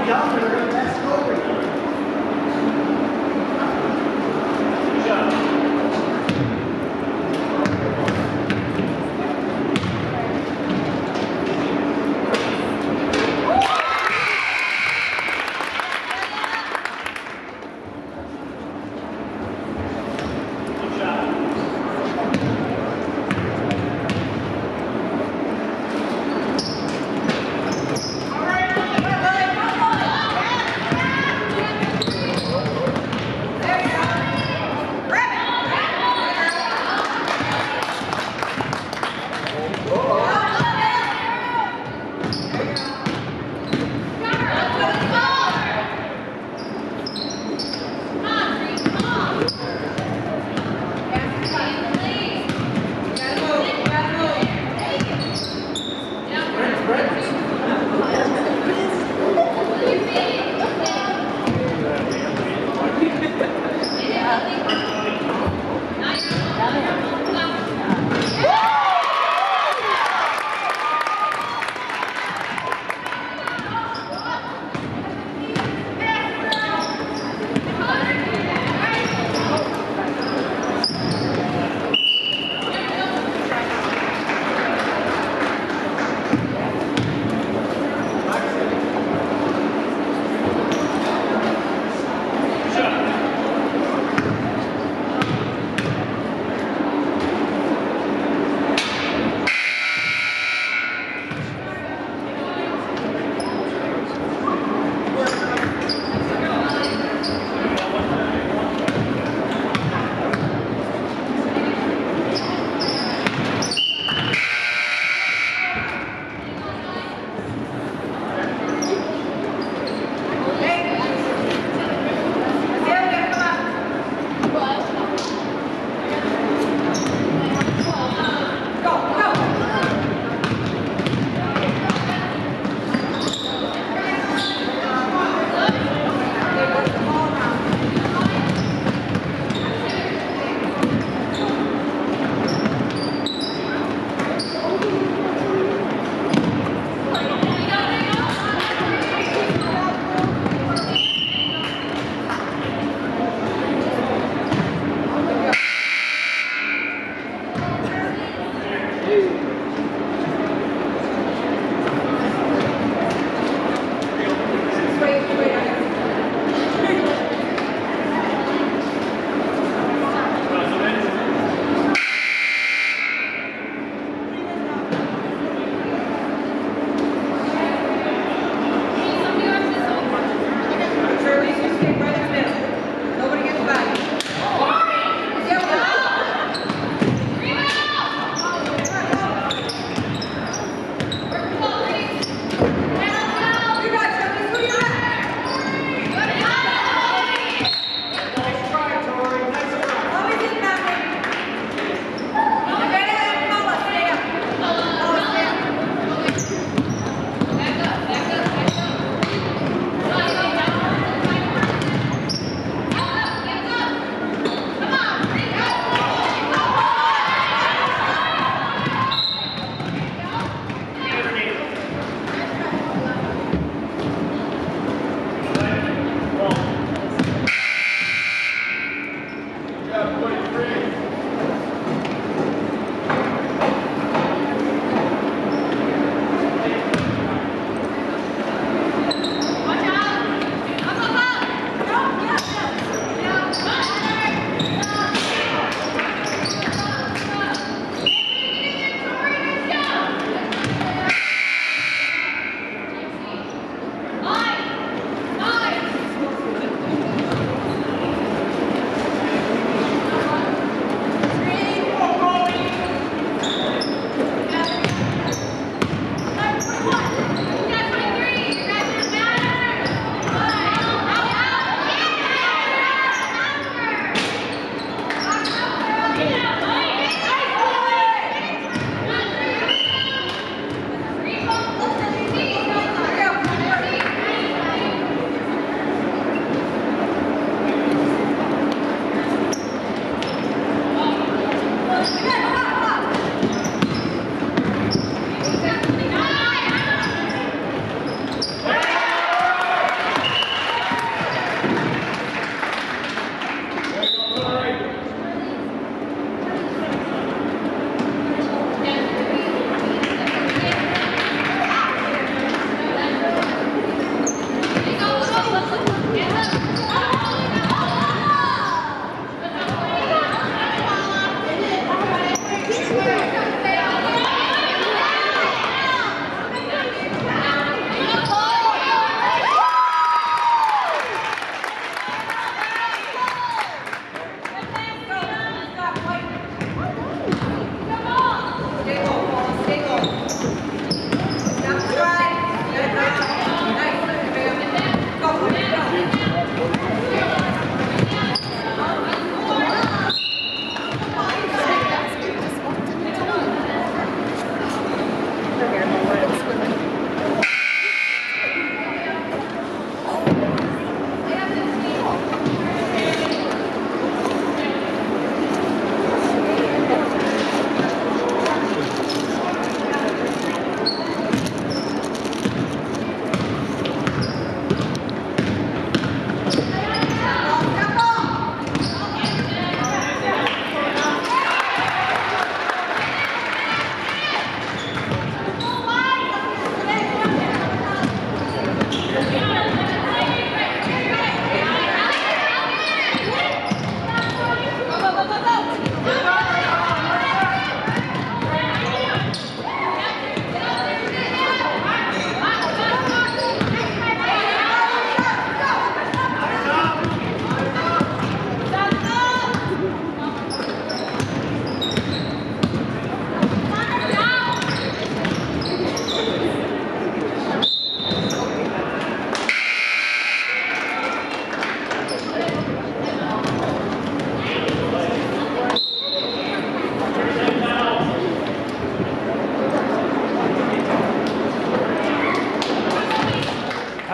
younger, that's Colby.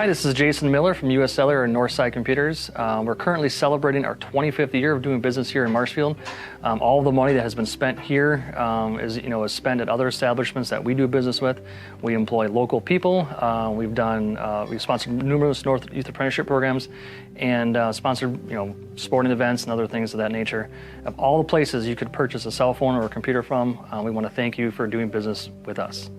Hi, this is Jason Miller from US Cellular and Northside Computers. We're currently celebrating our 25th year of doing business here in Marshfield. All the money that has been spent here is spent at other establishments that we do business with. We employ local people. We've sponsored numerous North Youth Apprenticeship programs and sponsored sporting events and other things of that nature. Of all the places you could purchase a cell phone or a computer from, we want to thank you for doing business with us.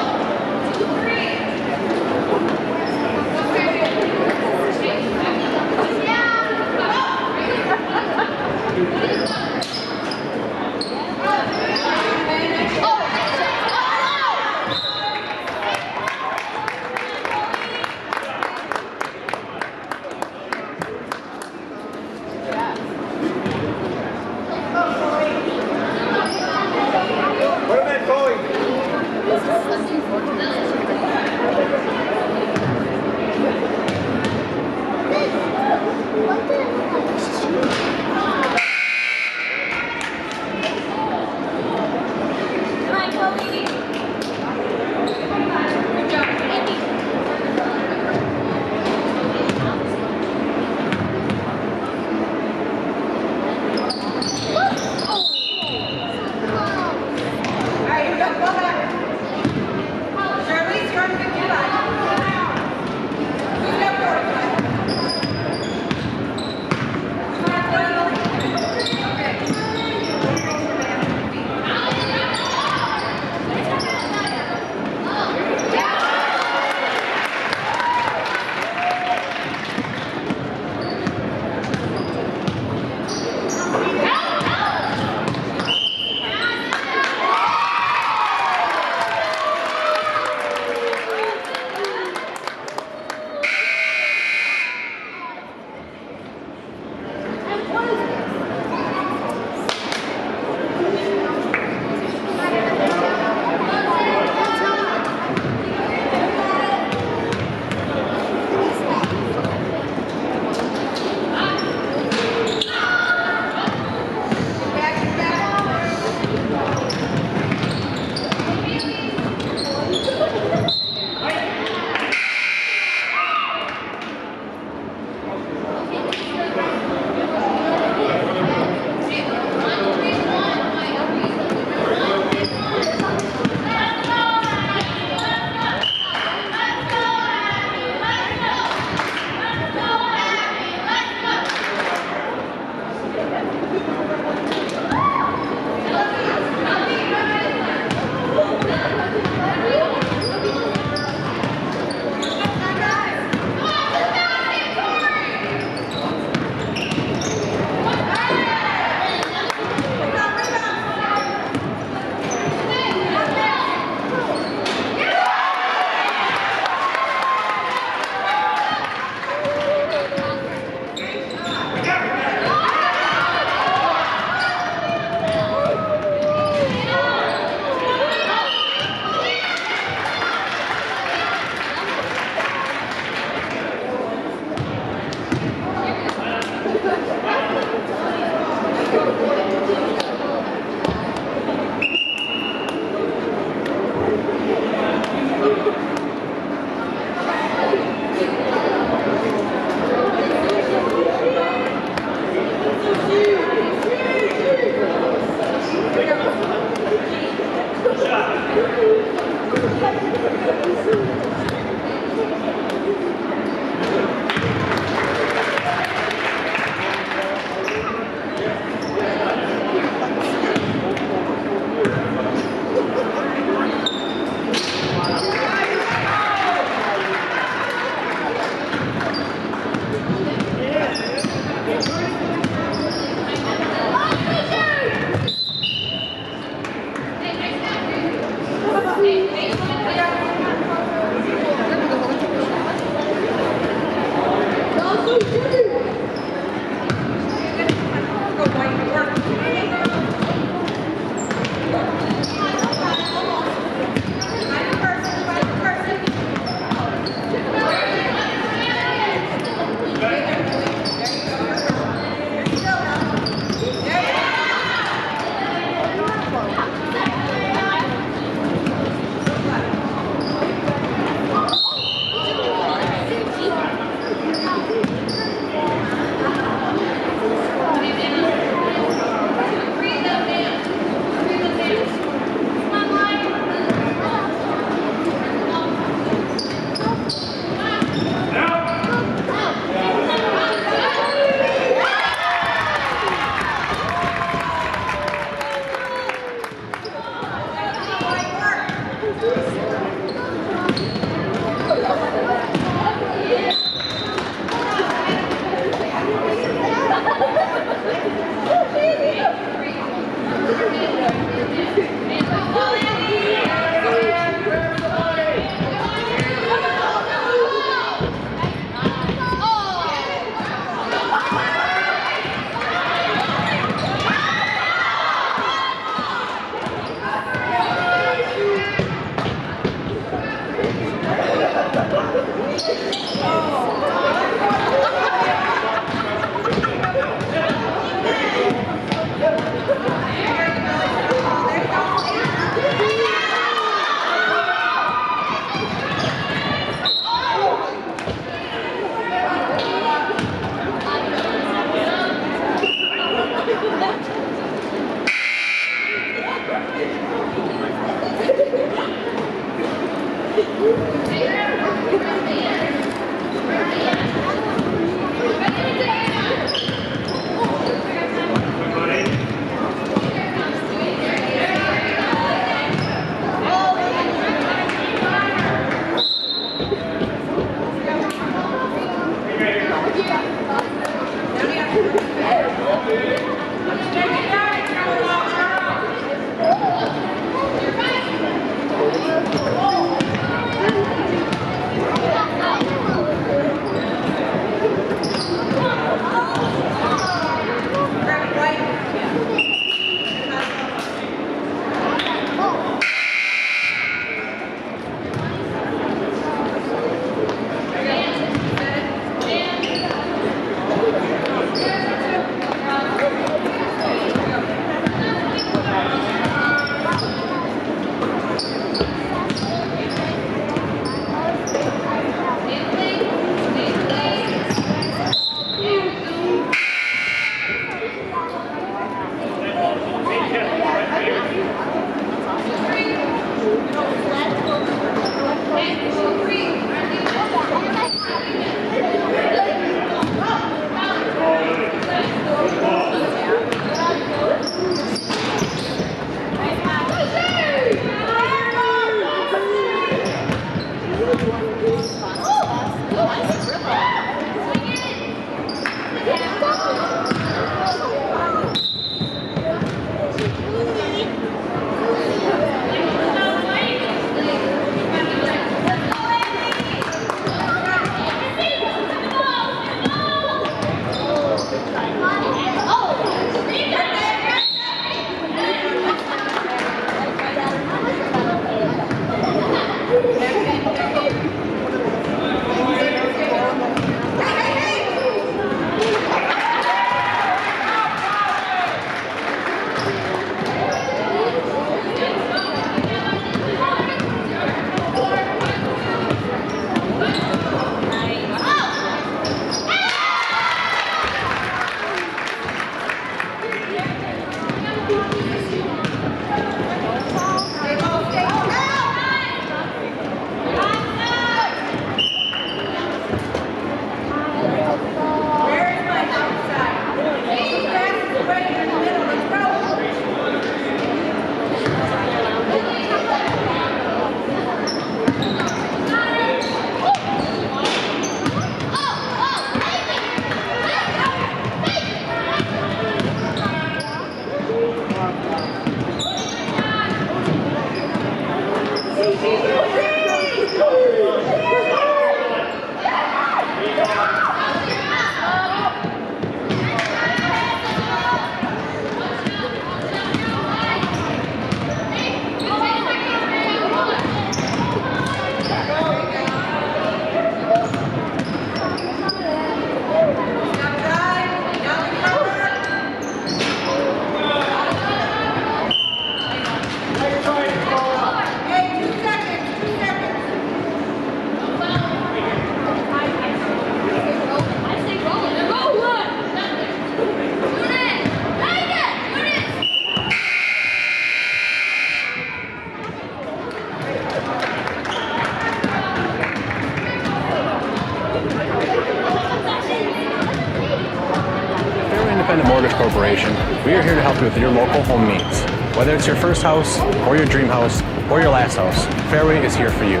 Mortgage Corporation, we are here to help you with your local home needs. Whether it's your first house, or your dream house, or your last house, Fairway is here for you.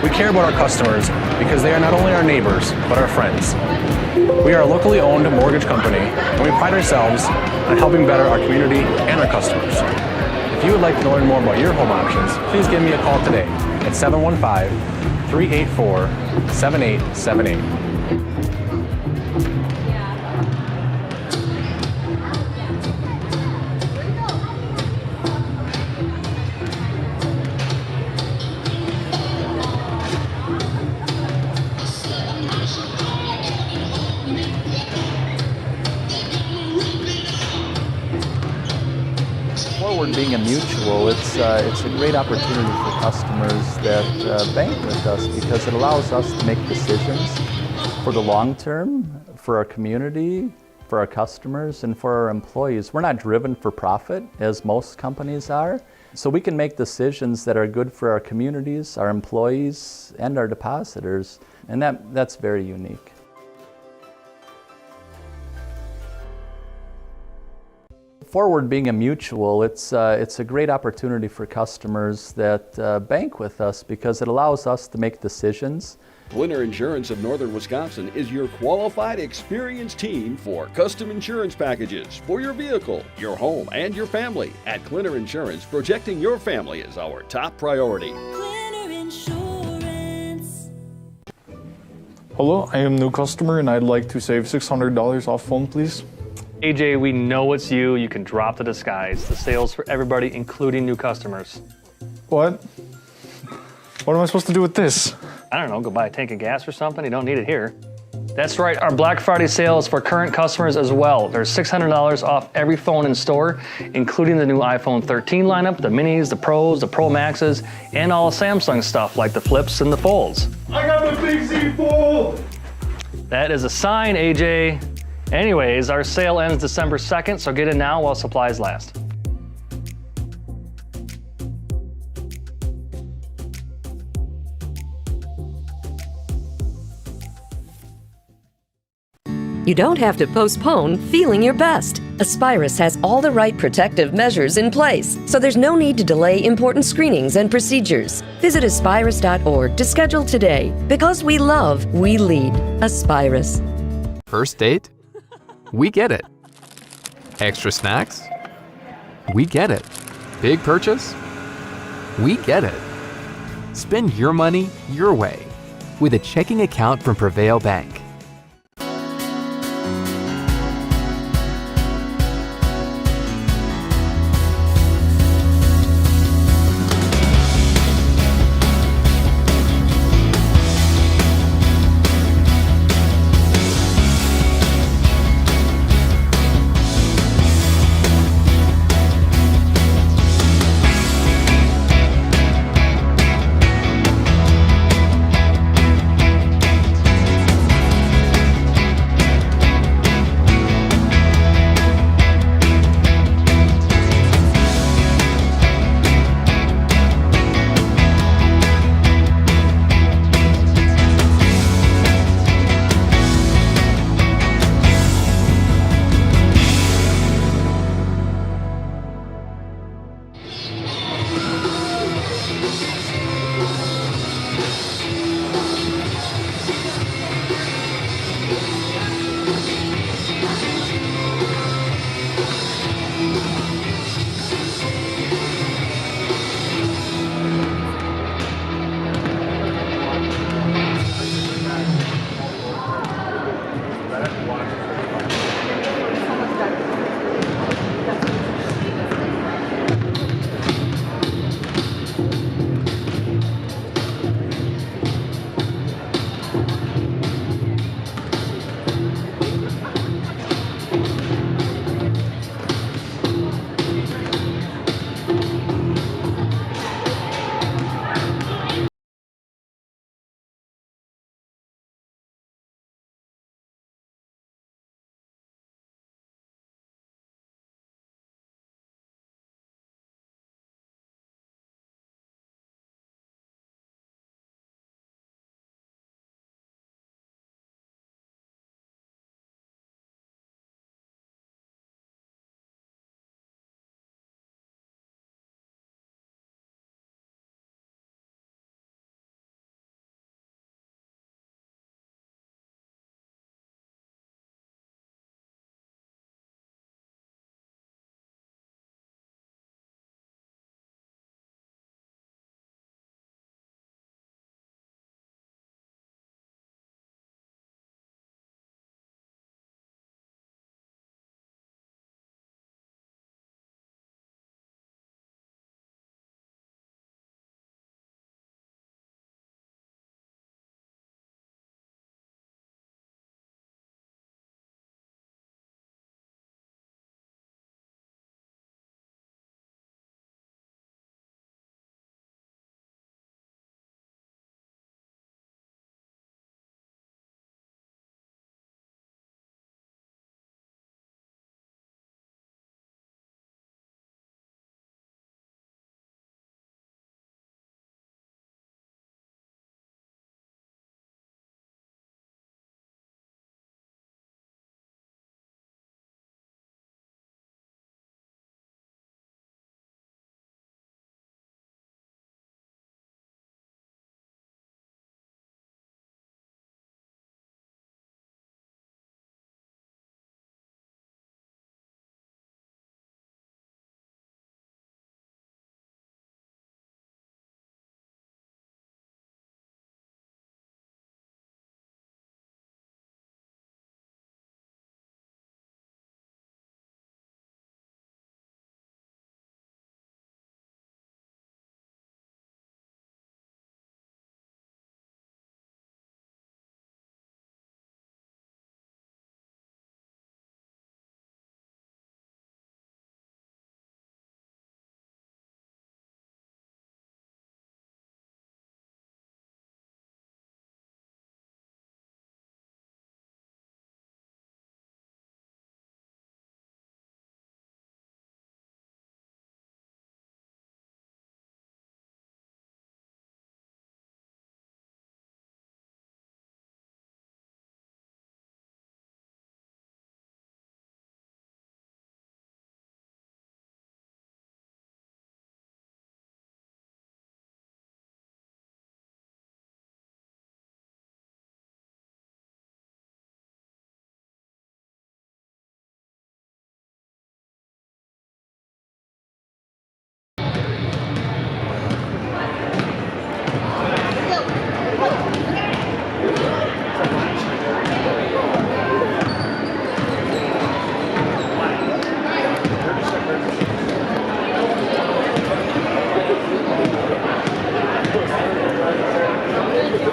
We care about our customers because they are not only our neighbors, but our friends. We are a locally owned mortgage company, and we pride ourselves on helping better our community and our customers. If you would like to learn more about your home options, please give me a call today at 715-384-7878. Forward being a mutual, it's a great opportunity for customers that bank with us because it allows us to make decisions for the long term, for our community, for our customers, and for our employees. We're not driven for profit, as most companies are. So we can make decisions that are good for our communities, our employees, and our depositors, and that's very unique. Forward being a mutual, it's a great opportunity for customers that bank with us because it allows us to make decisions. Clinner Insurance of Northern Wisconsin is your qualified, experienced team for custom insurance packages for your vehicle, your home, and your family. At Clinner Insurance, protecting your family is our top priority. Clinner Insurance. Hello, I am a new customer and I'd like to save $600 off phone, please. AJ, we know it's you. You can drop the disguise. The sale's for everybody, including new customers. What? What am I supposed to do with this? I don't know, go buy a tank of gas or something. You don't need it here. That's right, our Black Friday sale is for current customers as well. There's $600 off every phone in store, including the new iPhone 13 lineup, the minis, the Pros, the Pro Maxes, and all Samsung stuff like the Flips and the Folds. I got the Big Z Fold! That is a sign, AJ. Anyways, our sale ends December 2nd, so get in now while supplies last. You don't have to postpone feeling your best. Aspirus has all the right protective measures in place, so there's no need to delay important screenings and procedures. Visit aspirus.org to schedule today. Because we love, we lead. Aspirus. First date? We get it. Extra snacks? We get it. Big purchase? We get it. Spend your money your way with a checking account from Prevail Bank.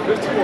Be careful.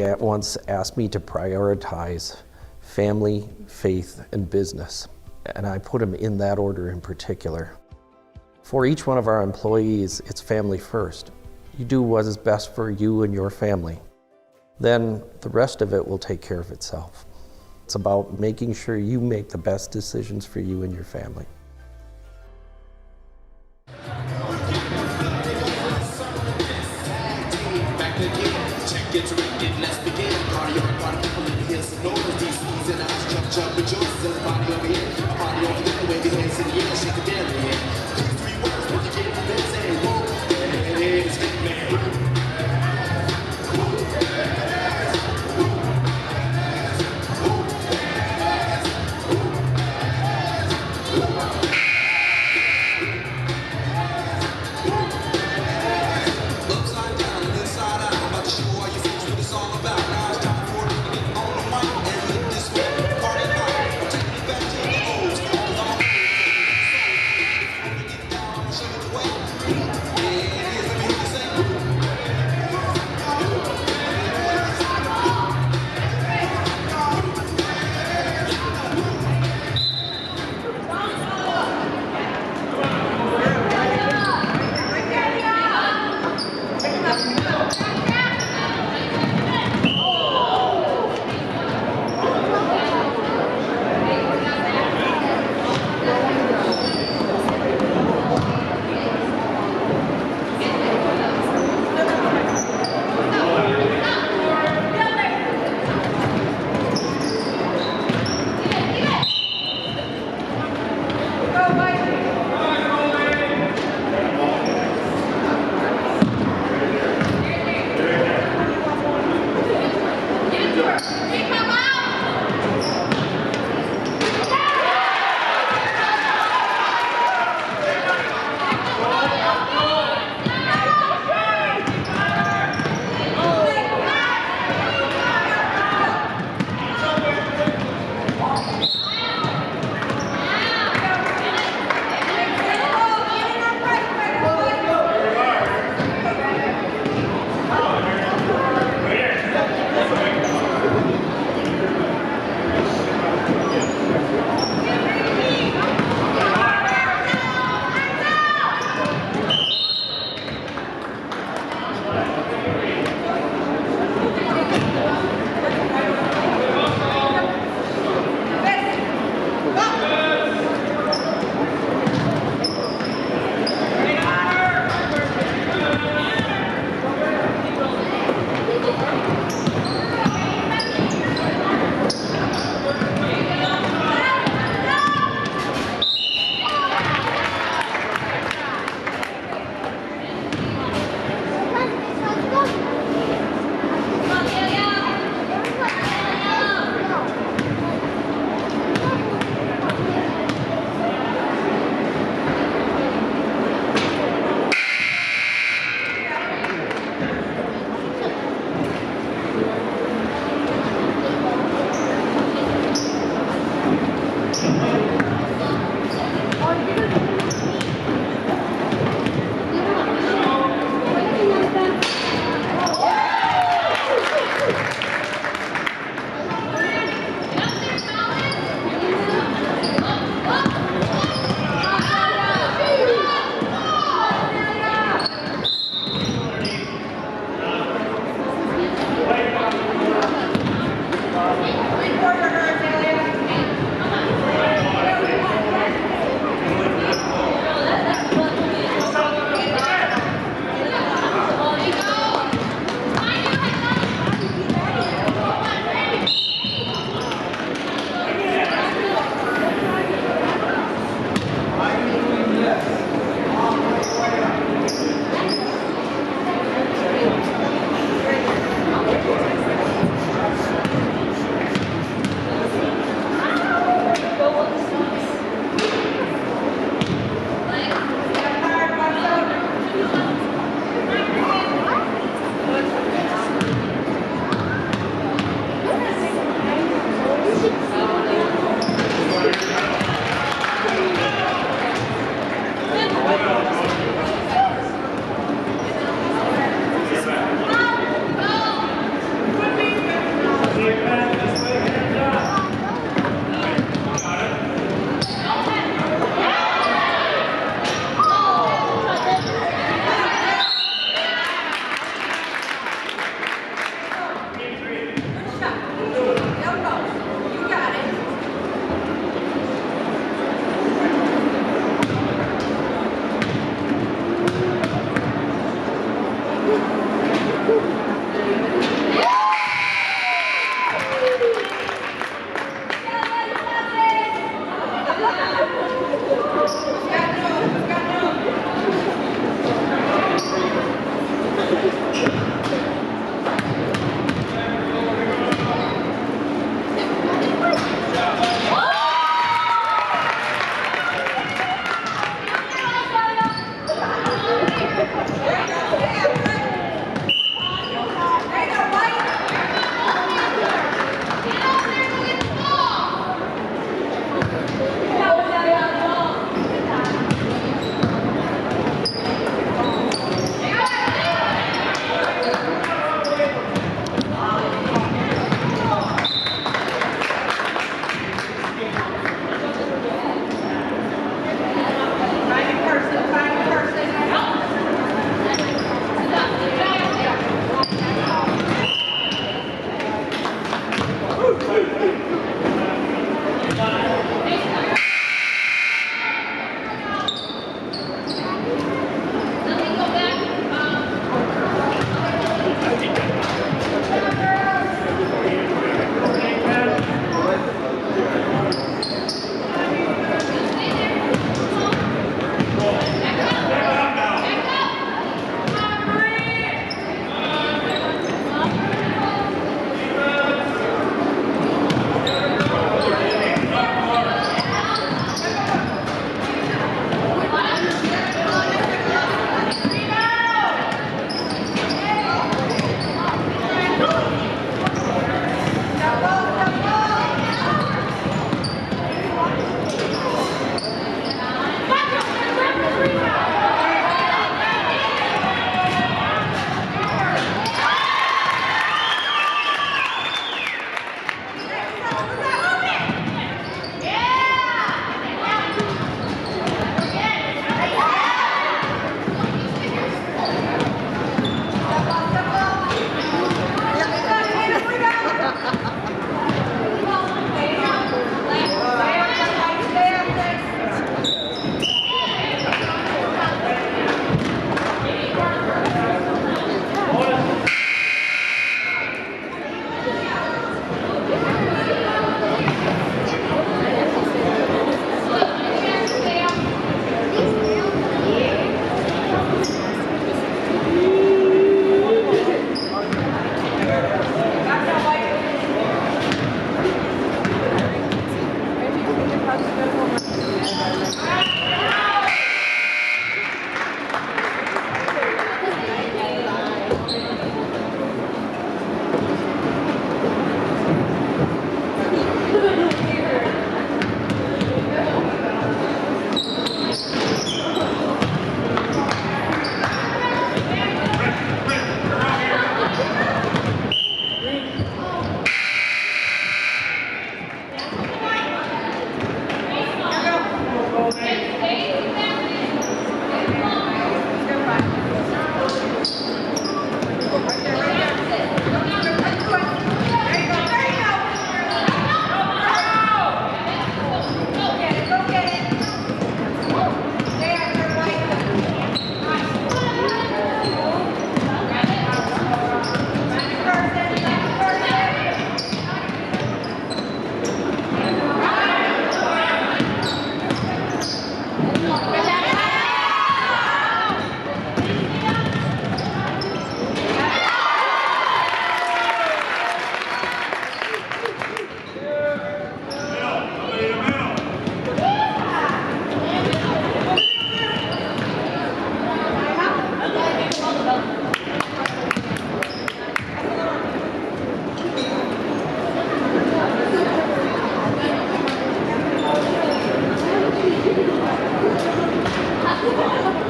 dad once asked me to prioritize family, faith, and business, and I put them in that order in particular. For each one of our employees, it's family first. You do what is best for you and your family. Then the rest of it will take care of itself. It's about making sure you make the best decisions for you and your family.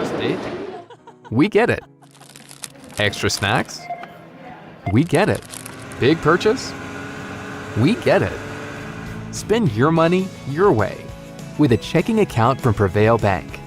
State? We get it. Extra snacks? We get it. Big purchase? We get it. Spend your money your way with a checking account from Prevail Bank.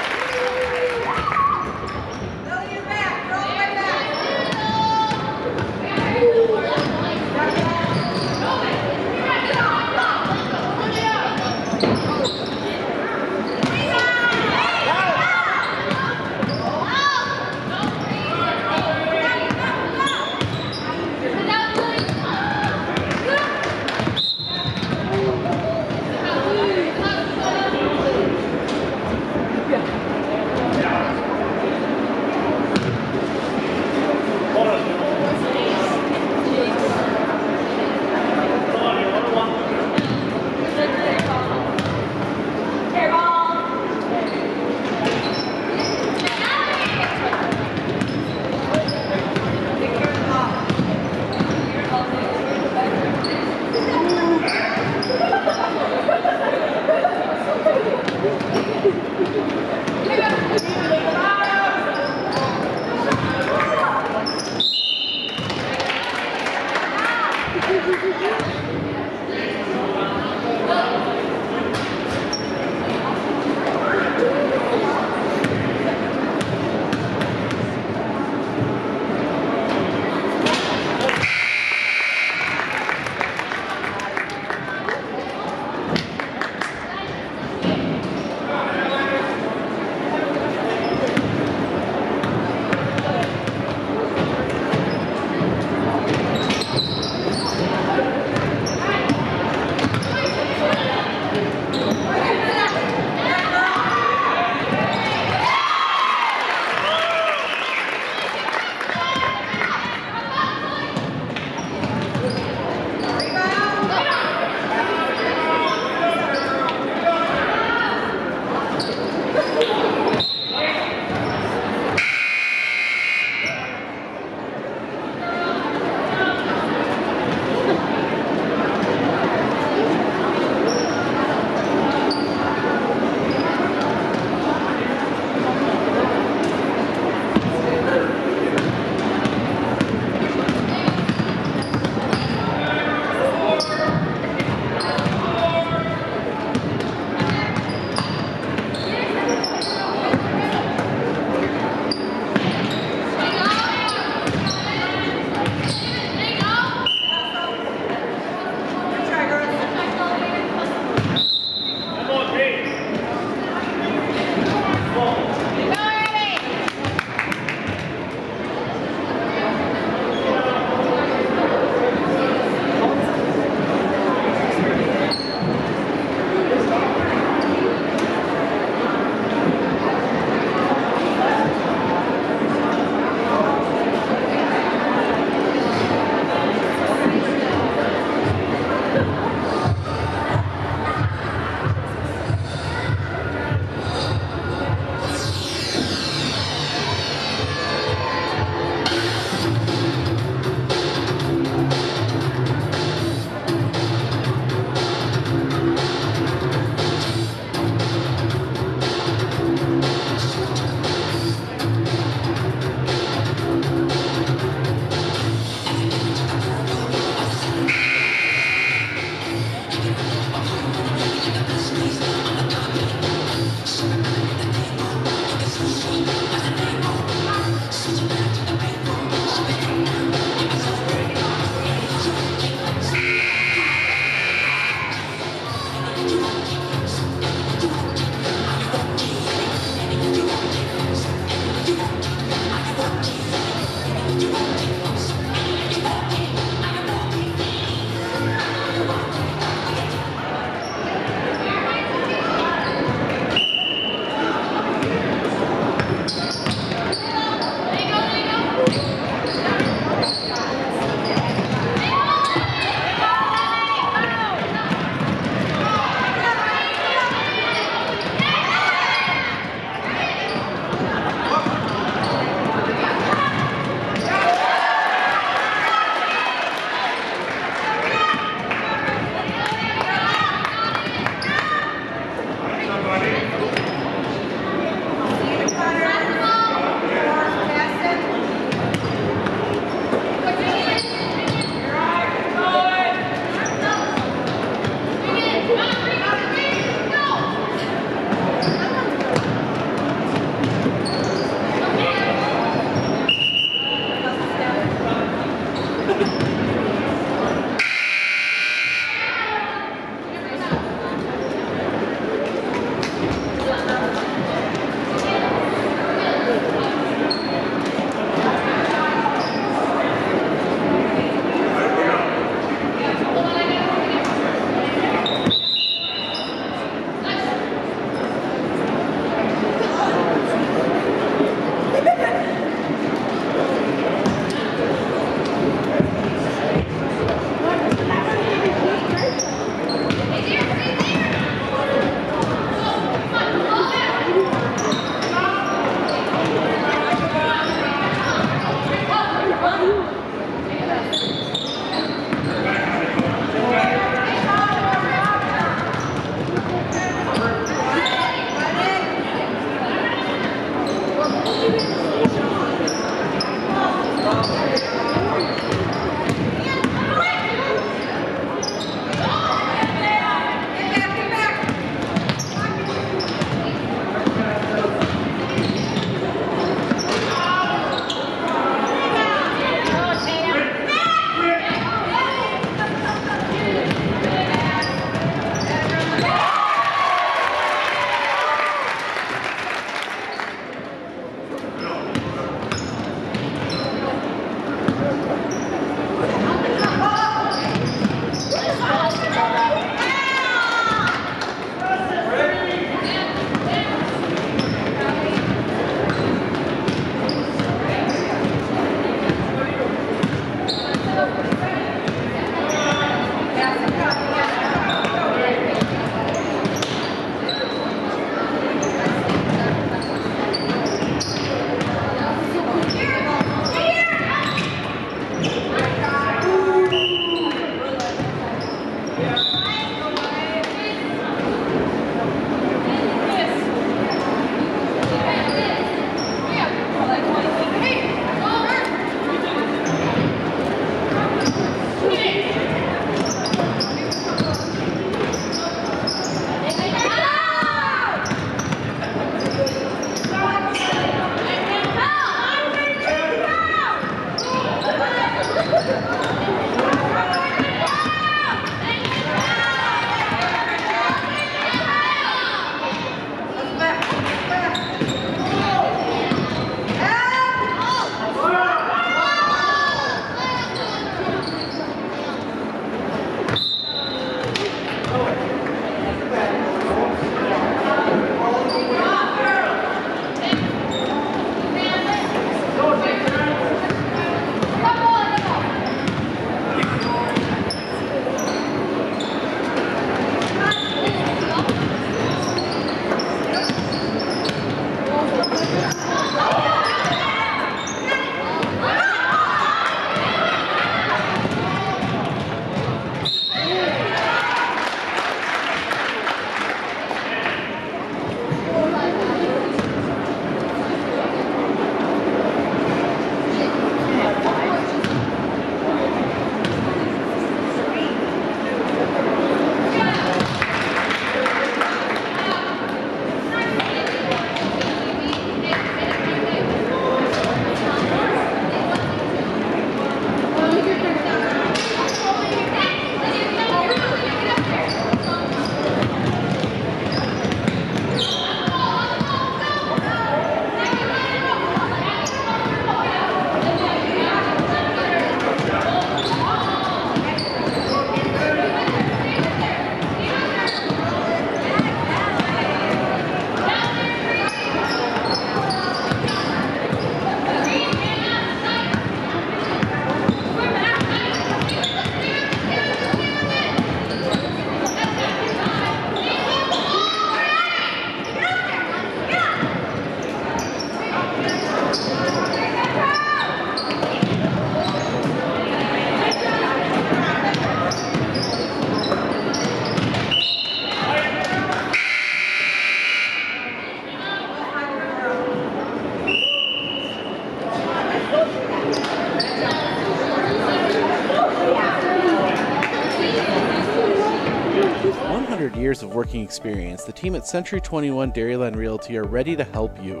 years of working experience, the team at Century 21 Dairyland Realty are ready to help you.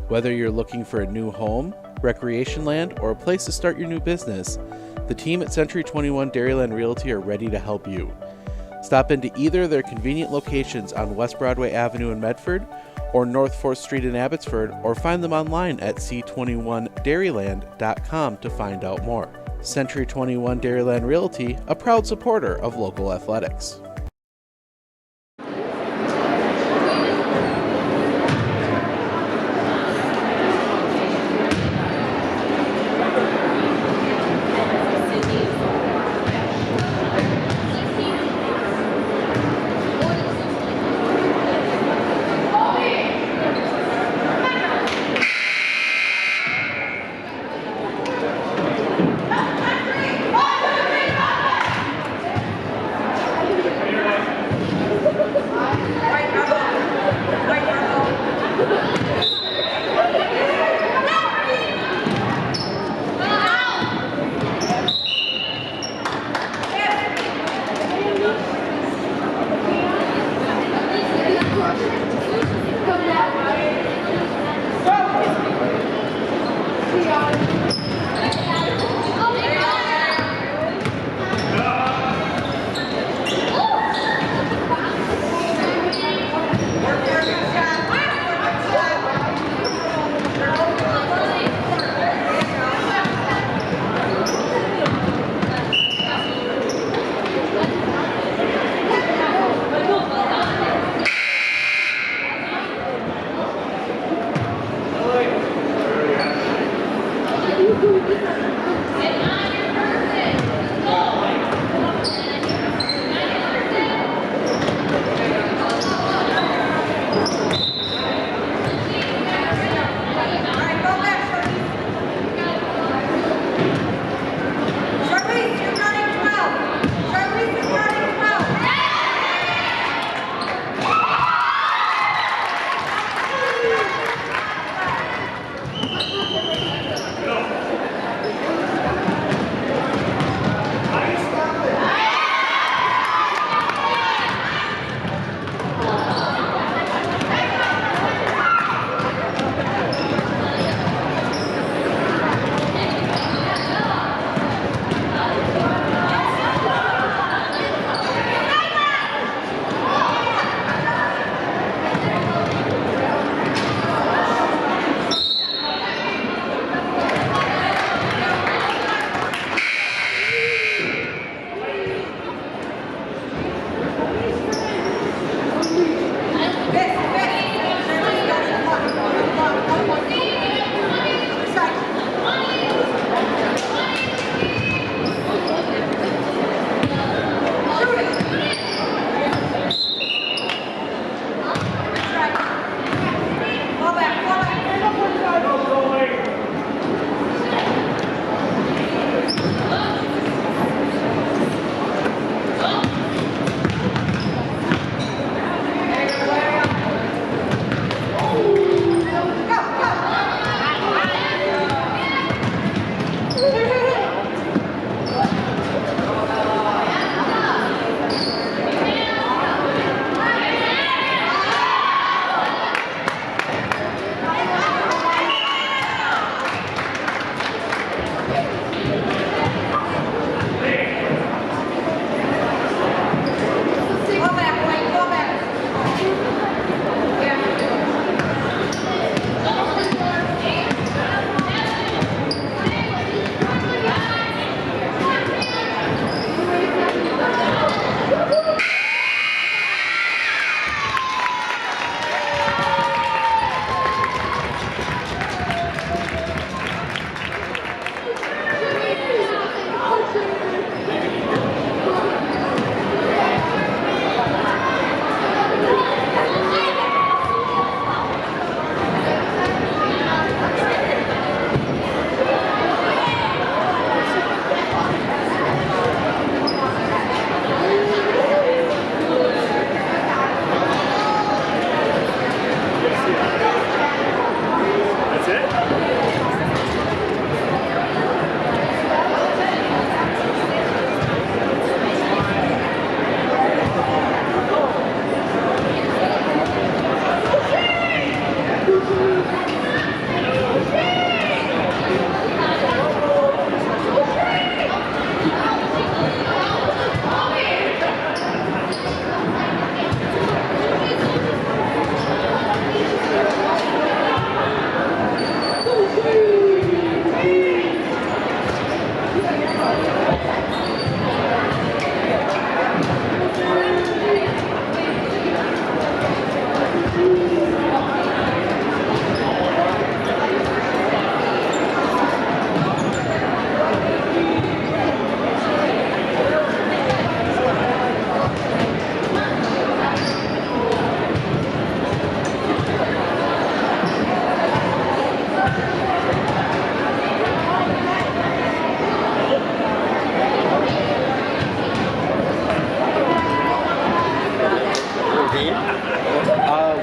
Whether you're looking for a new home, recreation land, or a place to start your new business, the team at Century 21 Dairyland Realty are ready to help you. Stop into either of their convenient locations on West Broadway Avenue in Medford or North 4th Street in Abbotsford, or find them online at c21dairyland.com to find out more. Century 21 Dairyland Realty, a proud supporter of local athletics.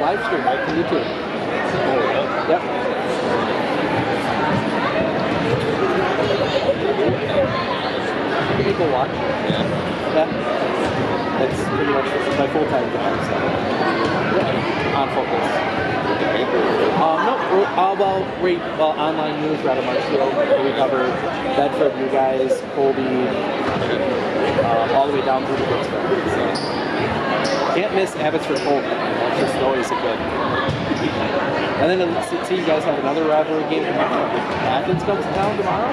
Live stream right from YouTube. Yep. People watch. Yeah. That's pretty much my full-time job. So. Yeah. On Focus. No, online news right out of Marshfield. We cover Bedford, you guys, Colby, all the way down through the Brooksville. So. Can't miss Abbotsford Colby. It's just always a good. And then see you guys have another rivalry game tomorrow. Athens comes to town tomorrow.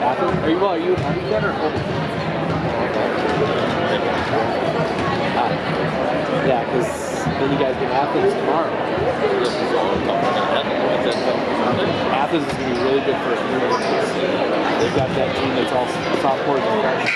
Athens? Are you then or Colby? Yeah, because then you guys get Athens tomorrow. Athens is going to be really good for a few minutes. They've got that team that's all sophomores and freshmen.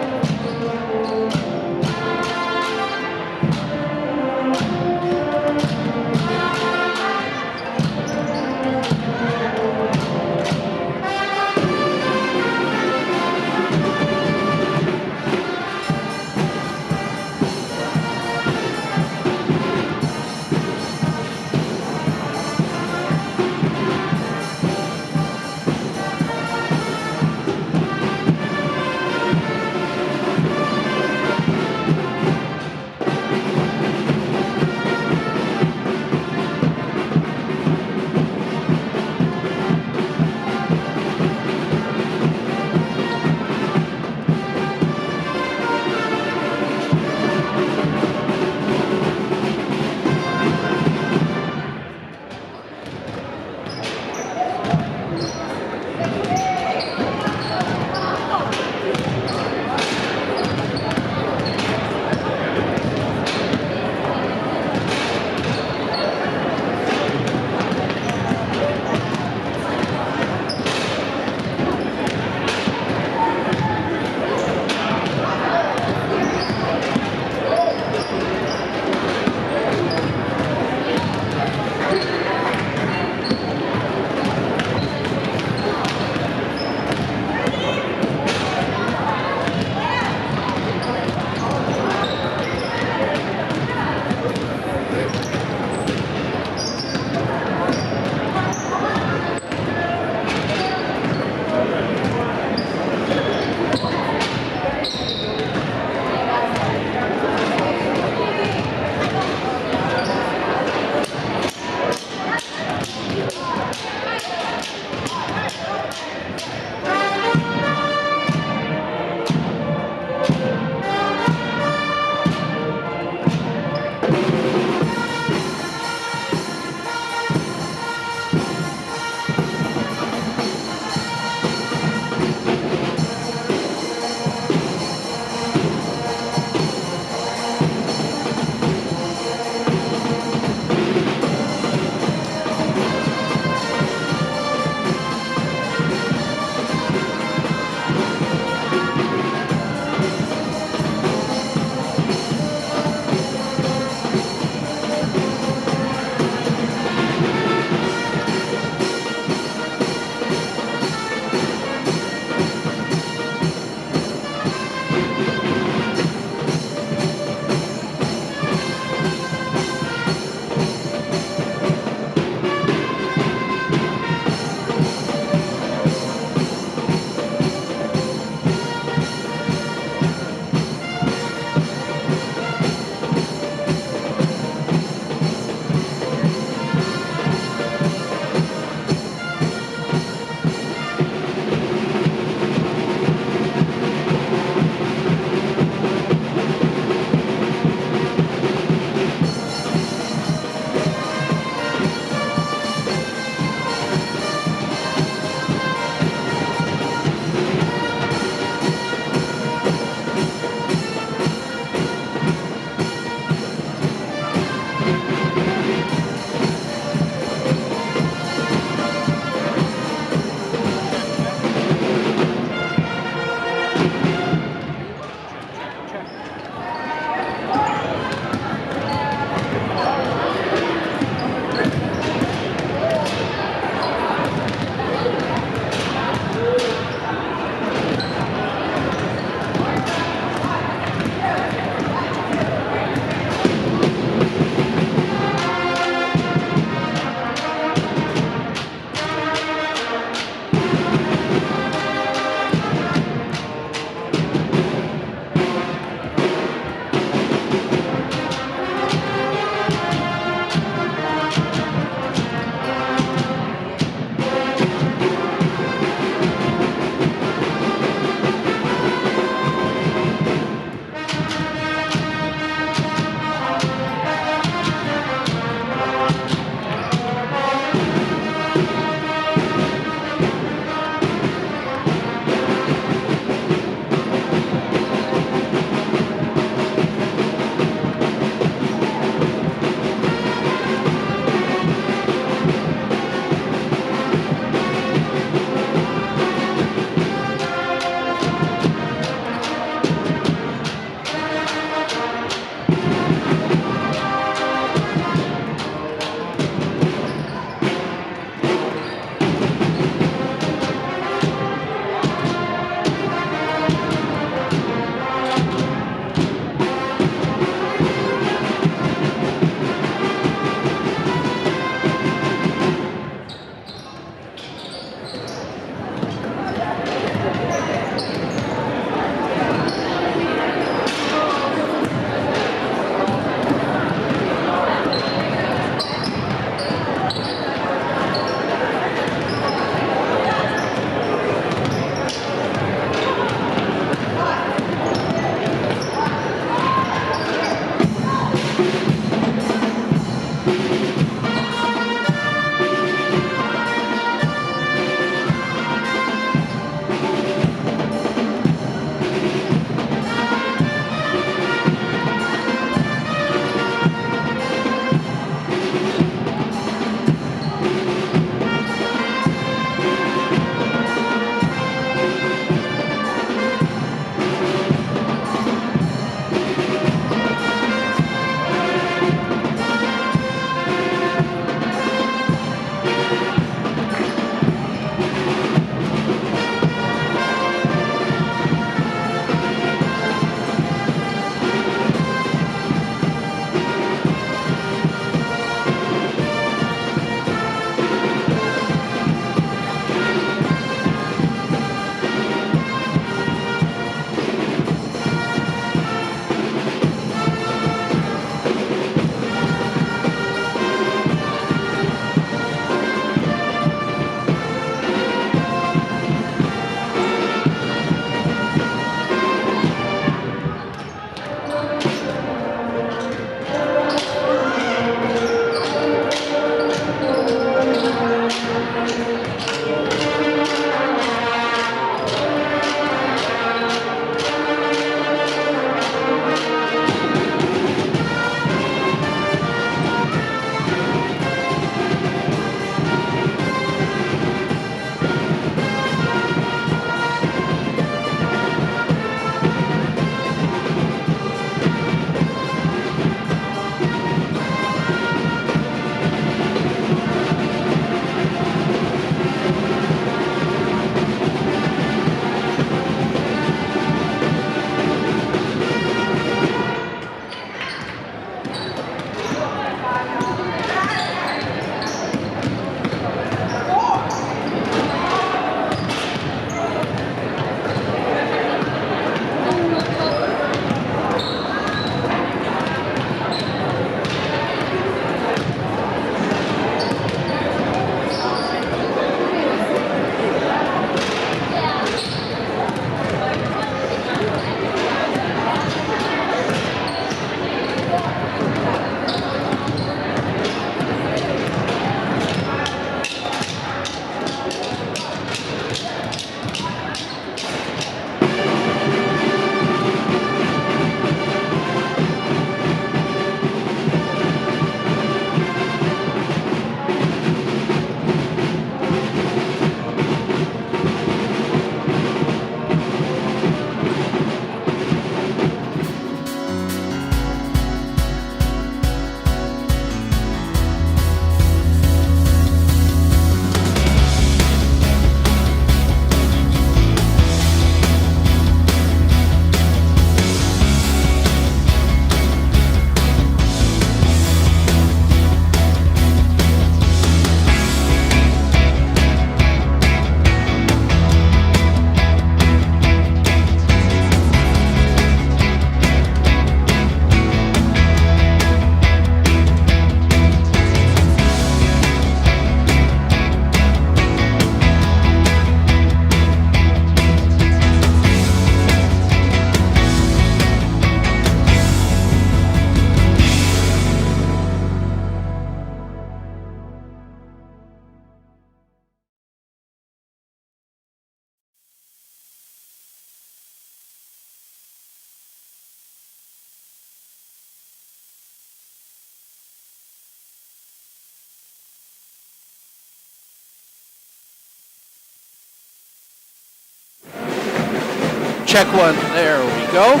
check one. There we go.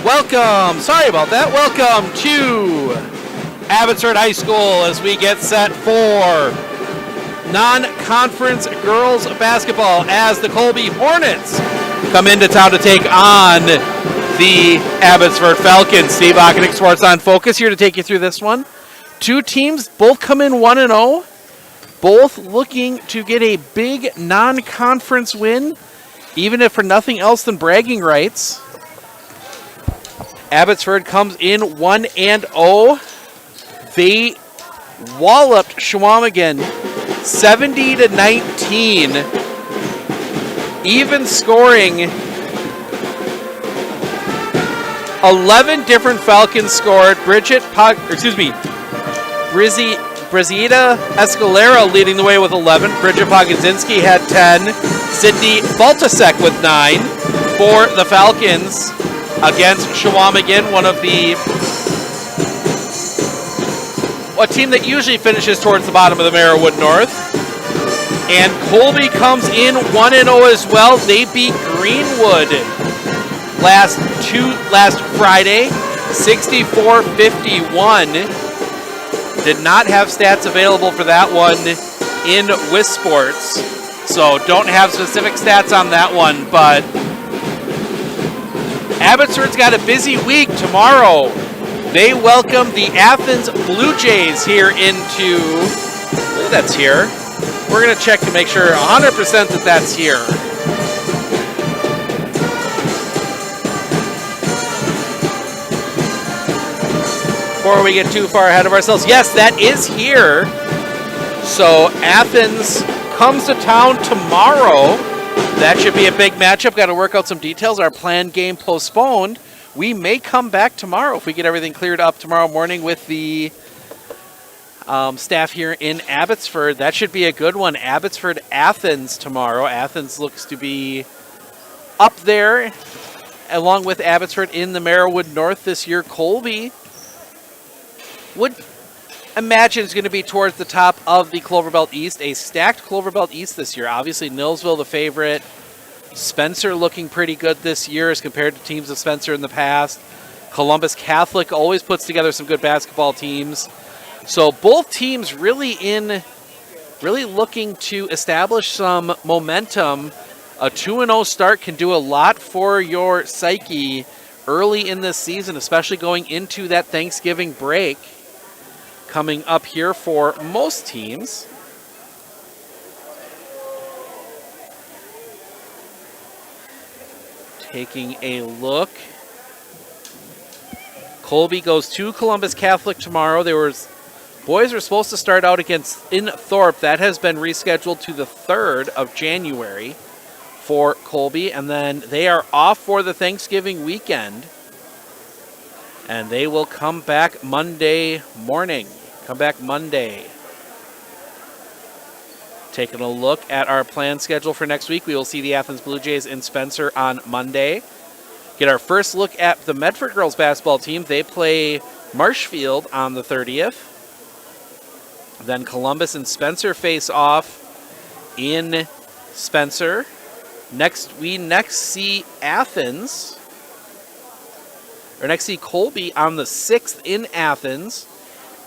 Welcome. Sorry about that. Welcome to Abbotsford High School as we get set for non-conference girls basketball as the Colby Hornets come into town to take on the Abbotsford Falcons. Steve Ockenick, Sports on Focus, here to take you through this one. Two teams both come in 1-0, both looking to get a big non-conference win, even if for nothing else than bragging rights. Abbotsford comes in 1-0. They walloped Shawamigan 70-19. Even scoring 11 different Falcons scored. Brizida Escalera leading the way with 11. Bridget Pogodzinski had 10. Sydney Baltasek with 9 for the Falcons against Shawamigan, a team that usually finishes towards the bottom of the Merriwood North. And Colby comes in 1-0 as well. They beat Greenwood last Friday, 64-51. Did not have stats available for that one in WisSports, so don't have specific stats on that one, but Abbotsford's got a busy week tomorrow. They welcome the Athens Blue Jays here into, I believe that's here. We're going to check to make sure 100% that that's here. Before we get too far ahead of ourselves, yes, that is here. So Athens comes to town tomorrow. That should be a big matchup. Got to work out some details. Our planned game postponed. We may come back tomorrow if we get everything cleared up tomorrow morning with the staff here in Abbotsford. That should be a good one. Abbotsford, Athens tomorrow. Athens looks to be up there along with Abbotsford in the Merriwood North this year. Colby would imagine is going to be towards the top of the Cloverbelt East, a stacked Cloverbelt East this year. Obviously, Nillsville the favorite. Spencer looking pretty good this year as compared to teams of Spencer in the past. Columbus Catholic always puts together some good basketball teams. So both teams really looking to establish some momentum. A 2-0 start can do a lot for your psyche early in this season, especially going into that Thanksgiving break coming up here for most teams. Taking a look. Colby goes to Columbus Catholic tomorrow. Boys were supposed to start out in Thorpe. That has been rescheduled to the 3rd of January for Colby. And then they are off for the Thanksgiving weekend. And they will come back Monday morning. Taking a look at our planned schedule for next week, we will see the Athens Blue Jays in Spencer on Monday. Get our first look at the Medford girls basketball team. They play Marshfield on the 30th. Then Columbus and Spencer face off in Spencer. We next see Colby on the 6th in Athens.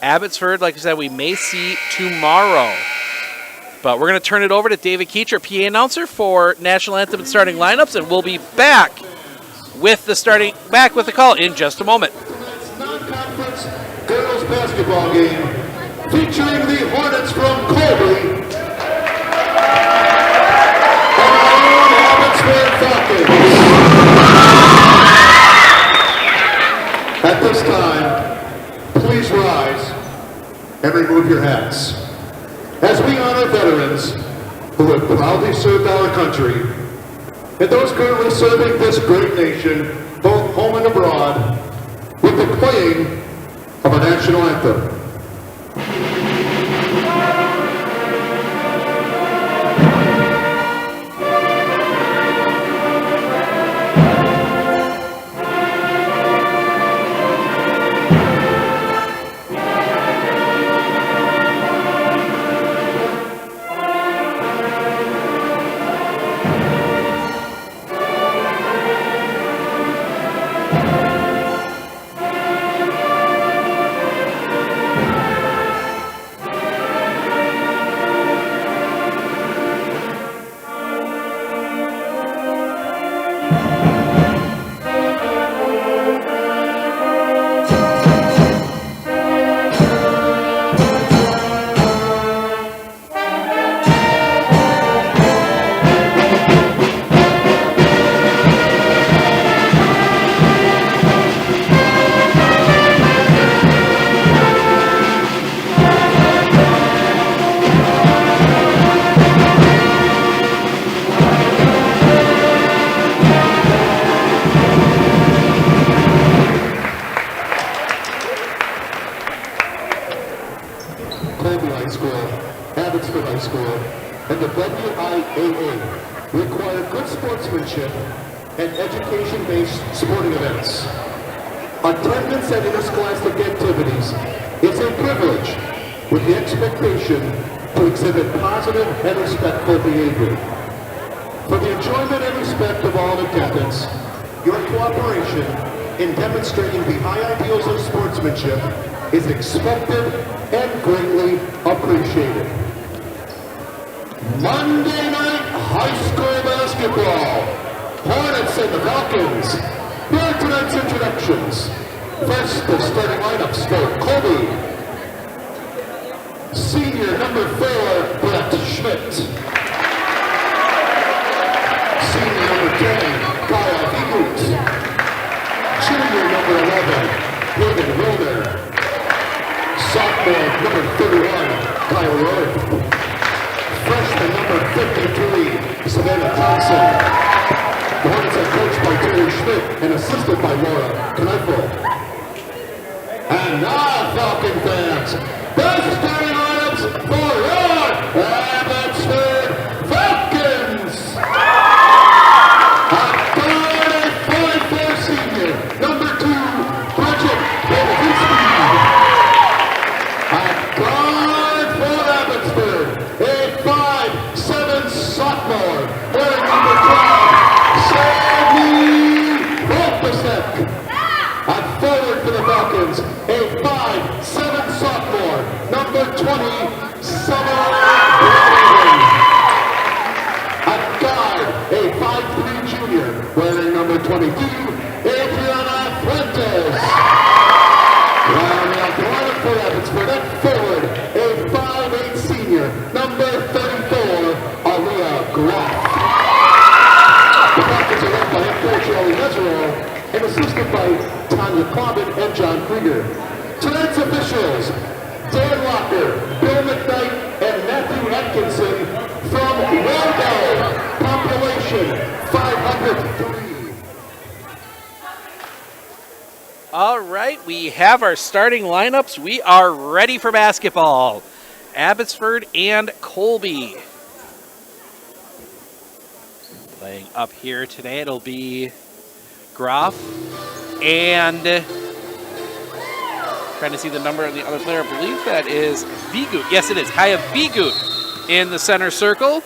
Abbotsford, like I said, we may see tomorrow. But we're going to turn it over to David Keach, our PA announcer, for National Anthem and starting lineups, and we'll be back with the call in just a moment. Non-conference girls basketball game featuring the Hornets from Colby and our own Abbotsford Falcons. At this time, please rise and remove your hats as we honor veterans who have proudly served our country and those currently serving this great nation, both home and abroad, with the playing of our national anthem. Colby High School, Abbotsford High School, and the WIAA require good sportsmanship and education-based sporting events. Attendance at interscholastic activities is a privilege with the expectation to exhibit positive and respectful behavior. For the enjoyment and respect of all in attendance, your cooperation in demonstrating the high ideals of sportsmanship is expected and greatly appreciated. Monday night high school basketball. Hornets and the Falcons. Here are tonight's introductions. First, the starting lineups for Colby. Senior number 4, Brett Schmidt. Senior number 10, Kyle Egut. Junior number 11, Hayden Wilder. Sophomore number 31, Kyle Roth. Freshman number 53, Savannah Thompson. The Hornets are coached by Terry Schmidt and assisted by Laura Kneifel. And now, Falcon fans, the starting lineups for your Abbotsford Falcons. At guard, a 44 senior, number 2, Bridget Bobovinsky. At guard for Abbotsford, a 5'7" sophomore, wearing number 12, Sadie Volpasek. At forward for the Falcons, a 5'7" sophomore, number 20, Summer Bradley. At guard, a 5'3" junior, wearing number 22, Adriana Fuentes. Rounding out the lineup for Abbotsford, at forward, a 5'8" senior, number 34, Aliyah Graff. The Falcons are led by head coach Ellie Mesereau and assisted by Tanya Cobbin and John Krieger. Tonight's officials, Dan Locker, Bill McKnight, and Matthew Atkinson from Waldo, population 503. All right, we have our starting lineups. We are ready for basketball. Abbotsford and Colby. Playing up here today, it'll be Groff and trying to see the number of the other player. I believe that is Vigut. Yes, it is. Kaya Vigut in the center circle.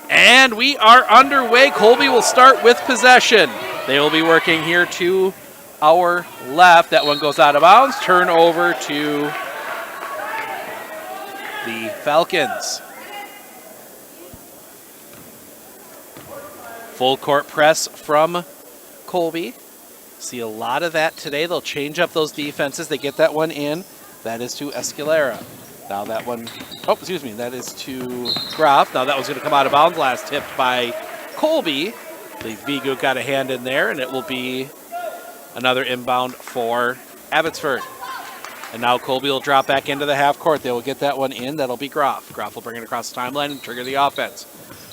And we are underway. Colby will start with possession. They will be working here to our left. That one goes out of bounds. Turn over to the Falcons. Full court press from Colby. See a lot of that today. They'll change up those defenses. They get that one in. That is to Escalera. Now that one, that is to Groff. Now that one's going to come out of bounds. Last tipped by Colby. The Vigo got a hand in there, and it will be another inbound for Abbotsford. And now Colby will drop back into the half court. They will get that one in. That'll be Groff. Groff will bring it across the timeline and trigger the offense.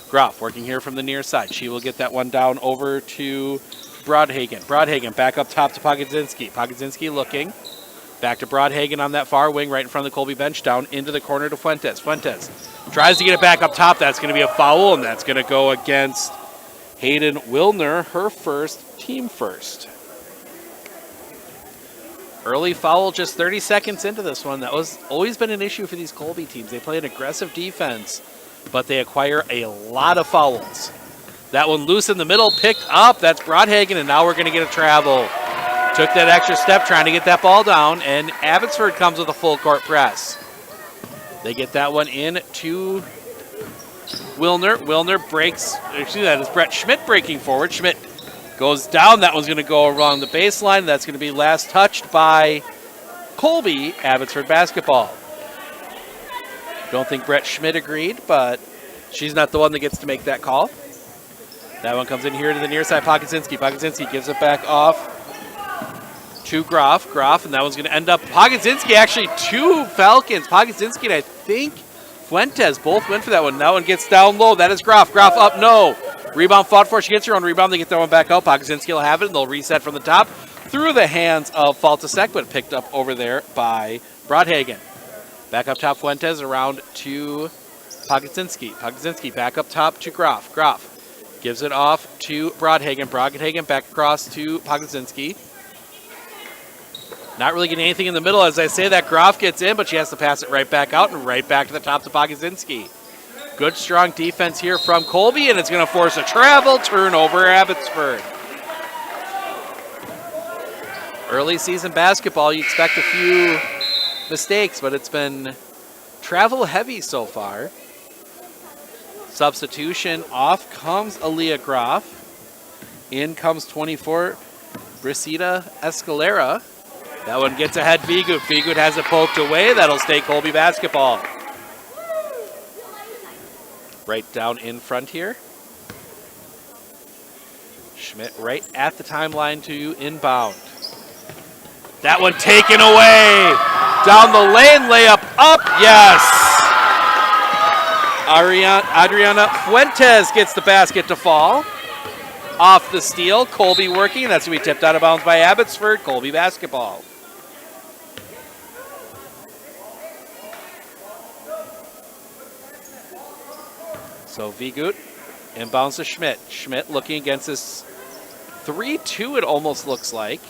Groff working here from the near side. She will get that one down over to Broadhagen. Broadhagen back up top to Pogodzinski. Pogodzinski looking. Back to Broadhagen on that far wing right in front of the Colby bench. Down into the corner to Fuentes. Fuentes tries to get it back up top. That's going to be a foul, and that's going to go against Hayden Wilner, her first, team first. Early foul just 30 seconds into this one. That was always been an issue for these Colby teams. They play an aggressive defense, but they acquire a lot of fouls. That one loose in the middle, picked up. That's Broadhagen, and now we're going to get a travel. Took that extra step trying to get that ball down, and Abbotsford comes with a full court press. They get that one in to Wilner. Wilner breaks, that is Brett Schmidt breaking forward. Schmidt goes down. That one's going to go along the baseline. That's going to be last touched by Colby, Abbotsford basketball. Don't think Brett Schmidt agreed, but she's not the one that gets to make that call. That one comes in here to the near side, Pogodzinski. Pogodzinski gives it back off to Groff. Groff, and that one's going to end up Pogodzinski, actually two Falcons. Pogodzinski and I think Fuentes both went for that one. That one gets down low. That is Groff. Groff up, no. Rebound fought for. She gets her own rebound. They get that one back out. Pogodzinski will have it, and they'll reset from the top through the hands of Faltasek, but picked up over there by Broadhagen. Back up top, Fuentes around to Pogzinski. Pogzinski back up top to Groff. Groff gives it off to Broadhagen. Broadhagen back across to Pogzinski. Not really getting anything in the middle. As I say that, Groff gets in, but she has to pass it right back out and right back to the top to Pogzinski. Good, strong defense here from Colby, and it's going to force a travel turnover, Abbotsford. Early season basketball, you expect a few mistakes, but it's been travel heavy so far. Substitution, off comes Aaliyah Groff. In comes 24, Brisita Escalera. That one gets ahead Vigut. Vigut has it poked away. That'll stay Colby basketball. Right down in front here. Schmidt right at the timeline to inbound. That one taken away. Down the lane, layup up, yes. Adriana Fuentes gets the basket to fall. Off the steal, Colby working. That's going to be tipped out of bounds by Abbotsford. Colby basketball. So Vigut inbounds to Schmidt. Schmidt looking against this 3-2, it almost looks like.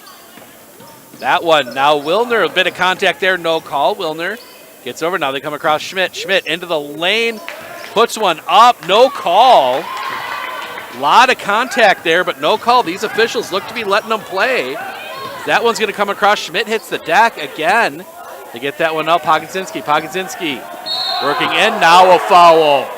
That one, now Wilner, a bit of contact there, no call. Wilner gets over, now they come across Schmidt. Schmidt into the lane, puts one up, no call. Lot of contact there, but no call. These officials look to be letting them play. That one's going to come across. Schmidt hits the deck again. They get that one up. Pogzinski. Pogzinski working in. Now a foul.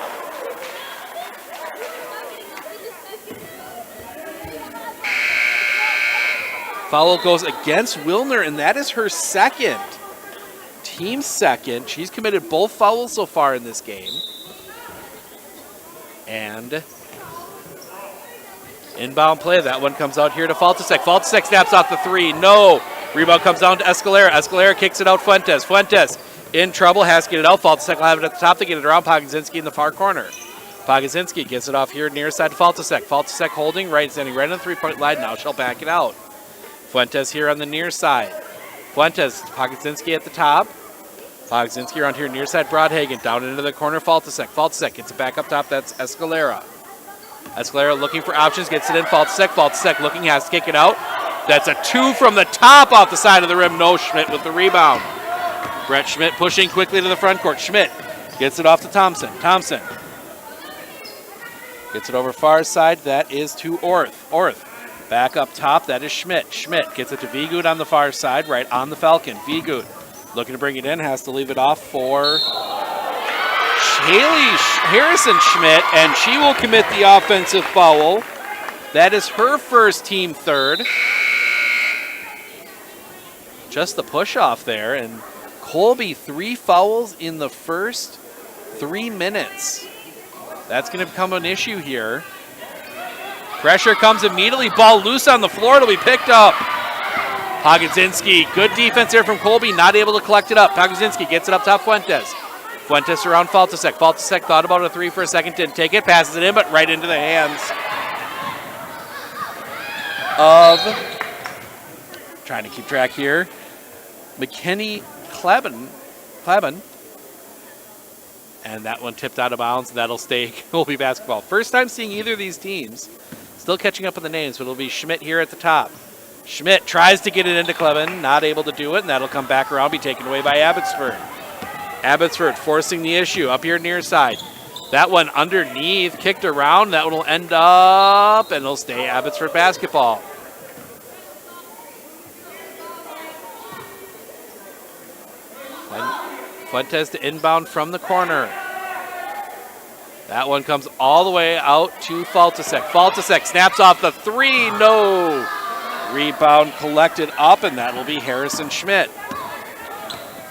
Foul goes against Wilner, and that is her second. Team second. She's committed both fouls so far in this game. And inbound play. That one comes out here to Faltasek. Faltasek snaps off the three. No. Rebound comes down to Escalera. Escalera kicks it out Fuentes. Fuentes in trouble. Has to get it out. Faltasek will have it at the top. They get it around Pogzinski in the far corner. Pogzinski gets it off here near side to Faltasek. Faltasek holding right, standing right on the three-point line. Now she'll back it out. Fuentes here on the near side. Fuentes, Pogzinski at the top. Pogzinski around here near side Broadhagen. Down into the corner Faltasek. Faltasek gets it back up top. That's Escalera. Escalera looking for options, gets it in. Faltasek. Faltasek looking, has to kick it out. That's a two from the top off the side of the rim. No, Schmidt with the rebound. Brett Schmidt pushing quickly to the front court. Schmidt gets it off to Thompson. Thompson gets it over far side. That is to Orth. Orth back up top. That is Schmidt. Schmidt gets it to Vigut on the far side, right on the Falcon. Vigut looking to bring it in, has to leave it off for Haley Harrison Schmidt, and she will commit the offensive foul. That is her first, team third. Just the push off there, and Colby 3 fouls in the first 3 minutes. That's going to become an issue here. Pressure comes immediately, ball loose on the floor, it'll be picked up. Pogzinski, good defense there from Colby, not able to collect it up. Pogzinski gets it up top, Fuentes. Fuentes around Faltasek. Faltasek thought about a three for a second, didn't take it, passes it in, but right into the hands of, trying to keep track here, McKinney Clabin. And that one tipped out of bounds. That'll stay Colby basketball. First time seeing either of these teams. Still catching up on the names, but it'll be Schmidt here at the top. Schmidt tries to get it into Clevin, not able to do it, and that'll come back around, be taken away by Abbotsford. Abbotsford forcing the issue up here near side. That one underneath, kicked around. That one will end up, and it'll stay Abbotsford basketball. Fuentes to inbound from the corner. That one comes all the way out to Faltasek. Faltasek snaps off the three. No. Rebound collected up, and that will be Harrison Schmidt.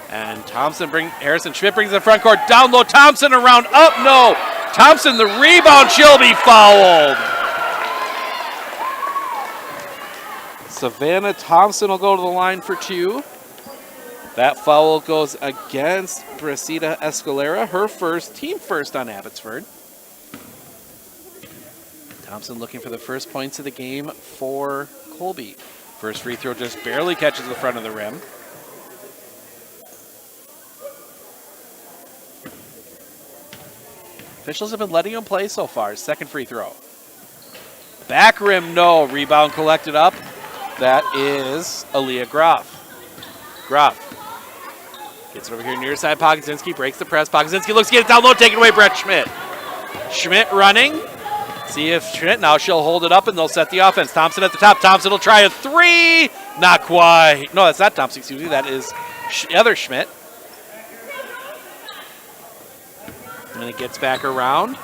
And Harrison Schmidt brings the front court down low. Thompson around up. No. Thompson the rebound. She'll be fouled. Savannah Thompson will go to the line for 2. That foul goes against Brisita Escalera, her first, team first on Abbotsford. Thompson looking for the first points of the game for Colby. First free throw just barely catches the front of the rim. Officials have been letting him play so far. Second free throw. Back rim, no. Rebound collected up. That is Aaliyah Groff. Groff gets it over here near side. Pogzinski breaks the press. Pogzinski looks to get it down low, taken away. Brett Schmidt. Schmidt running. See if Schmidt, now she'll hold it up and they'll set the offense. Thompson at the top. Thompson will try a three. Not quite. No, that's not Thompson, excuse me. That is the other Schmidt. And then it gets back around.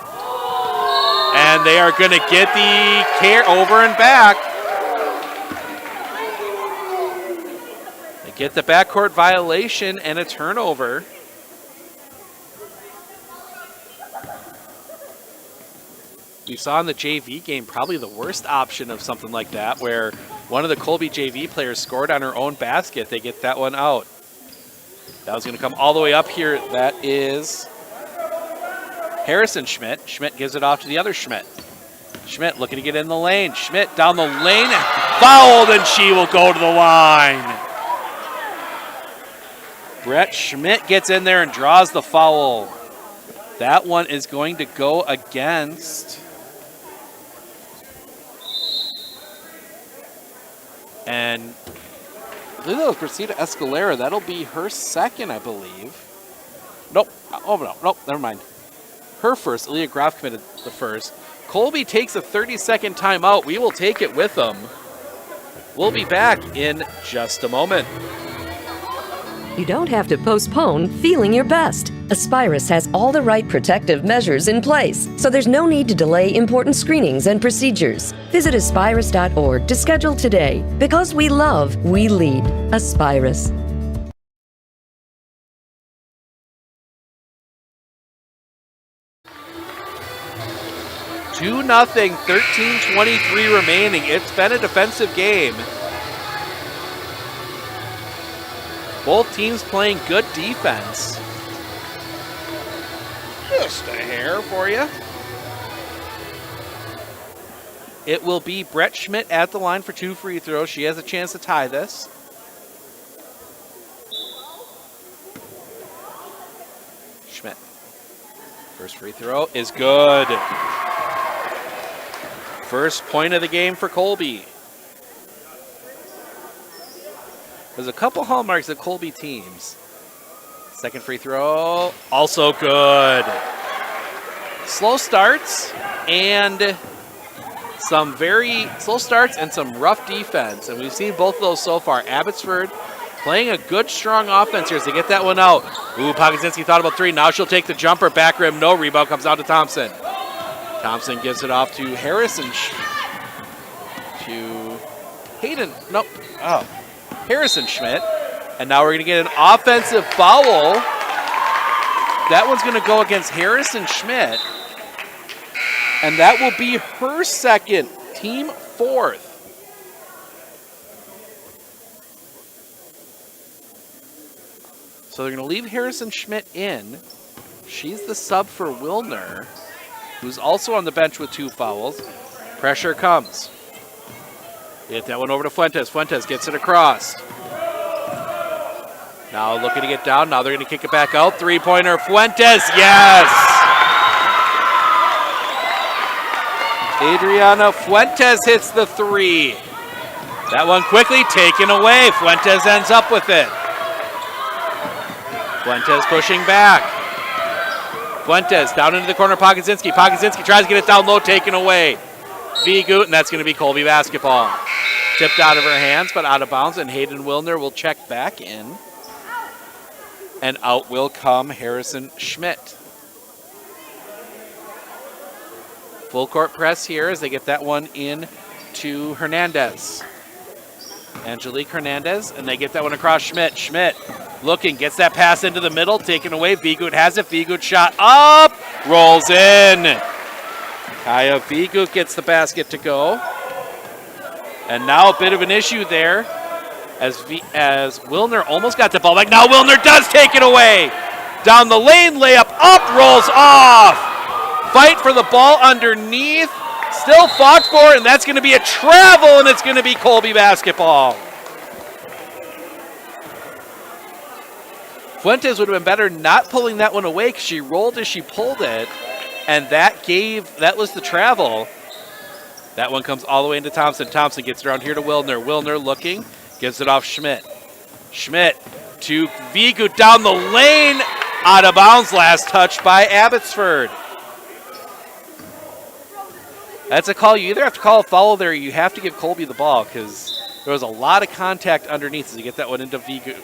And they are going to get the care over and back. They get the backcourt violation and a turnover. We saw in the JV game probably the worst option of something like that, where one of the Colby JV players scored on her own basket. They get that one out. That was going to come all the way up here. That is Harrison Schmidt. Schmidt gives it off to the other Schmidt. Schmidt looking to get in the lane. Schmidt down the lane. Fouled, and she will go to the line. Brett Schmidt gets in there and draws the foul. That one is going to go against... And I believe that was Cressida Escalera. That'll be her second, I believe. Nope. Oh, no. Nope. Never mind. Her first. Aaliyah Groff committed the first. Colby takes a 30-second timeout. We will take it with them. We'll be back in just a moment. You don't have to postpone feeling your best. Aspirus has all the right protective measures in place, so there's no need to delay important screenings and procedures. Visit aspirus.org to schedule today. Because we love, we lead. Aspirus. 2-0, 13:23 remaining. It's been a defensive game. Both teams playing good defense. Just a hair for you. It will be Brett Schmidt at the line for 2 free throws. She has a chance to tie this. Schmidt. First free throw is good. First point of the game for Colby. There's a couple hallmarks of Colby teams. Second free throw, also good. Slow starts and some rough defense, and we've seen both of those so far. Abbotsford playing a good, strong offense here as they get that one out. Ooh, Pogzinski thought about three. Now she'll take the jumper. Back rim, no. Rebound comes out to Thompson. Thompson gives it off to Harrison. To Hayden. Nope. Oh. Harrison Schmidt. And now we're going to get an offensive foul. That one's going to go against Harrison Schmidt. And that will be her second, team fourth. So they're going to leave Harrison Schmidt in. She's the sub for Wilner, who's also on the bench with 2 fouls. Pressure comes. Get that one over to Fuentes. Fuentes gets it across. Now looking to get down. Now they're going to kick it back out. 3-pointer. Fuentes. Yes! Adriana Fuentes hits the 3. That one quickly taken away. Fuentes ends up with it. Fuentes pushing back. Fuentes down into the corner. Pogzinski. Pogzinski tries to get it down low, taken away. Vigut, and that's going to be Colby basketball. Tipped out of her hands, but out of bounds, and Hayden Wilner will check back in. And out will come Harrison Schmidt. Full court press here as they get that one in to Hernandez. Angelique Hernandez, and they get that one across Schmidt. Schmidt looking, gets that pass into the middle, taken away. Vigut has it. Vigut shot up, rolls in. Kaya Vigut gets the basket to go. And now a bit of an issue there as Wilner almost got the ball back. Now Wilner does take it away. Down the lane, layup up, rolls off. Fight for the ball underneath. Still fought for, and that's going to be a travel, and it's going to be Colby basketball. Fuentes would have been better not pulling that one away because she rolled as she pulled it. And that was the travel. That one comes all the way into Thompson. Thompson gets it around here to Wilner. Wilner looking, gives it off Schmidt. Schmidt to Vigu down the lane. Out of bounds, last touch by Abbotsford. That's a call. You either have to call a foul there or you have to give Colby the ball because there was a lot of contact underneath as you get that one into Vigu.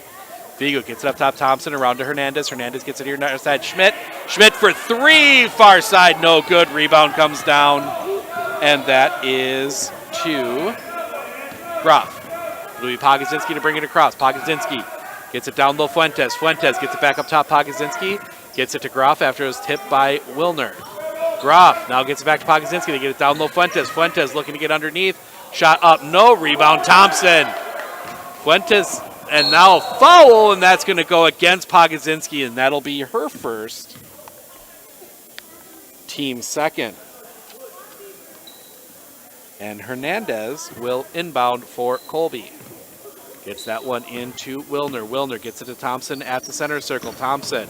Vigu gets it up top. Thompson around to Hernandez. Hernandez gets it here near side. Schmidt. Schmidt for three. Far side, no good. Rebound comes down. And that is to Groff. Louis Pogzinski to bring it across. Pogzinski gets it down low. Fuentes. Fuentes gets it back up top. Pogzinski gets it to Groff after it was tipped by Wilner. Groff now gets it back to Pogzinski. They get it down low. Fuentes. Fuentes looking to get underneath. Shot up. No. Rebound. Thompson. Fuentes. And now a foul, and that's going to go against Pogzinski, and that'll be her first. Team second. And Hernandez will inbound for Colby. Gets that one into Wilner. Wilner gets it to Thompson at the center circle. Thompson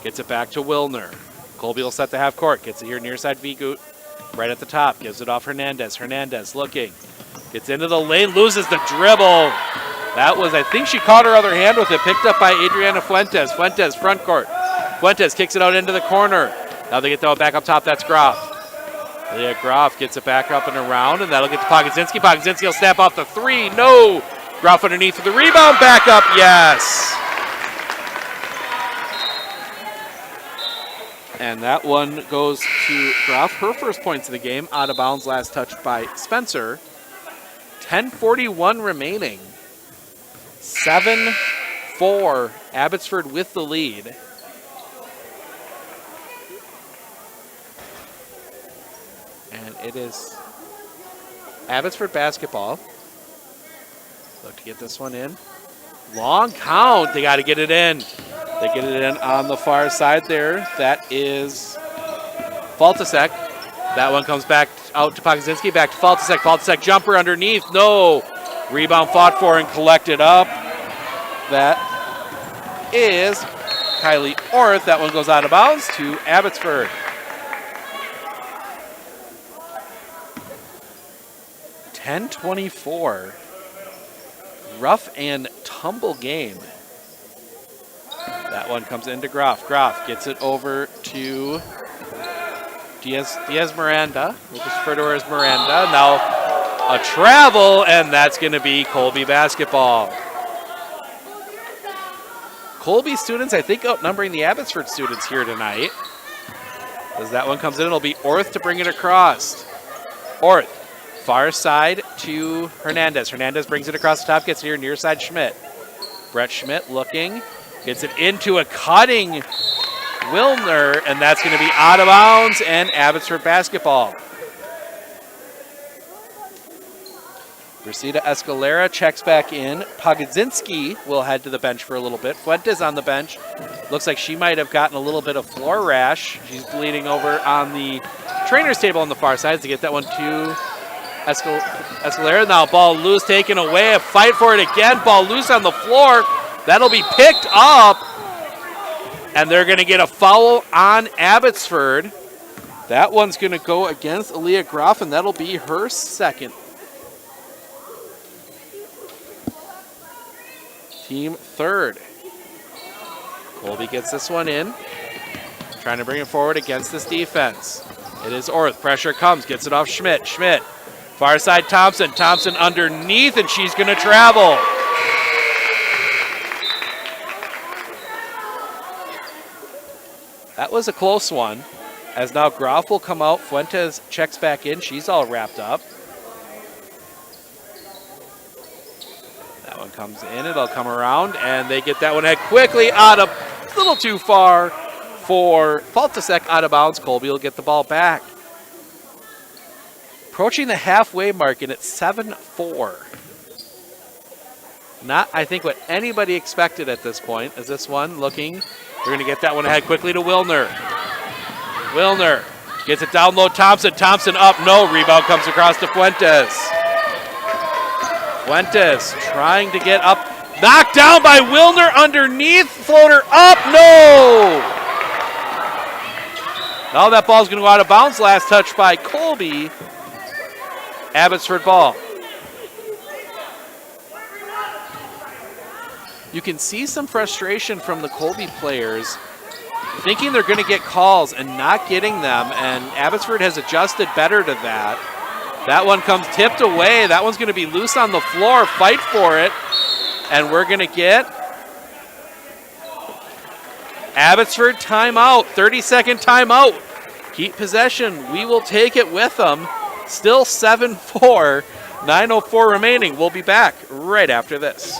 gets it back to Wilner. Colby will set the half court. Gets it here near side Vigu. Right at the top. Gives it off Hernandez. Hernandez looking. Gets into the lane. Loses the dribble. That was, I think she caught her other hand with it. Picked up by Adriana Fuentes. Fuentes front court. Fuentes kicks it out into the corner. Now they get that one back up top. That's Groff. Leah Groff gets it back up and around, and that'll get to Pogzinski. Pogzinski will snap off the three. No. Groff underneath for the rebound. Back up. Yes. And that one goes to Groff. Her first points of the game. Out of bounds. Last touched by Spencer. 10:41 remaining. 7-4. Abbotsford with the lead. And it is Abbotsford basketball. Look to get this one in. Long count. They got to get it in. They get it in on the far side there. That is Faltasek. That one comes back out to Pogzinski. Back to Faltasek. Faltasek jumper underneath. No. Rebound fought for and collected up. That is Kylie Orth. That one goes out of bounds to Abbotsford. .24. Rough and tumble game. That one comes into Groff. Groff gets it over to Diaz Miranda. We'll just refer to her as Miranda. Now a travel, and that's going to be Colby basketball. Colby students, I think, outnumbering the Abbotsford students here tonight. As that one comes in, it'll be Orth to bring it across. Orth, far side to Hernandez. Hernandez brings it across the top, gets it here near side Schmidt. Brett Schmidt looking, gets it into a cutting Wilner, and that's going to be out of bounds and Abbotsford basketball. Brasida Escalera checks back in. Pogzinski will head to the bench for a little bit. Fuentes on the bench. Looks like she might have gotten a little bit of floor rash. She's bleeding over on the trainer's table on the far side to get that one to Escalera. Now ball loose, taken away. A fight for it again. Ball loose on the floor. That'll be picked up. And they're going to get a foul on Abbotsford. That one's going to go against Aaliyah Groff, and that'll be her second. Team third. Colby gets this one in. Trying to bring it forward against this defense. It is Orth. Pressure comes. Gets it off Schmidt. Schmidt. Far side Thompson. Thompson underneath, and she's going to travel. That was a close one. As now Groff will come out. Fuentes checks back in. She's all wrapped up. That one comes in. It'll come around, and they get that one head quickly out of a little too far for Faltasek out of bounds. Colby will get the ball back. Approaching the halfway mark, and it's 7-4. Not, I think, what anybody expected at this point. Is this one looking? They're going to get that one ahead quickly to Wilner. Wilner gets it down low. Thompson. Thompson up. No. Rebound comes across to Fuentes. Fuentes trying to get up. Knocked down by Wilner underneath. Floater up. No. Now that ball's going to go out of bounds. Last touch by Colby. Abbotsford ball. You can see some frustration from the Colby players, thinking they're going to get calls and not getting them, and Abbotsford has adjusted better to that. That one comes tipped away. That one's going to be loose on the floor. Fight for it. And we're going to get Abbotsford timeout, 30-second timeout. Keep possession. We will take it with them. Still 7-4, 9:04 remaining. We'll be back right after this.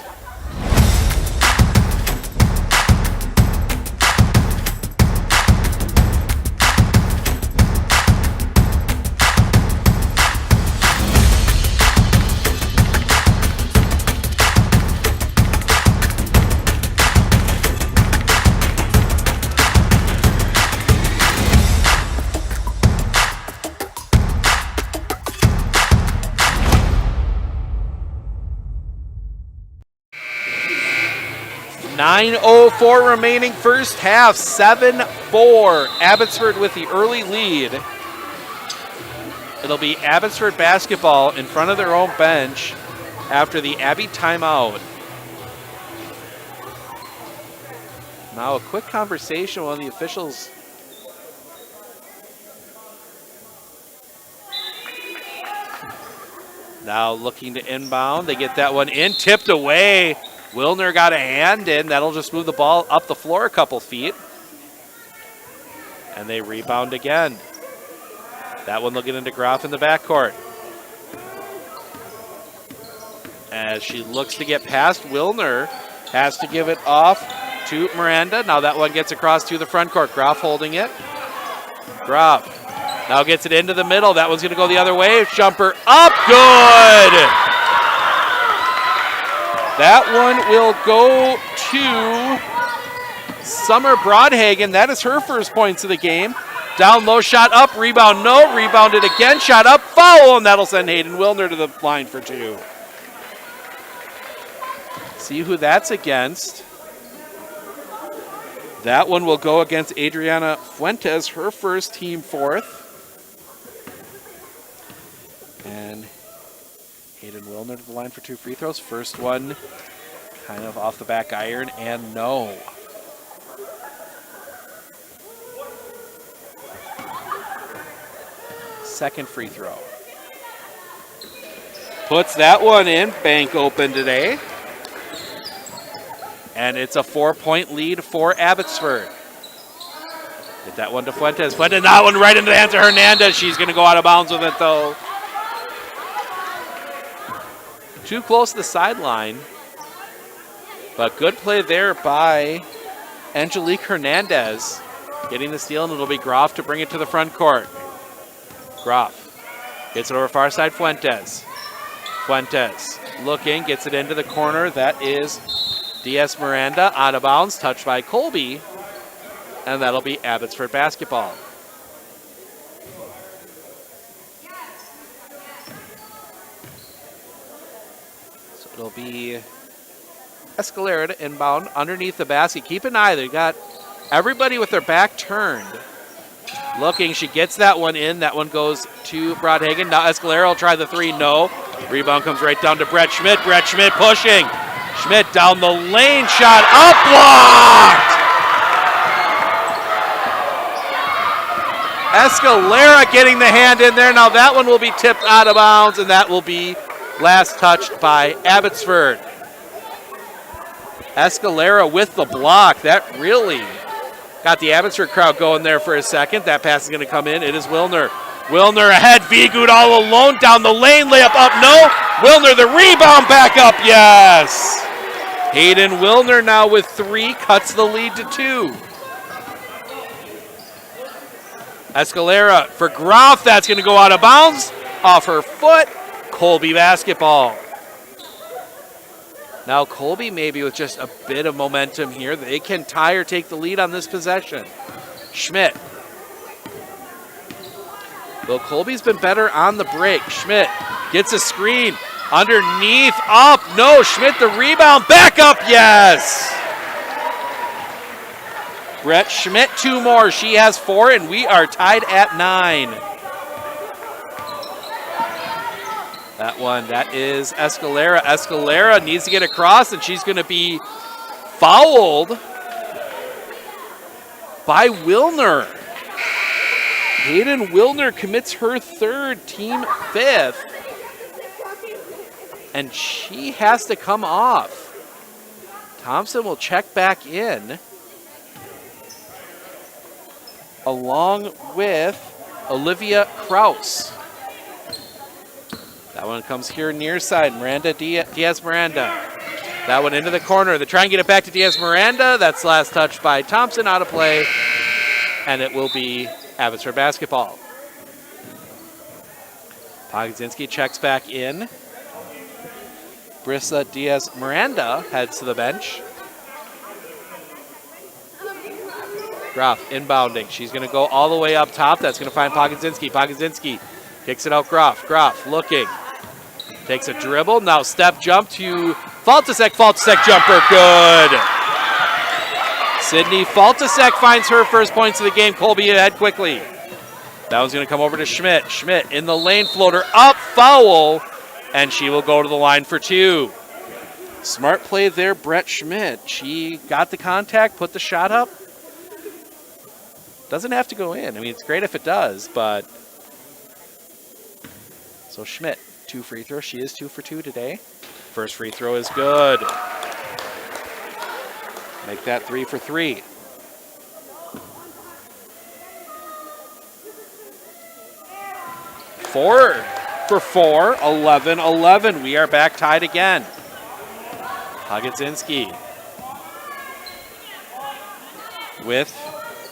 .904 remaining first half, 7-4. Abbotsford with the early lead. It'll be Abbotsford basketball in front of their own bench after the Abbey timeout. Now a quick conversation with the officials. Now looking to inbound. They get that one in, tipped away. Wilner got a hand in. That'll just move the ball up the floor a couple feet. And they rebound again. That one looking into Groff in the backcourt. As she looks to get past, Wilner has to give it off to Miranda. Now that one gets across to the front court. Groff holding it. Groff now gets it into the middle. That one's going to go the other way. Jumper up. Good. That one will go to Summer Broadhagen. That is her first points of the game. Down low, shot up, rebound, no. Rebounded again, shot up, foul, and that'll send Hayden Wilner to the line for two. See who that's against. That one will go against Adriana Fuentes, her first, team fourth. And Hayden Wilner to the line for two free throws. First one kind of off the back iron and no. Second free throw. Puts that one in. Bank open today. And it's a 4-point lead for Abbotsford. Get that one to Fuentes. Fuentes, that one right into the hands of Hernandez. She's going to go out of bounds with it though. Too close to the sideline. But good play there by Angelique Hernandez. Getting the steal, and it'll be Groff to bring it to the front court. Groff gets it over far side, Fuentes. Fuentes looking, gets it into the corner. That is Diaz Miranda, out of bounds, touched by Colby. And that'll be Abbotsford basketball. So it'll be Escalera to inbound underneath the basket. Keep an eye, they got everybody with their back turned. Looking, she gets that one in. That one goes to Broadhagen. Now Escalera will try the three, no. Rebound comes right down to Brett Schmidt. Brett Schmidt pushing. Schmidt down the lane, shot up, blocked! Escalera getting the hand in there. Now that one will be tipped out of bounds, and that will be last touched by Abbotsford. Escalera with the block. That really got the Abbotsford crowd going there for a second. That pass is going to come in. It is Wilner. Wilner ahead. Vigood all alone. Down the lane. Layup up. No. Wilner the rebound. Back up. Yes. Hayden Wilner now with three. Cuts the lead to two. Escalera for Groff. That's going to go out of bounds. Off her foot. Colby basketball. Now Colby maybe with just a bit of momentum here. They can tie or take the lead on this possession. Schmidt. Well, Colby's been better on the break. Schmidt gets a screen. Underneath, up, no. Schmidt the rebound, back up, yes. Brett Schmidt, 2 more. She has 4, and we are tied at 9. That is Escalera. Escalera needs to get across, and she's going to be fouled by Wilner. Hayden Wilner commits her 3rd, team 5th. And she has to come off. Thompson will check back in, along with Olivia Kraus. That one comes here near side. Diaz Miranda. That one into the corner. They try and get it back to Diaz Miranda. That's last touch by Thompson, out of play. And it will be Abbotsford basketball. Pogzinski checks back in. Brissa Diaz Miranda heads to the bench. Groff inbounding. She's going to go all the way up top. That's going to find Pogzinski. Pogzinski kicks it out. Groff. Groff looking. Takes a dribble. Now step jump to Faltasek. Faltasek jumper. Good. Sydney Faltasek finds her first points of the game. Colby ahead quickly. That one's going to come over to Schmidt. Schmidt in the lane. Floater up. Foul. And she will go to the line for 2. Smart play there, Brett Schmidt. She got the contact, put the shot up. Doesn't have to go in. I mean, it's great if it does, but... So Schmidt, 2 free throws. She is 2 for 2 today. First free throw is good. Make that 3 for 3. Four for 4, 11-11. We are back tied again. Pogzinski with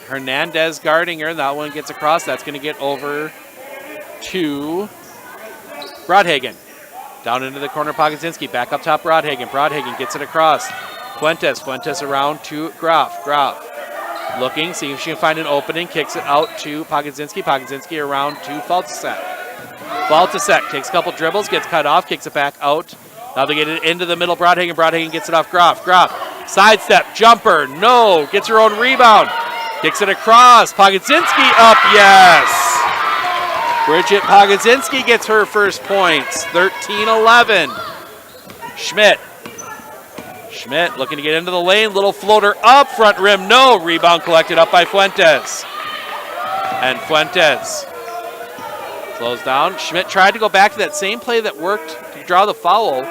Hernandez guarding her. That one gets across. That's going to get over to Brodhagen. Down into the corner, Pogzinski. Back up top, Brodhagen. Brodhagen gets it across. Fuentes. Fuentes around to Groff. Groff looking, seeing if she can find an opening. Kicks it out to Pogzinski. Pogzinski around to Faltasek. Faltasek takes a couple dribbles, gets cut off, kicks it back out. Now they get it into the middle. Brodhagen. Brodhagen gets it off Groff. Groff. Sidestep. Jumper. No. Gets her own rebound. Kicks it across. Pogzinski up. Yes. Bridget Pogzinski gets her first points. 13-11. Schmidt. Schmidt looking to get into the lane. Little floater up. Front rim. No. Rebound collected up by Fuentes. And Fuentes slows down. Schmidt tried to go back to that same play that worked to draw the foul.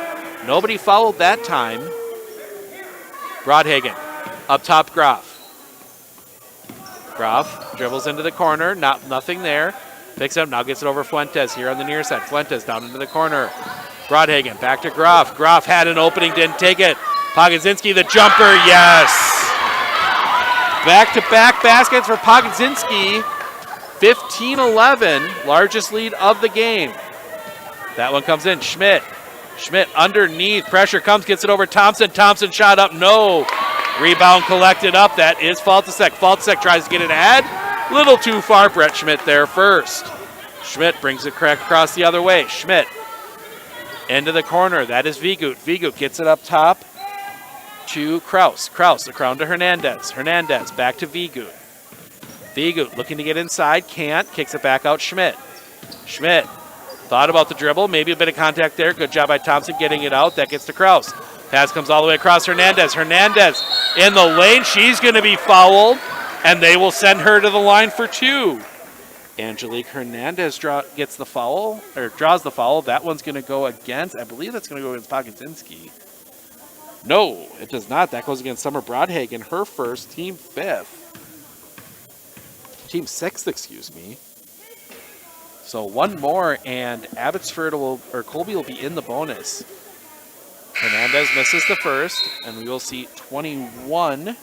Nobody fouled that time. Brodhagen. Up top, Groff. Groff dribbles into the corner. Nothing there. Picks it up. Now gets it over Fuentes here on the near side. Fuentes down into the corner. Brodhagen back to Groff. Groff had an opening, didn't take it. Pogzinski the jumper. Yes. Back-to-back baskets for Pogzinski. 15-11, largest lead of the game. That one comes in. Schmidt. Schmidt underneath. Pressure comes, gets it over Thompson. Thompson shot up. No. Rebound collected up. That is Faltasek. Faltasek tries to get it ahead. Little too far. Brett Schmidt there first. Schmidt brings it crack across the other way. Schmidt into the corner. That is Vigut. Vigut gets it up top to Kraus. Kraus around to Hernandez. Hernandez back to Vigut. Vigut looking to get inside, can't, kicks it back out Schmidt. Schmidt thought about the dribble, maybe a bit of contact there. Good job by Thompson getting it out. That gets to Kraus. Pass comes all the way across Hernandez. Hernandez in the lane. She's going to be fouled, and they will send her to the line for 2. Angelique Hernandez gets the foul, or draws the foul. That one's going to go against, I believe that's going to go against Pogzinski. No, it does not. That goes against Summer Brodhagen, her first, team 5th. Team 6th, excuse me. So one more, and Abbotsford Colby will be in the bonus. Hernandez misses the first, and we will see 21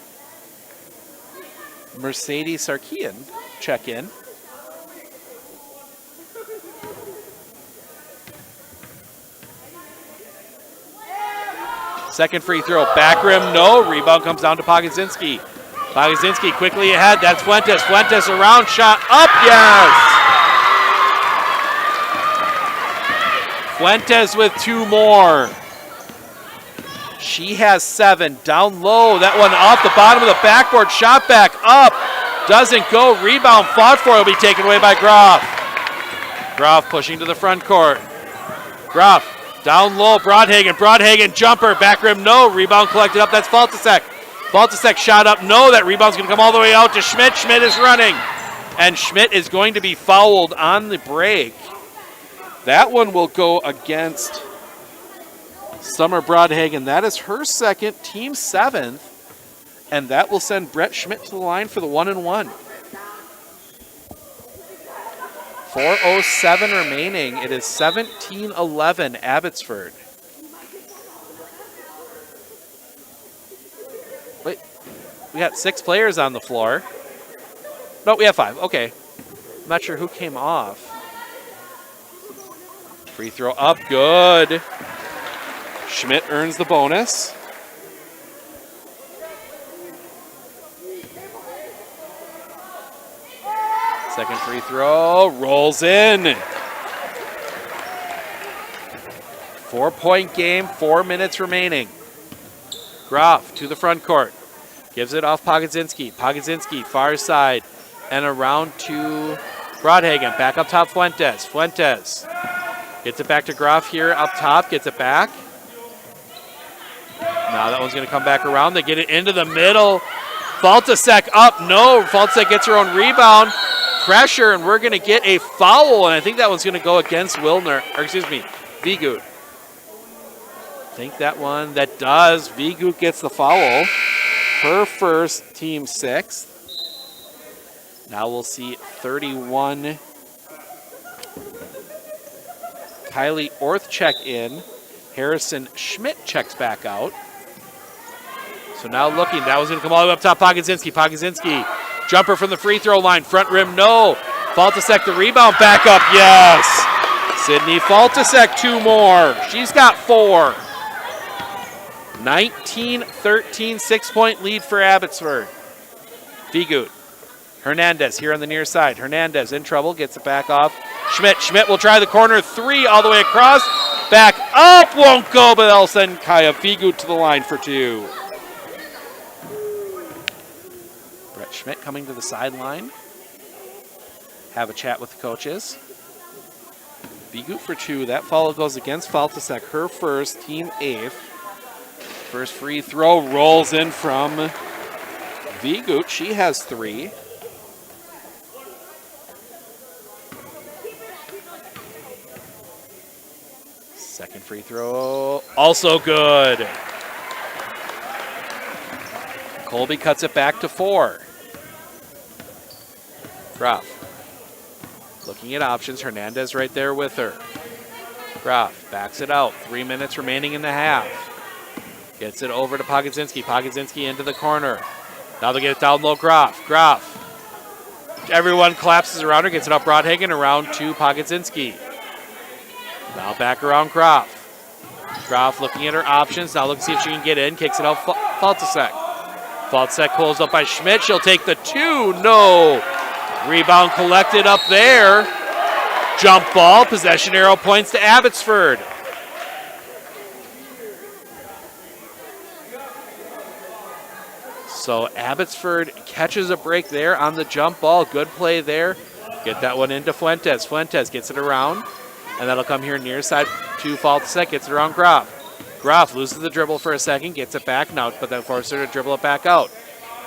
Mercedes Sarkian check in. Second free throw, back rim, no. Rebound comes down to Pogzinski. Pogzinski quickly ahead. That's Fuentes. Fuentes around, shot up, yes! Fuentes with 2 more. She has 7. Down low. That one off the bottom of the backboard. Shot back up. Doesn't go. Rebound fought for. Will be taken away by Groff. Groff pushing to the front court. Groff down low. Broadhagen. Broadhagen jumper. Back rim. No. Rebound collected up. That's Faltasek. Faltasek shot up. No. That rebound's going to come all the way out to Schmidt. Schmidt is running. And Schmidt is going to be fouled on the break. That one will go against Summer Broadhagen. That is her second, team 7th. And that will send Brett Schmidt to the line for the 1-and-1. 4:07 remaining. It is 17-11 Abbotsford. Wait, we got 6 players on the floor. No, we have 5. Okay. I'm not sure who came off. Free throw up, good. Schmidt earns the bonus. Second free throw, rolls in. 4-point game, 4 minutes remaining. Groff to the front court. Gives it off Pogodzinski. Pogodzinski, far side. And around to Broadhagen. Back up top, Fuentes. Fuentes gets it back to Groff here up top. Gets it back. Now that one's going to come back around. They get it into the middle. Faltasek up. No, Faltasek gets her own rebound. Pressure, and we're going to get a foul. And I think that one's going to go against Vigut. I think that does. Vigut gets the foul. Her first, team 6th. Now we'll see 31. Kylie Orth check in. Harrison Schmidt checks back out. So now looking, that was going to come all the way up top. Pogodzinski. Pogodzinski. Jumper from the free throw line. Front rim, no. Faltasek the rebound. Back up, yes. Sydney Faltasek, 2 more. She's got 4. 19-13, 6-point lead for Abbotsford. Vigut. Hernandez here on the near side. Hernandez in trouble, gets it back off. Schmidt. Schmidt will try the corner 3 all the way across. Back up, won't go, but they'll send Kaya Vigut to the line for 2. Brett Schmidt coming to the sideline. Have a chat with the coaches. Vigut for 2. That foul goes against Faltasek. Her first, team 8th. First free throw rolls in from Vigut. She has 3. Second free throw, also good. Colby cuts it back to 4. Groff looking at options. Hernandez right there with her. Groff backs it out. 3 minutes remaining in the half. Gets it over to Pogodzinski. Pogodzinski into the corner. Now they get it down low. Groff. Groff. Everyone collapses around her. Gets it up Broadhagen. Around to Pogodzinski. Now back around Groff. Groff looking at her options. Now look to see if she can get in. Kicks it out Faltasek. Faltasek pulls up by Schmidt. She'll take the 2. No. Rebound collected up there. Jump ball. Possession arrow points to Abbotsford. So Abbotsford catches a break there on the jump ball. Good play there. Get that one into Fuentes. Fuentes gets it around. And that'll come here near side to Faltasek. Gets it around Groff. Groff loses the dribble for a second. Gets it back now, but then forces her to dribble it back out.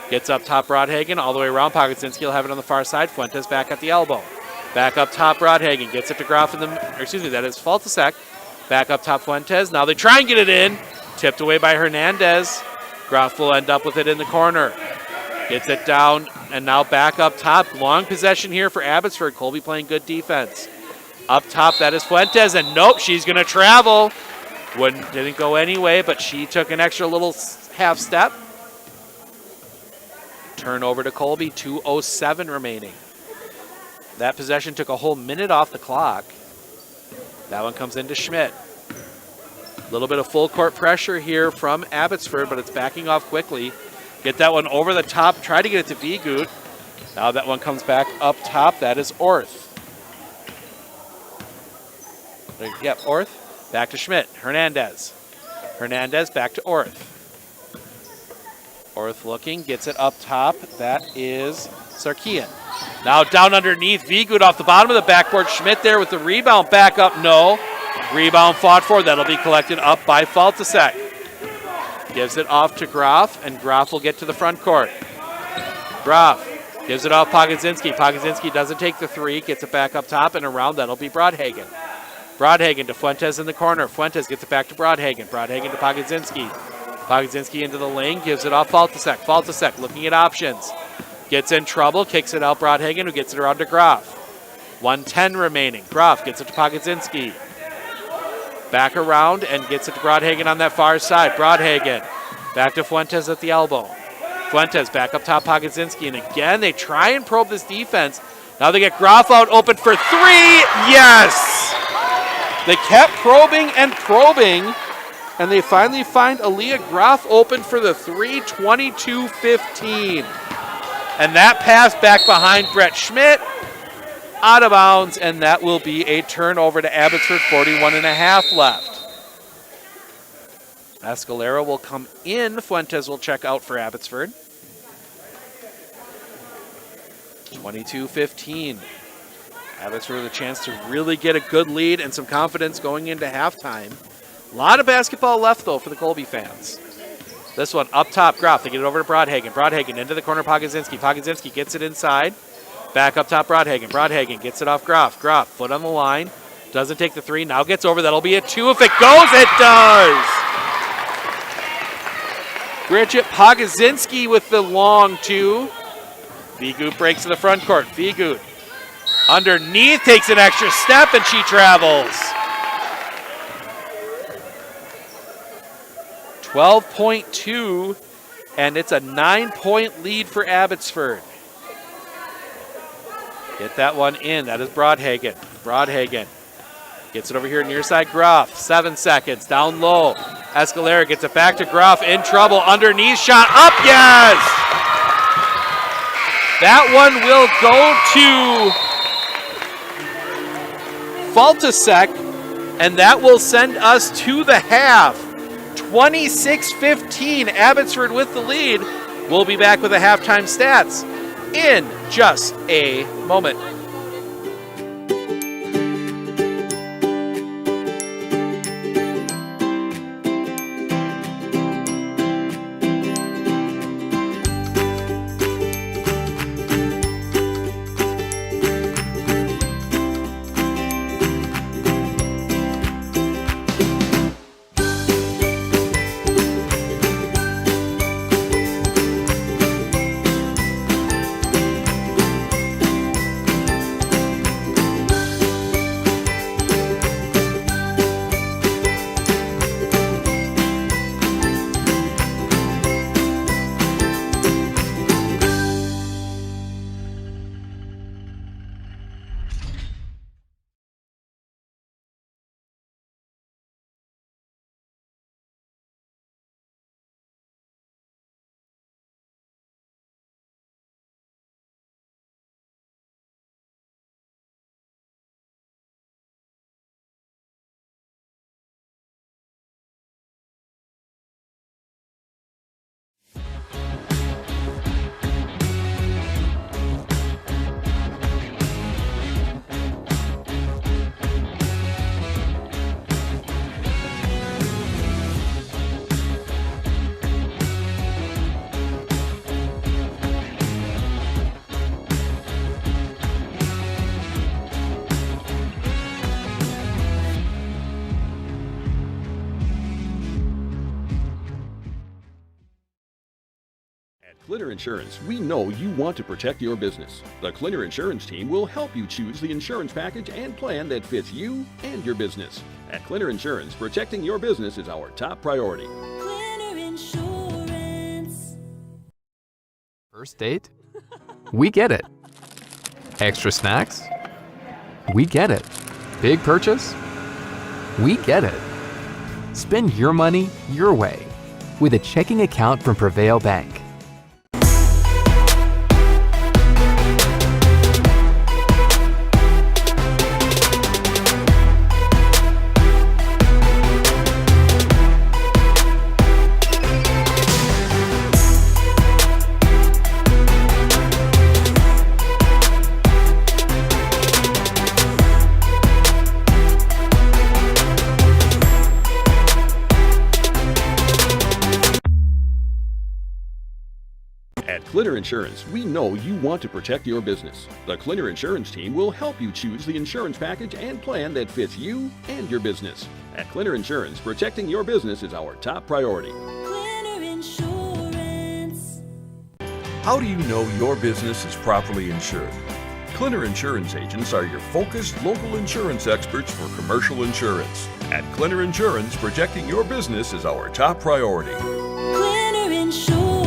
Gets up top Broadhagen all the way around. Pogodzinski will have it on the far side. Fuentes back at the elbow. Back up top Broadhagen. Gets it to Groff that is Faltasek. Back up top Fuentes. Now they try and get it in. Tipped away by Hernandez. Groff will end up with it in the corner. Gets it down, and now back up top. Long possession here for Abbotsford. Colby playing good defense. Up top, that is Fuentes, and nope, she's going to travel. Didn't go anyway, but she took an extra little half step. Turnover to Colby, 2:07 remaining. That possession took a whole minute off the clock. That one comes into Schmidt. A little bit of full court pressure here from Abbotsford, but it's backing off quickly. Get that one over the top, try to get it to Vigut. Now that one comes back up top, that is Orth. Yep, Orth. Back to Schmidt. Hernandez. Hernandez back to Orth. Orth looking, gets it up top. That is Sarkian. Now down underneath, Vigut off the bottom of the backboard. Schmidt there with the rebound, back up, no. Rebound fought for, that'll be collected up by Faltasek. Gives it off to Graf, and Graf will get to the front court. Graf gives it off Pogodzinski. Pogodzinski doesn't take the three, gets it back up top, and around that'll be Broadhagen. Broadhagen to Fuentes in the corner. Fuentes gets it back to Broadhagen. Broadhagen to Pogodzinski. Pogodzinski into the lane, gives it off Faltasek. Faltasek looking at options. Gets in trouble, kicks it out Broadhagen, who gets it around to Graf. 1:10 remaining. Graf gets it to Pogodzinski. Back around and gets it to Broadhagen on that far side. Broadhagen back to Fuentes at the elbow. Fuentes back up top Pogodzinski, and again they try and probe this defense. Now they get Graf out open for three. Yes! They kept probing and probing, and they finally find Aaliyah Graf open for the three, 22-15. And that pass back behind Brett Schmidt, out of bounds, and that will be a turnover to Abbotsford, 41.5 left. Escalera will come in. Fuentes will check out for Abbotsford. 22-15. Abbotsford with a chance to really get a good lead and some confidence going into halftime. A lot of basketball left, though, for the Colby fans. This one up top, Graf. They get it over to Broadhagen. Broadhagen into the corner, Pogodzinski. Pogodzinski gets it inside. Back up top, Broadhagen. Broadhagen gets it off Graf. Graf, foot on the line. Doesn't take the three. Now gets over. That'll be a two. If it goes, it does! Bridget Pogodzinski with the long two. Vigut breaks to the front court. Vigut underneath, takes an extra step, and she travels. 12.2, and it's a 9-point lead for Abbotsford. Get that one in. That is Broadhagen. Broadhagen gets it over here near side Graf. 7 seconds. Down low. Escalera gets it back to Graf. In trouble. Underneath. Shot up. Yes! That one will go to Faltasek, and that will send us to the half. 26-15. Abbotsford with the lead. We'll be back with the halftime stats in just a moment. Clinner Insurance, we know you want to protect your business. The Clinner Insurance team will help you choose the insurance package and plan that fits you and your business. At Clinner Insurance, protecting your business is our top priority. Clinner Insurance. First date? We get it. Extra snacks? We get it. Big purchase? We get it. Spend your money your way with a checking account from Prevail Bank. At Clinner Insurance, we know you want to protect your business. The Clinner Insurance team will help you choose the insurance package and plan that fits you and your business. At Clinner Insurance, protecting your business is our top priority. Clinner Insurance. How do you know your business is properly insured? Clinner Insurance agents are your focused local insurance experts for commercial insurance. At Clinner Insurance, protecting your business is our top priority. Clinner Insurance.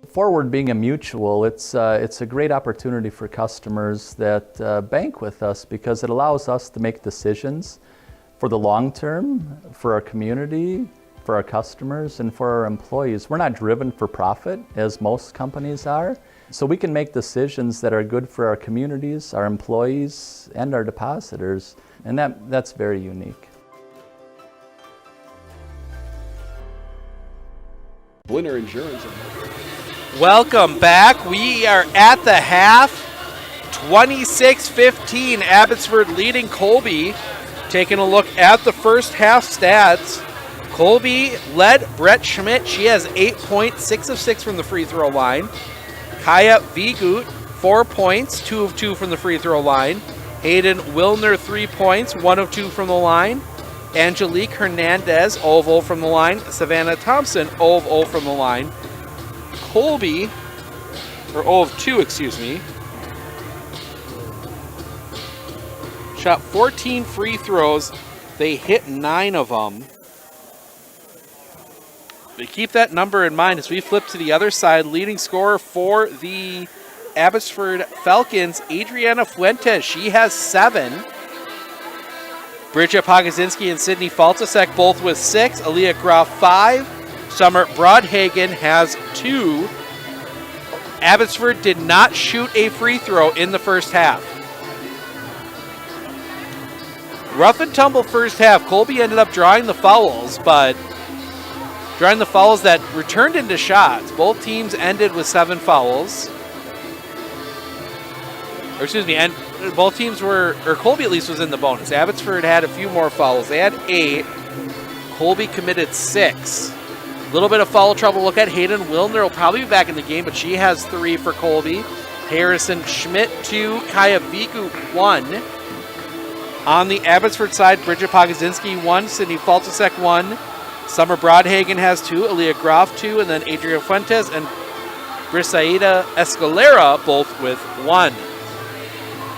Forward being a mutual, it's a great opportunity for customers that bank with us because it allows us to make decisions for the long term, for our community, for our customers, and for our employees. We're not driven for profit as most companies are, so we can make decisions that are good for our communities, our employees, and our depositors, and that's very unique. Clinner Insurance. Welcome back. We are at the half. 26-15. Abbotsford leading Colby. Taking a look at the first half stats. Colby led Brett Schmidt. She has 8 points, 6 of 6 from the free throw line. Kaya Vigut, 4 points, 2 of 2 from the free throw line. Hayden Wilner, 3 points, 1 of 2 from the line. Angelique Hernandez, 0 of 0 from the line. Savannah Thompson, 0 of 0 from the line. Colby, or 0 of 2, excuse me, shot 14 free throws. They hit 9 of them. But keep that number in mind as we flip to the other side. Leading scorer for the Abbotsford Falcons, Adriana Fuentes. She has 7. Bridget Pogozinski and Sydney Faltasek both with 6. Aaliyah Groff 5. Summer Broadhagen has 2. Abbotsford did not shoot a free throw in the first half. Rough and tumble first half. Colby ended up drawing the fouls, but drawing the fouls that returned into shots. Both teams ended with 7 fouls. Or excuse me, and both teams were, or Colby at least was in the bonus. Abbotsford had a few more fouls. They had 8. Colby committed 6. A little bit of foul trouble. Look at Hayden Wilner will probably be back in the game, but she has 3 for Colby. Harrison Schmidt 2, Kaya Vigu 1. On the Abbotsford side, Bridget Pogozinski 1, Sydney Faltasek 1. Summer Broadhagen has 2, Aaliyah Groff 2, and then Adria Fuentes and Brisaida Escalera both with 1.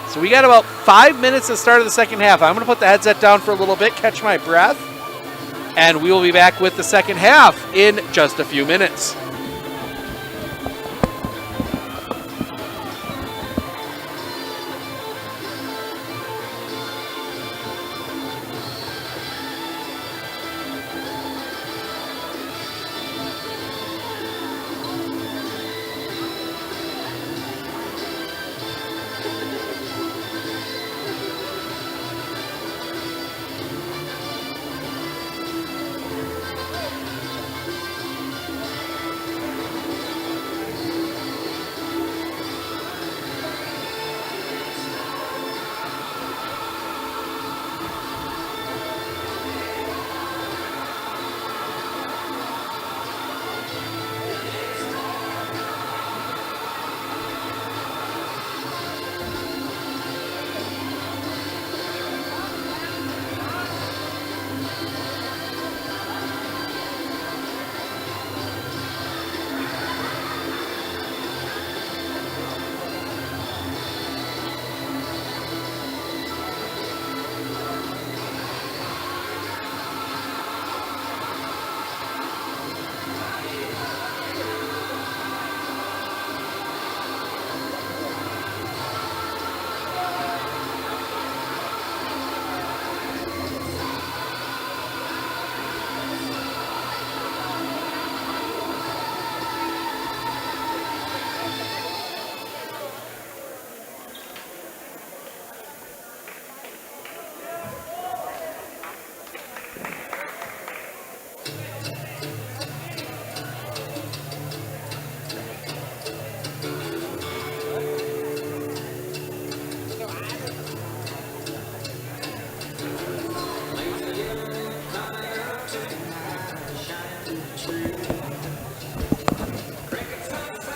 So we got about 5 minutes to the start of the second half. I'm going to put the headset down for a little bit, catch my breath, and we will be back with the second half in just a few minutes.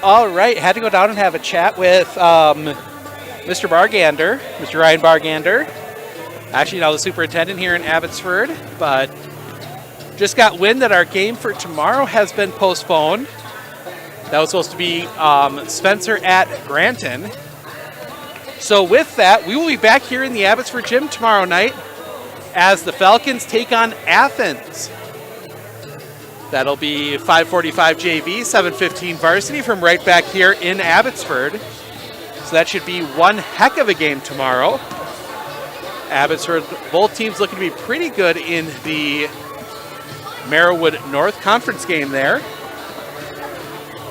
All right, had to go down and have a chat with Mr. Bargander, Mr. Ryan Bargander. Actually, now the superintendent here in Abbotsford, but just got wind that our game for tomorrow has been postponed. That was supposed to be Spencer at Granton. So with that, we will be back here in the Abbotsford gym tomorrow night as the Falcons take on Athens. That'll be 5:45 JV, 7:15 varsity from right back here in Abbotsford. So that should be one heck of a game tomorrow. Abbotsford, both teams looking to be pretty good in the Merriwood North Conference game there.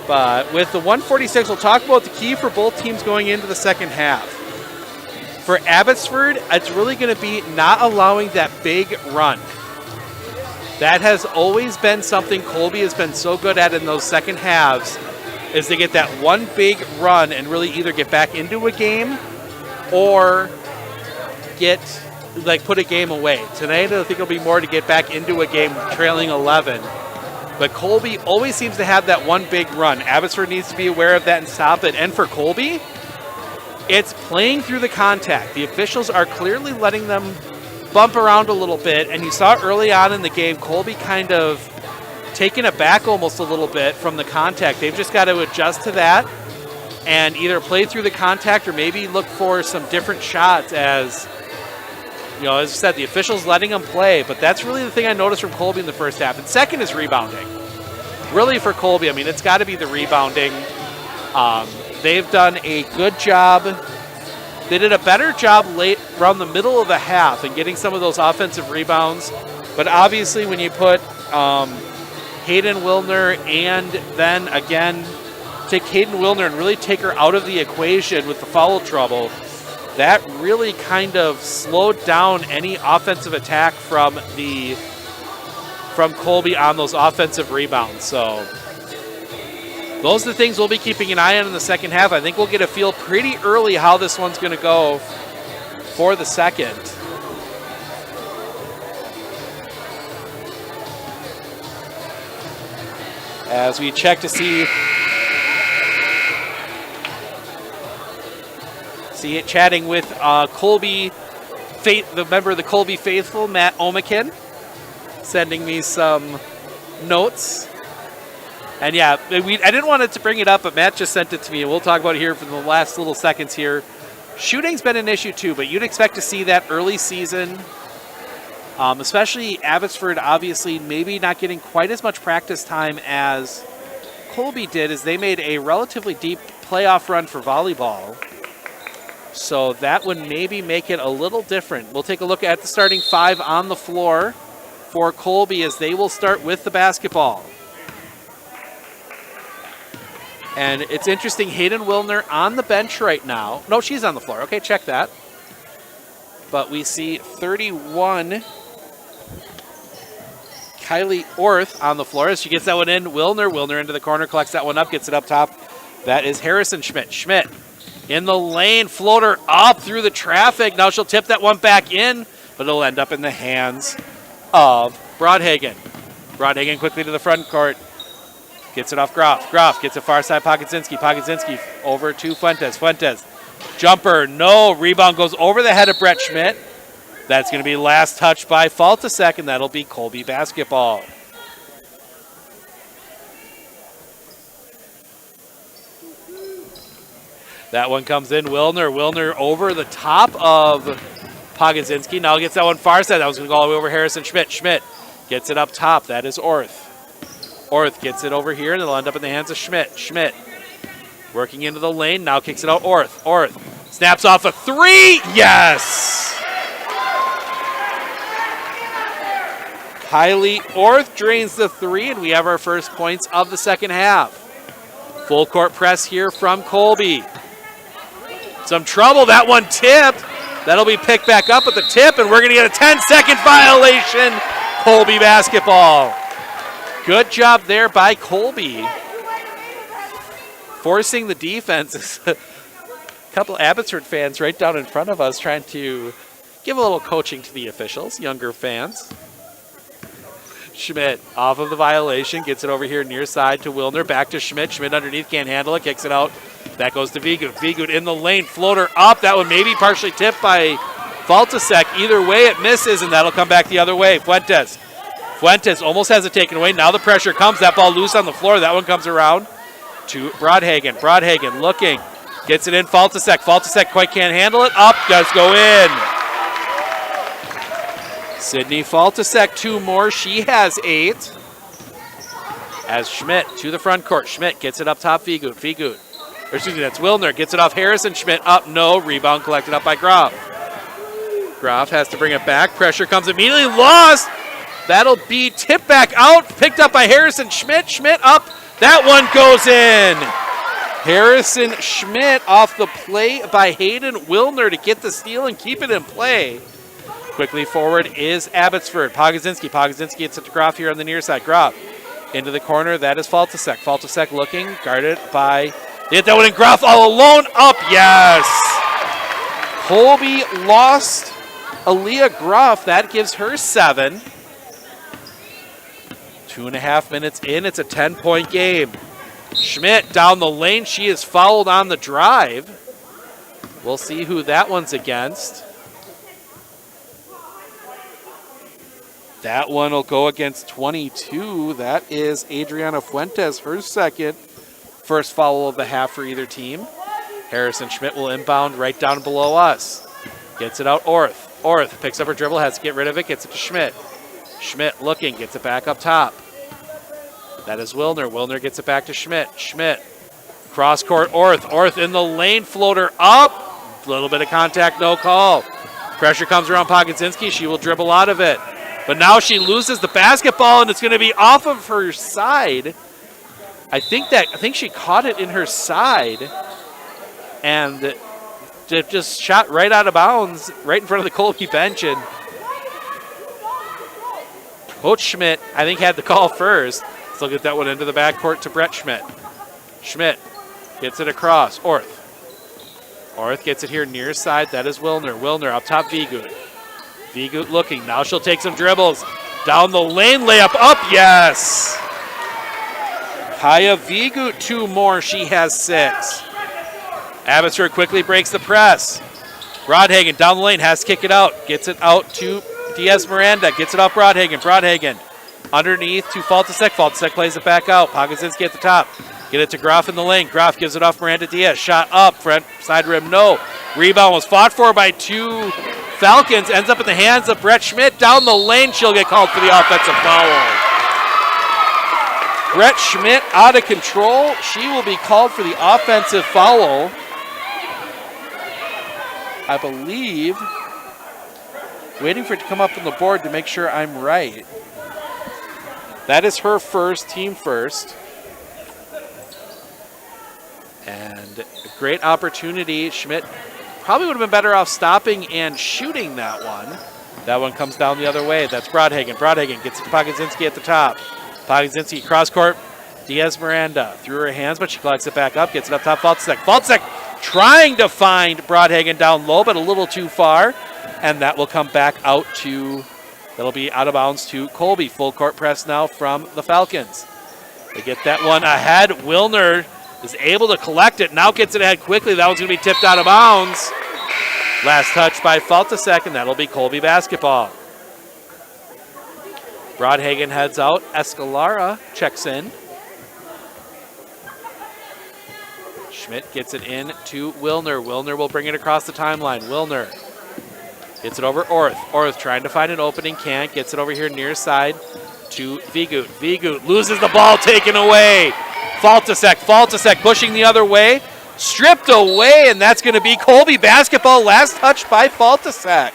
But with the 146, we'll talk about the key for both teams going into the second half. For Abbotsford, it's really going to be not allowing that big run. That has always been something Colby has been so good at in those second halves, is to get that one big run and really either get back into a game or put a game away. Tonight, I think it'll be more to get back into a game trailing 11. But Colby always seems to have that one big run. Abbotsford needs to be aware of that and stop it. And for Colby, it's playing through the contact. The officials are clearly letting them bump around a little bit. And you saw early on in the game, Colby kind of taken aback almost a little bit from the contact. They've just got to adjust to that and either play through the contact or maybe look for some different shots as, you know, as I said, the officials letting them play. But that's really the thing I noticed from Colby in the first half. And second is rebounding. Really for Colby, I mean, it's got to be the rebounding. They've done a good job. They did a better job late around the middle of the half in getting some of those offensive rebounds. But obviously when you put Hayden Wilner and then again take Hayden Wilner and really take her out of the equation with the foul trouble, that really kind of slowed down any offensive attack from Colby on those offensive rebounds. So those are the things we'll be keeping an eye on in the second half. I think we'll get a feel pretty early how this one's going to go for the second. As we check to see it chatting with Colby, the member of the Colby Faithful, Matt Omakin, sending me some notes. And yeah, I didn't want to bring it up, but Matt just sent it to me, and we'll talk about it here for the last little seconds here. Shooting's been an issue too, but you'd expect to see that early season, especially Abbotsford, obviously maybe not getting quite as much practice time as Colby did, as they made a relatively deep playoff run for volleyball. So that would maybe make it a little different. We'll take a look at the starting five on the floor for Colby as they will start with the basketball. And it's interesting, Hayden Wilner on the bench right now. No, she's on the floor. Okay, check that. But we see 31, Kylie Orth on the floor as she gets that one in. Wilner into the corner, collects that one up, gets it up top. That is Harrison Schmidt. Schmidt in the lane, floater up through the traffic. Now she'll tip that one back in, but it'll end up in the hands of Broadhagen. Broadhagen quickly to the front court. Gets it off Groff. Groff gets it far side, Pogodzinski. Pogodzinski over to Fuentes. Fuentes, jumper, no. Rebound goes over the head of Brett Schmidt. That's going to be last touch by Faltasek, and that'll be Colby basketball. That one comes in. Wilner over the top of Pogodzinski. Now gets that one far side. That was going to go all the way over Harrison Schmidt. Schmidt gets it up top. That is Orth. Orth gets it over here, and it'll end up in the hands of Schmidt. Schmidt working into the lane. Now kicks it out. Orth. Snaps off a three. Yes! Kylie Orth drains the three, and we have our first points of the second half. Full court press here from Colby. Some trouble. That one tipped. That'll be picked back up at the tip, and we're going to get a 10-second violation. Colby basketball. Good job there by Colby. Forcing the defense. A couple Abbotsford fans right down in front of us trying to give a little coaching to the officials, younger fans. Schmidt off of the violation, gets it over here near side to Wilner, back to Schmidt. Schmidt underneath, can't handle it, kicks it out. That goes to Vigut. Vigut in the lane, floater up. That one maybe partially tipped by Faltasek. Either way, it misses, and that'll come back the other way. Fuentes almost has it taken away. Now the pressure comes. That ball loose on the floor. That one comes around to Brodhagen. Brodhagen looking, gets it in. Faltasek. Faltasek quite can't handle it. Up, does go in. Sydney Faltasek, 2 more. She has 8. As Schmidt to the front court. Schmidt gets it up top. Vigut. That's Wilner. Gets it off Harrison. Schmidt up. No. Rebound collected up by Groff. Groff has to bring it back. Pressure comes immediately. Lost. That'll be tipped back out. Picked up by Harrison. Schmidt up. That one goes in. Harrison Schmidt off the play by Hayden Wilner to get the steal and keep it in play. Quickly forward is Abbotsford. Pogozinski gets it to Groff here on the near side. Groff into the corner. That is Faltasek. Faltasek looking. Guarded by... They hit that one in. Groff all alone. Up. Yes. Colby lost Aaliyah Groff. That gives her 7. 2.5 minutes in. It's a 10-point game. Schmidt down the lane. She is fouled on the drive. We'll see who that one's against. That one will go against 22. That is Adriana Fuentes, her second. First foul of the half for either team. Harrison Schmidt will inbound right down below us. Gets it out, Orth picks up her dribble, has to get rid of it, gets it to Schmidt. Schmidt looking, gets it back up top. That is Wilner. Wilner gets it back to Schmidt. Schmidt, cross court, Orth in the lane, floater up. A little bit of contact, no call. Pressure comes around Pogozinski. She will dribble out of it. But now she loses the basketball, and it's going to be off of her side. I think she caught it in her side, and it just shot right out of bounds, right in front of the Colby bench. And Coach Schmidt, I think, had the call first. So they'll get that one into the backcourt to Brett Schmidt. Schmidt gets it across. Orth gets it here near side. That is Wilner. Wilner up top, Vigut. Vigut looking. Now she'll take some dribbles. Down the lane, layup up. Yes. Kaya Vigut, 2 more. She has 6. Abbotsford quickly breaks the press. Brodhagen down the lane, has to kick it out. Gets it out to Diaz Miranda. Gets it off Brodhagen. Brodhagen underneath to Faltasek. Faltasek plays it back out. Pogozinski at the top. Get it to Groff in the lane. Groff gives it off Miranda Diaz. Shot up. Front side rim, no. Rebound was fought for by 2 Falcons. Ends up in the hands of Brett Schmidt. Down the lane, she'll get called for the offensive foul. Brett Schmidt out of control. She will be called for the offensive foul. I believe, waiting for it to come up on the board to make sure I'm right. That is her first, team first. And a great opportunity. Schmidt probably would have been better off stopping and shooting that one. That one comes down the other way. That's Brodhagen. Brodhagen gets it to Pogozinski at the top. Pogozinski cross court. Diaz Miranda through her hands, but she collects it back up. Gets it up top. Faltasek trying to find Brodhagen down low, but a little too far. And that will come back out to, that'll be out of bounds to Colby. Full court press now from the Falcons. They get that one ahead. Wilner is able to collect it. Now gets it ahead quickly. That one's going to be tipped out of bounds. Last touch by Faltasek, and that'll be Colby basketball. Brodhagen heads out. Escalara checks in. Schmidt gets it in to Wilner. Wilner will bring it across the timeline. Wilner gets it over Orth. Orth trying to find an opening, can't. Gets it over here near side to Vigut. Vigut loses the ball, taken away. Faltasek pushing the other way. Stripped away, and that's going to be Colby basketball. Last touch by Faltasek.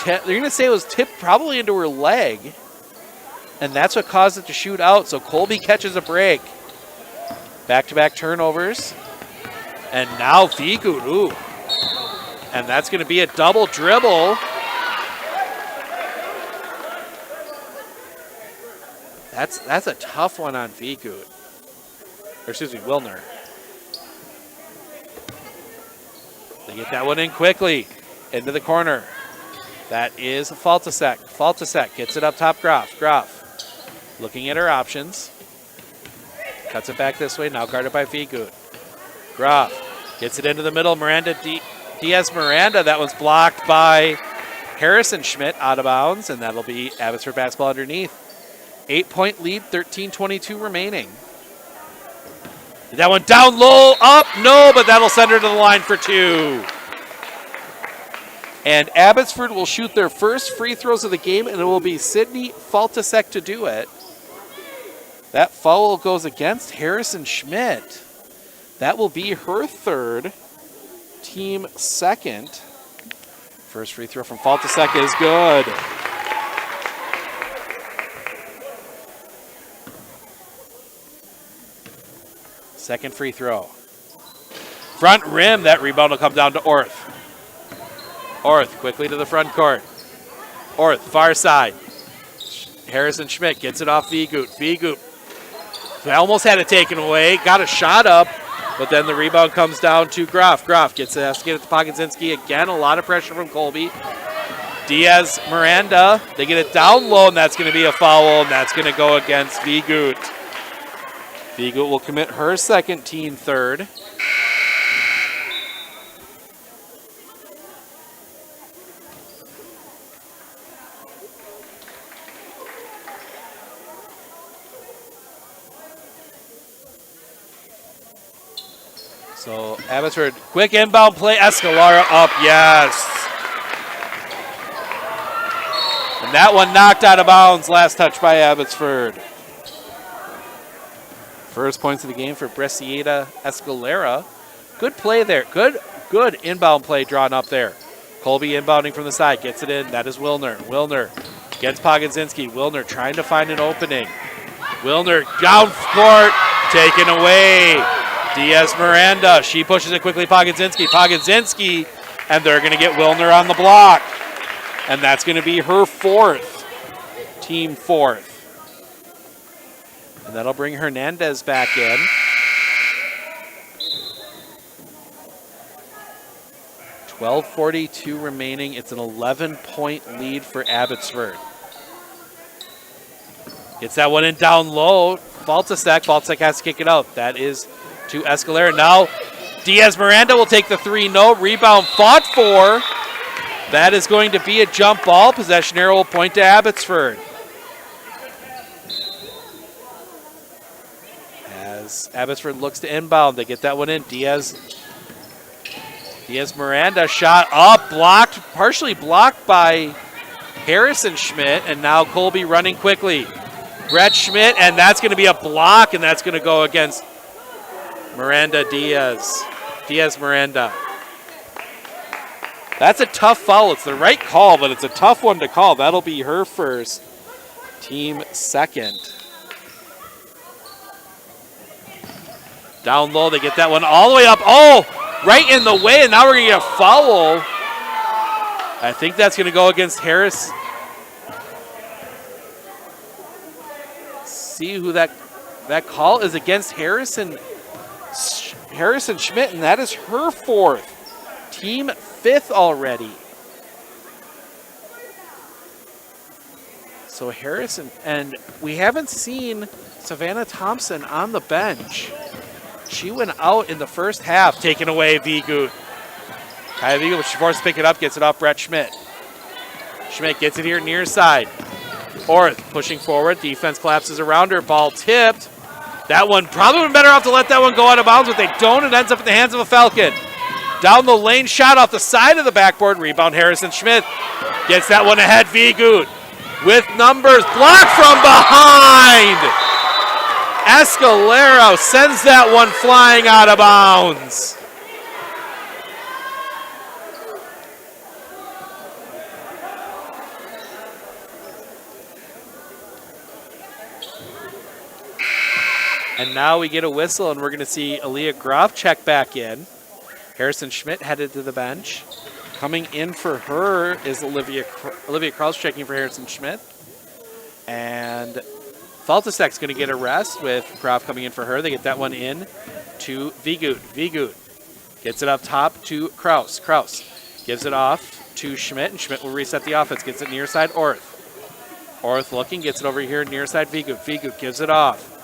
They're going to say it was tipped probably into her leg, and that's what caused it to shoot out. So Colby catches a break. Back-to-back turnovers. And now Vigut, ooh. And that's going to be a double dribble. That's a tough one on Vigut. Or excuse me, Wilner. They get that one in quickly. Into the corner. That is Faltasek. Faltasek gets it up top, Groff. Groff looking at her options. Cuts it back this way, now guarded by Vigut. Groff gets it into the middle. Diaz Miranda, that one's blocked by Harrison Schmidt out of bounds, and that'll be Abbotsford basketball underneath. 8-point lead, 13:22 remaining. That one down low, up, no, but that'll send her to the line for 2. And Abbotsford will shoot their first free throws of the game, and it will be Sydney Faltasek to do it. That foul goes against Harrison Schmidt. That will be her third, team second. First free throw from Faltasek is good. Second free throw. Front rim, that rebound will come down to Orth. Orth quickly to the front court. Orth, far side. Harrison Schmidt gets it off Vigut. Vigut almost had it taken away, got a shot up, but then the rebound comes down to Groff. Groff gets it to Pogzinski again. A lot of pressure from Colby. Diaz Miranda, they get it down low, and that's going to be a foul, and that's going to go against Vigut. Vigut will commit her second, team third. So Abbotsford, quick inbound play, Escalara up, yes. And that one knocked out of bounds, last touch by Abbotsford. First points of the game for Brescieta Escalera. Good play there, good inbound play drawn up there. Colby inbounding from the side, gets it in, that is Wilner. Wilner gets Pogzinski, Wilner trying to find an opening. Wilner down court, taken away. Diaz Miranda, she pushes it quickly, Pogzinski, and they're going to get Wilner on the block. And that's going to be her fourth, team fourth. And that'll bring Hernandez back in. .12:42 remaining. It's an 11-point lead for Abbotsford. Gets that one in down low. Faltasek has to kick it out. That is to Escalera. Now Diaz Miranda will take the 3, no. Rebound fought for. That is going to be a jump ball. Possession arrow will point to Abbotsford. As Abbotsford looks to inbound, they get that one in. Diaz Miranda shot up, blocked, partially blocked by Harrison Schmidt, and now Colby running quickly. Brett Schmidt, and that's going to be a block, and that's going to go against Diaz Miranda. That's a tough foul. It's the right call, but it's a tough one to call. That'll be her first, team second. Down low, they get that one all the way up. Oh, right in the way, and now we're going to get a foul. I think that's going to go against Harris. See who that call is against Harrison Schmidt, and that is her fourth. Team fifth already. So Harrison, and we haven't seen Savannah Thompson on the bench. She went out in the first half, taking away Vigut. Kaya Vigut, she forced to pick it up, gets it off Brett Schmidt. Schmidt gets it here near side. Orth pushing forward, defense collapses around her, ball tipped. That one probably would have been better off to let that one go out of bounds, but they don't. It ends up in the hands of a Falcon. Down the lane, shot off the side of the backboard. Rebound, Harrison Schmidt gets that one ahead. Vigut with numbers, blocked from behind. Escalera sends that one flying out of bounds. And now we get a whistle, and we're going to see Aaliyah Groff check back in. Harrison Schmidt headed to the bench. Coming in for her is Olivia Krause checking for Harrison Schmidt. And Faltasek's going to get a rest with Groff coming in for her. They get that one in to Vigut. Vigut gets it up top to Krause. Krause gives it off to Schmidt, and Schmidt will reset the offense. Gets it near side, Orth. Orth looking, gets it over here near side, Vigut. Vigut gives it off.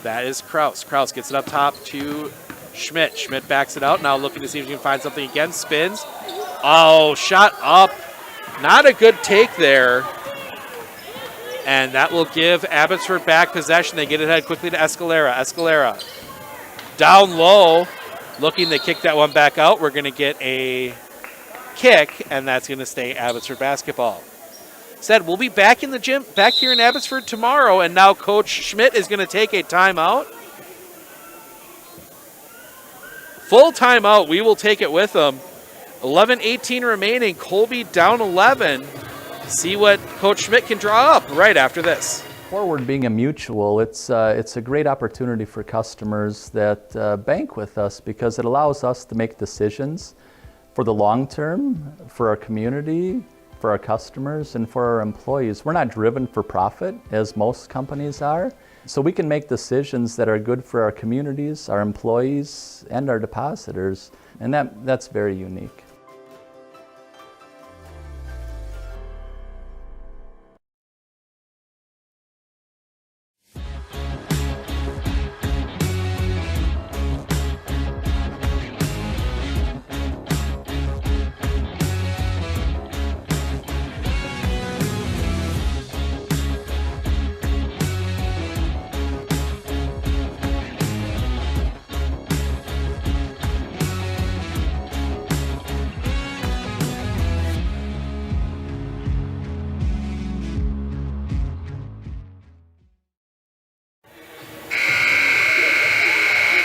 That is Kraus. Kraus gets it up top to Schmidt. Schmidt backs it out. Now looking to see if he can find something again. Spins. Oh, shot up. Not a good take there. And that will give Abbotsford back possession. They get it ahead quickly to Escalera. Escalera down low. Looking to kick that one back out. We're going to get a kick, and that's going to stay Abbotsford basketball. Said we'll be back in the gym, back here in Abbotsford tomorrow, and now Coach Schmidt is going to take a timeout. Full timeout. We will take it with him. 11:18 remaining. Colby down 11. See what Coach Schmidt can draw up right after this. Forward being a mutual, it's a great opportunity for customers that bank with us because it allows us to make decisions for the long term, for our community, for our customers, and for our employees. We're not driven for profit, as most companies are, so we can make decisions that are good for our communities, our employees, and our depositors, and that's very unique.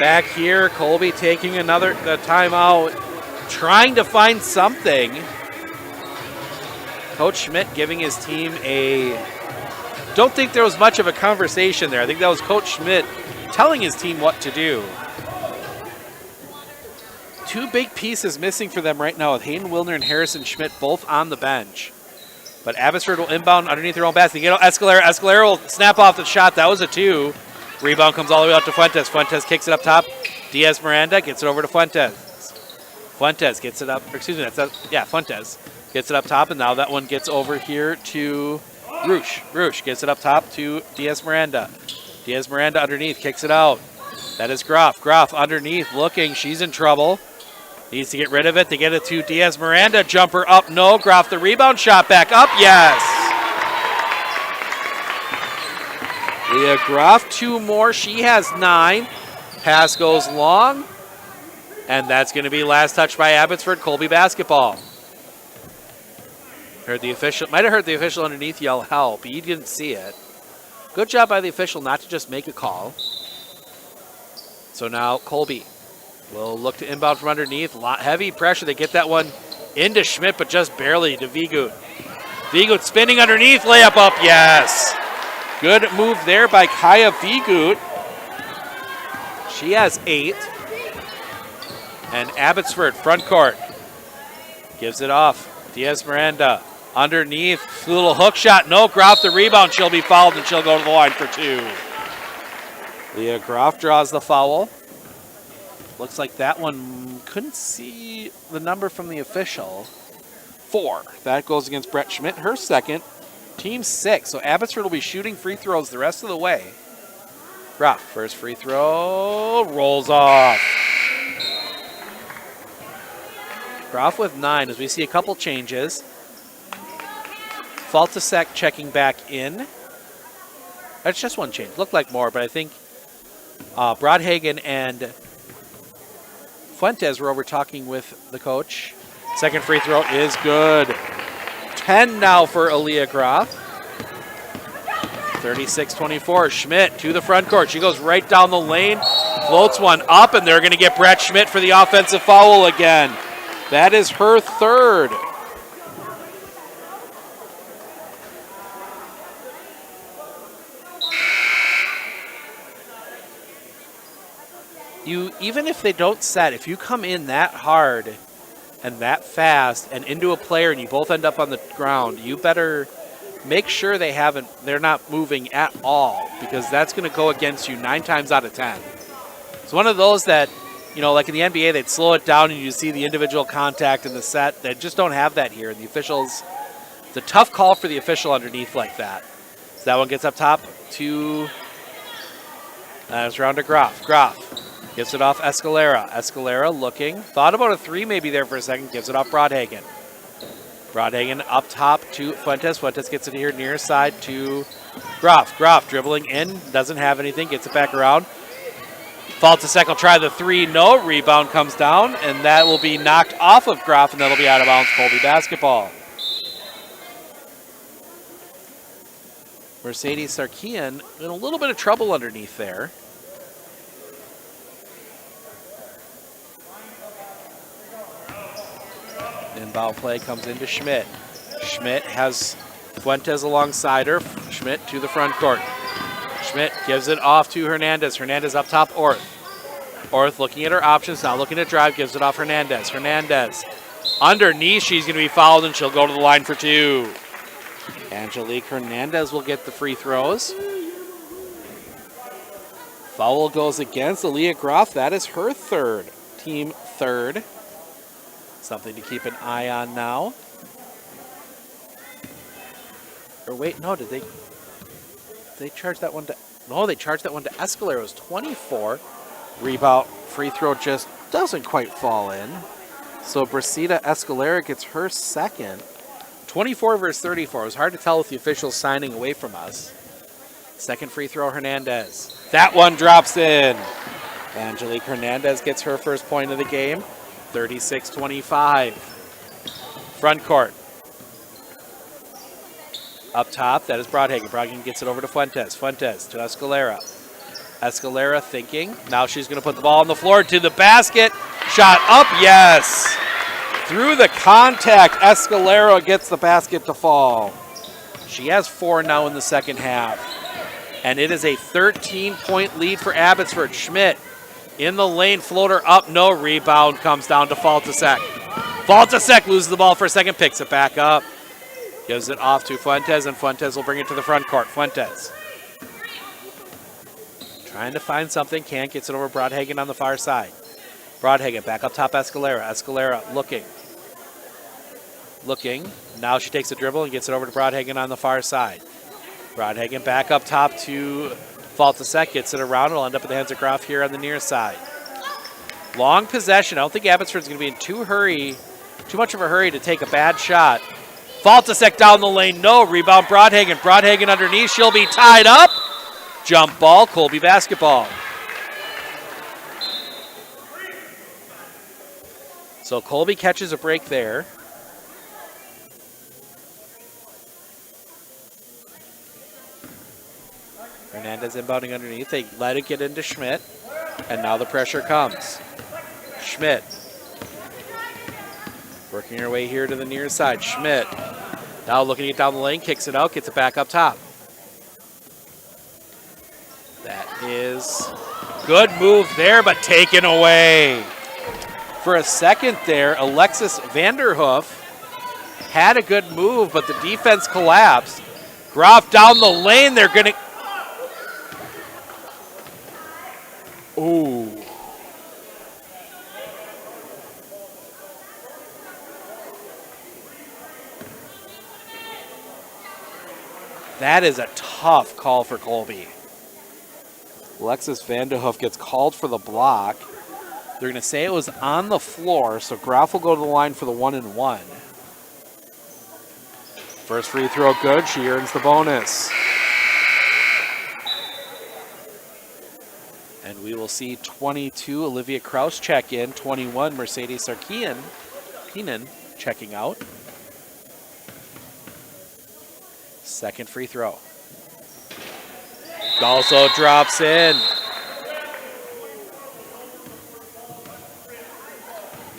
Back here, Colby taking another timeout, trying to find something. Coach Schmidt giving his team don't think there was much of a conversation there. I think that was Coach Schmidt telling his team what to do. Two big pieces missing for them right now with Hayden Wilner and Harrison Schmidt both on the bench. But Abbotsford will inbound underneath their own basket. They get Escalera. Escalera will snap off the shot. That was a 2. Rebound comes all the way out to Fuentes. Fuentes kicks it up top. Diaz Miranda gets it over to Fuentes. Fuentes gets it up. Fuentes gets it up top, and now that one gets over here to Roosh. Roosh gets it up top to Diaz Miranda. Diaz Miranda underneath, kicks it out. That is Groff. Groff underneath, looking. She's in trouble. Needs to get rid of it. They get it to Diaz Miranda. Jumper up, no. Groff the rebound, shot back up, yes. Leah Groff, 2 more. She has 9. Pass goes long. And that's going to be last touch by Abbotsford. Colby basketball. Might have heard the official underneath yell help. He didn't see it. Good job by the official not to just make a call. So now Colby will look to inbound from underneath. Heavy pressure. They get that one into Schmidt, but just barely to Vigut. Vigut spinning underneath. Layup up. Yes. Good move there by Kaya Vigut. She has 8. And Abbotsford, front court. Gives it off. Diaz Miranda underneath. Little hook shot. No, Groff the rebound. She'll be fouled and she'll go to the line for 2. Leah Groff draws the foul. Looks like that one couldn't see the number from the official. 4. That goes against Brett Schmidt. Her second. Team 6. So Abbotsford will be shooting free throws the rest of the way. Groff, first free throw. Rolls off. Groff with 9 as we see a couple changes. Faltasek checking back in. That's just one change. Looked like more, but I think Brodhagen and Fuentes were over talking with the coach. Second free throw is good. 10 now for Aaliyah Groff. 36-24. Schmidt to the front court. She goes right down the lane. Floats one up, and they're going to get Brett Schmidt for the offensive foul again. That is her 3rd. Even if they don't set, if you come in that hard and that fast and into a player and you both end up on the ground, you better make sure they're not moving at all, because that's going to go against you 9 times out of 10. It's one of those that you know, like in the NBA, they'd slow it down and you see the individual contact in the set. They just don't have that here. The officials, it's a tough call for the official underneath like that. So that one gets up top to, it's around to Groff. Groff gives it off Escalera. Escalera looking, thought about a three maybe there for a second, gives it off Broadhagen. Broadhagen up top to Fuentes. Fuentes gets it here near side to Groff. Groff dribbling in, doesn't have anything, gets it back around. Faltasek will try the three, no. Rebound comes down, and that will be knocked off of Groff, and that'll be out of bounds. Colby basketball. Mercedes Sarkian in a little bit of trouble underneath there. Inbound play comes into Schmidt. Schmidt has Fuentes alongside her. Schmidt to the front court. Schmidt gives it off to Hernandez. Hernandez up top, Orth. Orth looking at her options, now looking to drive, gives it off Hernandez. Hernandez underneath, she's going to be fouled, and she'll go to the line for two. Angelique Hernandez will get the free throws. Foul goes against Aaliyah Groff. That is her third, team third. Something to keep an eye on now. Or wait, no, did they charge that one to, no, they charged that one to Escalera. It was 24. Rebound, free throw just doesn't quite fall in. So Brasida Escalera gets her second. 24 versus 34. It was hard to tell with the officials signing away from us. Second free throw, Hernandez. That one drops in. Angelique Hernandez gets her first point of the game. 36-25. Front court. Up top, that is Broadhagen. Broadhagen gets it over to Fuentes. Fuentes to Escalera. Escalera thinking. Now she's going to put the ball on the floor to the basket. Shot up, yes. Through the contact, Escalera gets the basket to fall. She has 4 now in the second half. And it is a 13-point lead for Abbotsford. Schmidt in the lane, floater up, no. Rebound comes down to Faltasek. Faltasek loses the ball for a second, picks it back up. Gives it off to Fuentes, and Fuentes will bring it to the front court. Fuentes trying to find something, can't, gets it over Broadhagen on the far side. Broadhagen back up top, Escalera. Escalera looking. Now she takes a dribble and gets it over to Broadhagen on the far side. Broadhagen back up top to Faltasek, gets it around. It'll end up in the hands of Groff here on the near side. Long possession. I don't think Abbotsford's going to be in too much of a hurry to take a bad shot. Faltasek down the lane, no. Rebound Broadhagen. Broadhagen underneath, she'll be tied up. Jump ball, Colby basketball. So Colby catches a break there. Hernandez inbounding underneath. They let it get into Schmidt. And now the pressure comes. Schmidt working her way here to the near side. Schmidt now looking to get down the lane, kicks it out, gets it back up top. That is good move there, but taken away. For a second there, Alexis Vanderhoof had a good move, but the defense collapsed. Groff down the lane, they're going to... Ooh. That is a tough call for Colby. Alexis Vanderhoof gets called for the block. They're going to say it was on the floor, so Groff will go to the line for the 1-and-1. First free throw good. She earns the bonus. And we will see 22, Olivia Kraus check in. 21, Mercedes Sarkian. Keenan checking out. Second free throw. Also drops in.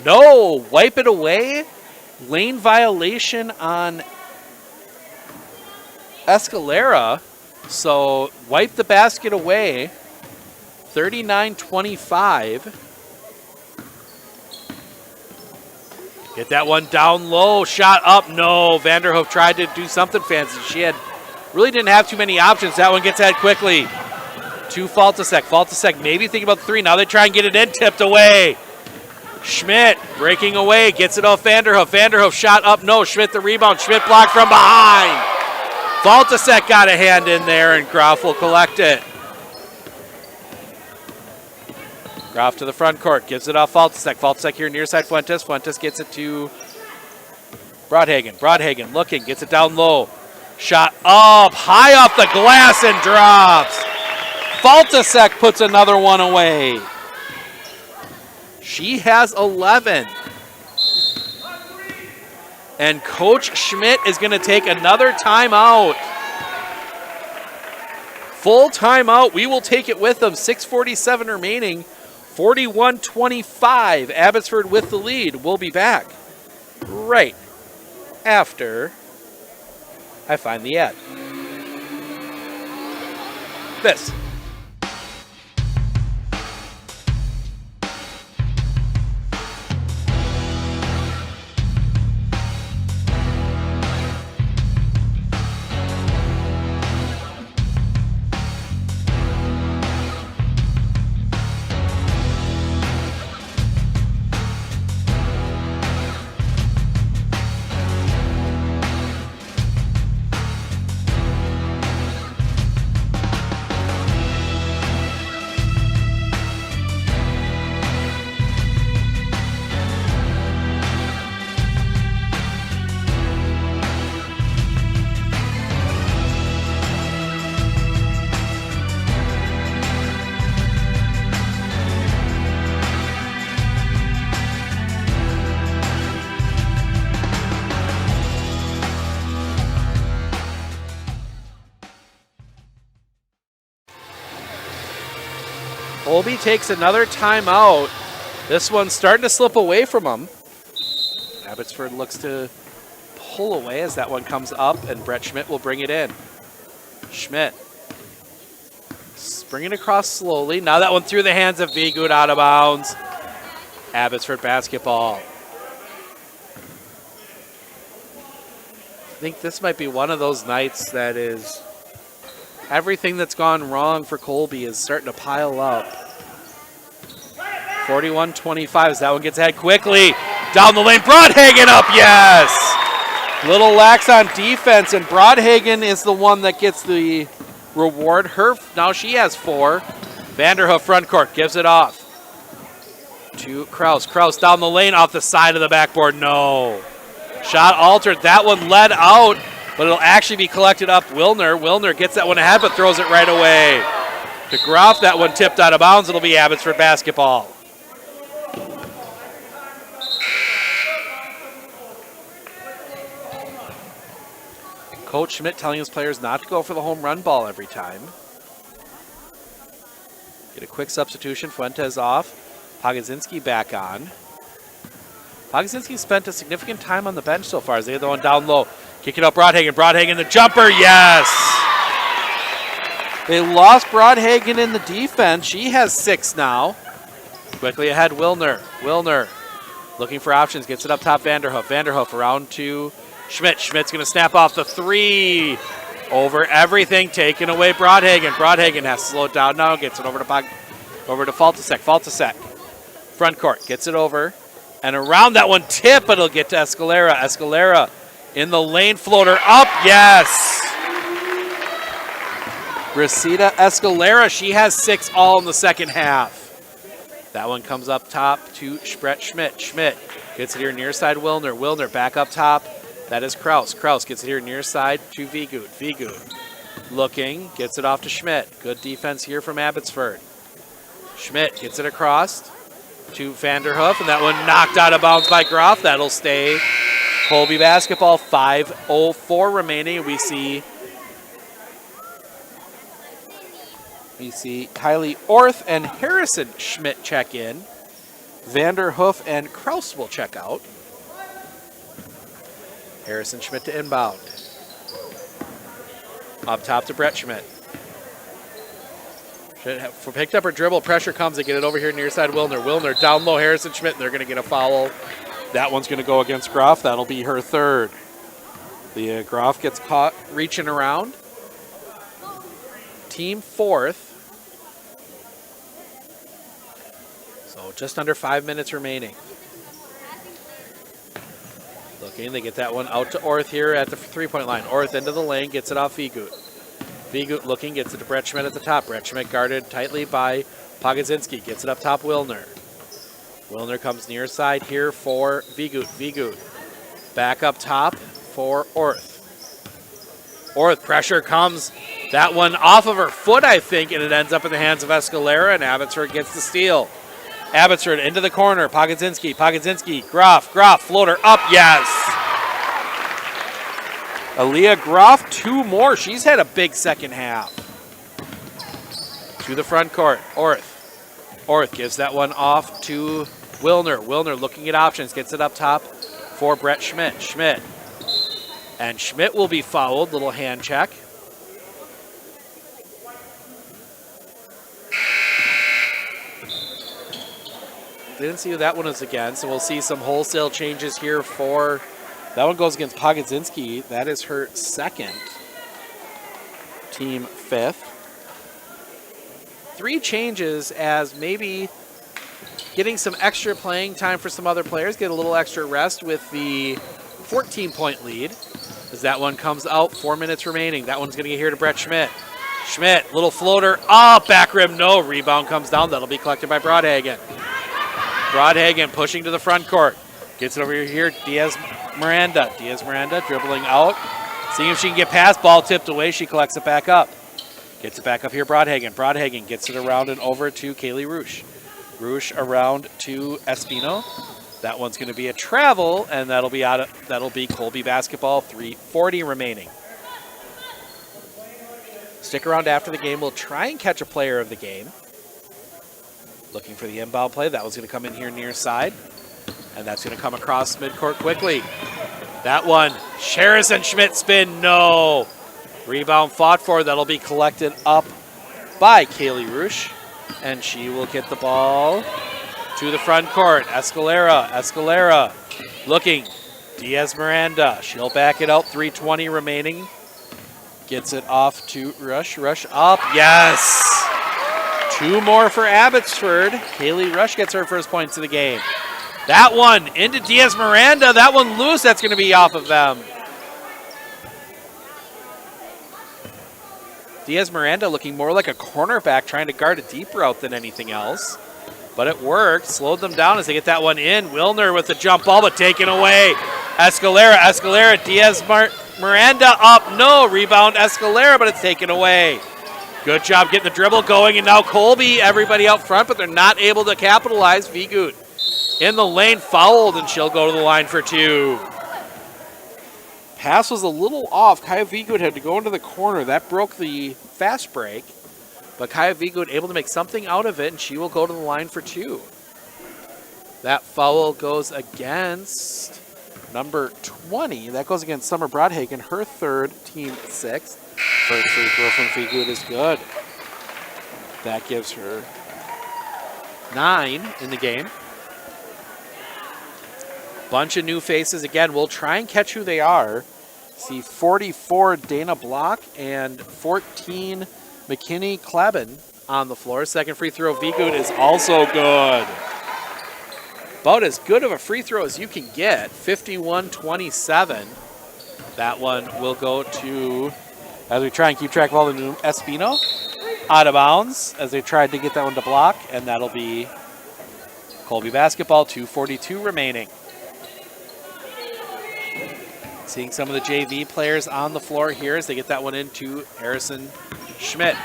No, wipe it away. Lane violation on Escalera. So wipe the basket away. 39-25. Get that one down low. Shot up. No. Vanderhoof tried to do something fancy. She really didn't have too many options. That one gets ahead quickly to Faltasek. Faltasek maybe thinking about the three. Now they try and get it in, tipped away. Schmidt breaking away, gets it off Vanderhoof. Vanderhoof shot up, no. Schmidt the rebound. Schmidt blocked from behind. Faltasek got a hand in there, and Groff will collect it. Groff to the front court, gives it off Faltasek. Faltasek here near side Fuentes. Fuentes gets it to Broadhagen. Broadhagen looking, gets it down low. Shot up, high off the glass and drops. Faltasek puts another one away. She has 11. And Coach Schmidt is going to take another timeout. Full timeout. We will take it with them. 6:47 remaining. 41-25. Abbotsford with the lead. We'll be back right after I find the ad. This. Colby takes another timeout. This one's starting to slip away from him. Abbotsford looks to pull away as that one comes up, and Brett Schmidt will bring it in. Schmidt bringing it across slowly. Now that one through the hands of Vigut, out of bounds. Abbotsford basketball. I think this might be one of those nights that is everything that's gone wrong for Colby is starting to pile up. 41-25 as that one gets ahead quickly. Down the lane, Broadhagen up, yes! Little lax on defense, and Broadhagen is the one that gets the reward. Now she has 4. Vanderhoof front court, gives it off to Kraus. Kraus down the lane, off the side of the backboard, no. Shot altered, that one led out, but it'll actually be collected up. Wilner gets that one ahead, but throws it right away. To Groff, that one tipped out of bounds. It'll be Abbotsford basketball. Coach Schmidt telling his players not to go for the home run ball every time. Get a quick substitution. Fuentes off. Pagazinski back on. Pagazinski spent a significant time on the bench so far as they get the one down low. Kick it up, Broadhagen. Broadhagen, the jumper, yes! They lost Broadhagen in the defense. She has 6 now. Quickly ahead, Wilner. Wilner looking for options, gets it up top, Vanderhoof. Vanderhoof around to Schmidt. Schmidt's going to snap off the 3. Over everything, taken away Broadhagen. Broadhagen has to slow it down now, gets it over to Faltasek. Faltasek, front court, gets it over. And around that one, tip, it'll get to Escalera. Escalera in the lane, floater up, yes! Resita Escalera, she has 6 all in the second half. That one comes up top to Brett Schmidt. Schmidt gets it here near side, Wilner. Wilner back up top. That is Kraus. Kraus gets it here near side to Vigut. Vigut looking, gets it off to Schmidt. Good defense here from Abbotsford. Schmidt gets it across to Vanderhoof, and that one knocked out of bounds by Groff. That'll stay Colby basketball. 5:04 remaining. We see Kylie Orth and Harrison Schmidt check in. Vanderhoof and Kraus will check out. Harrison Schmidt to inbound. Up top to Brett Schmidt. Picked up her dribble, pressure comes, they get it over here near side Wilner. Wilner down low, Harrison Schmidt, and they're going to get a foul. That one's going to go against Groff. That'll be her 3rd. The Groff gets caught reaching around. Team 4th. So just under 5 minutes remaining. Looking, they get that one out to Orth here at the three-point line. Orth into the lane, gets it off Vigut. Vigut looking, gets it to Brett Schmidt at the top. Brett Schmidt guarded tightly by Pogodzinski. Gets it up top, Wilner. Wilner comes near side here for Vigut. Vigut back up top for Orth. Orth, pressure comes. That one off of her foot, I think, and it ends up in the hands of Escalera, and Abbotsford gets the steal. Abbotsford into the corner. Pogodzinski, Groff, floater up, yes. Aaliyah Groff, 2 more. She's had a big second half. To the front court, Orth gives that one off to Wilner. Wilner looking at options, gets it up top for Brett Schmidt. And Schmidt will be fouled, little hand check. Didn't see who that one was against, so we'll see some wholesale changes here for, that one goes against Pogodzinski. That is her second, team 5th. 3 changes as maybe getting some extra playing time for some other players, get a little extra rest with the 14-point lead. As that one comes out, 4 minutes remaining. That one's going to get here to Brett Schmidt. Schmidt, little floater, back rim, no. Rebound comes down. That'll be collected by Broadhagen. Broadhagen pushing to the front court. Gets it over here, Diaz Miranda. Diaz Miranda dribbling out. Seeing if she can get past, ball tipped away. She collects it back up. Gets it back up here, Broadhagen. Broadhagen gets it around and over to Kaylee Roosh. Roosh around to Espino. That one's going to be a travel, and that'll be Colby basketball. 3:40 remaining. Stick around after the game. We'll try and catch a player of the game. Looking for the inbound play. That one's going to come in here near side, and that's going to come across midcourt quickly. That one, Sherrison Schmidt spin, no. Rebound fought for. That'll be collected up by Kaylee Roosh, and she will get the ball to the front court. Escalera looking. Diaz Miranda. She'll back it out. 3:20 remaining. Gets it off to Rush. Rush up. Yes. 2 more for Abbotsford. Kaylee Rush gets her first points of the game. That one into Diaz Miranda. That one loose. That's going to be off of them. Diaz Miranda looking more like a cornerback trying to guard a deep route than anything else. But it worked. Slowed them down as they get that one in. Wilner with the jump ball, but taken away. Escalera. Diaz Miranda up. No. Rebound Escalera, but it's taken away. Good job getting the dribble going, and now Colby, everybody out front, but they're not able to capitalize. Vigut in the lane, fouled, and she'll go to the line for 2. Pass was a little off. Kaya Vigut had to go into the corner. That broke the fast break, but Kaya Vigut able to make something out of it, and she will go to the line for 2. That foul goes against number 20. That goes against Summer Broadhagen, her 3rd, team 6th. First free throw from Vigut is good. That gives her 9 in the game. Bunch of new faces. Again, we'll try and catch who they are. See 44 Dana Block and 14 McKinney Kleben on the floor. Second free throw, Vigut is also good. About as good of a free throw as you can get. 51-27. That one will go to, as we try and keep track of all the new, Espino. Out of bounds as they tried to get that one to block, and that'll be Colby basketball. 2:42 remaining. Seeing some of the JV players on the floor here as they get that one into Harrison Schmidt.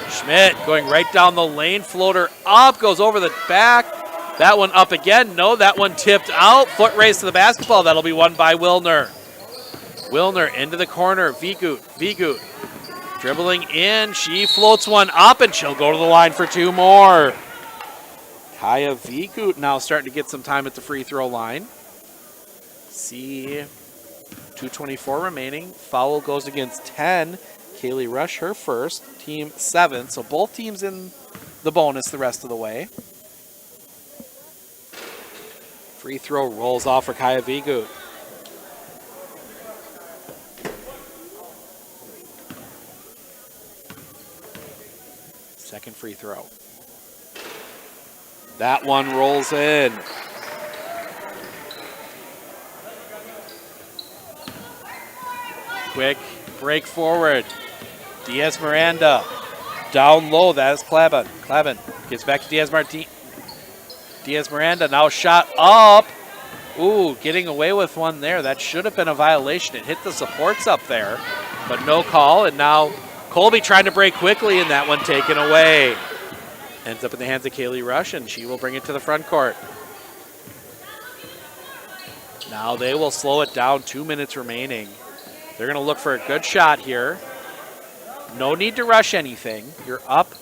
Schmidt going right down the lane, floater up, goes over the back. That one up again. No, that one tipped out. Foot race to the basketball. That'll be won by Wilner. Wilner into the corner. Vigut dribbling in. She floats one up, and she'll go to the line for 2 more. Kaya Vigut now starting to get some time at the free throw line. See 2:24 remaining. Foul goes against 10. Kaylee Rush, her first. Team 7th. So both teams in the bonus the rest of the way. Free throw rolls off for Kaya Vigut. Second free throw. That one rolls in. Quick break forward. Diaz Miranda down low. That is Clavin. Clavin gets back to Diaz Miranda now shot up. Ooh, getting away with one there. That should have been a violation. It hit the supports up there, but no call. And now Colby trying to break quickly, and that one taken away. Ends up in the hands of Kaylee Rush, and she will bring it to the front court. Now they will slow it down. 2 minutes remaining. They're going to look for a good shot here. No need to rush anything. You're up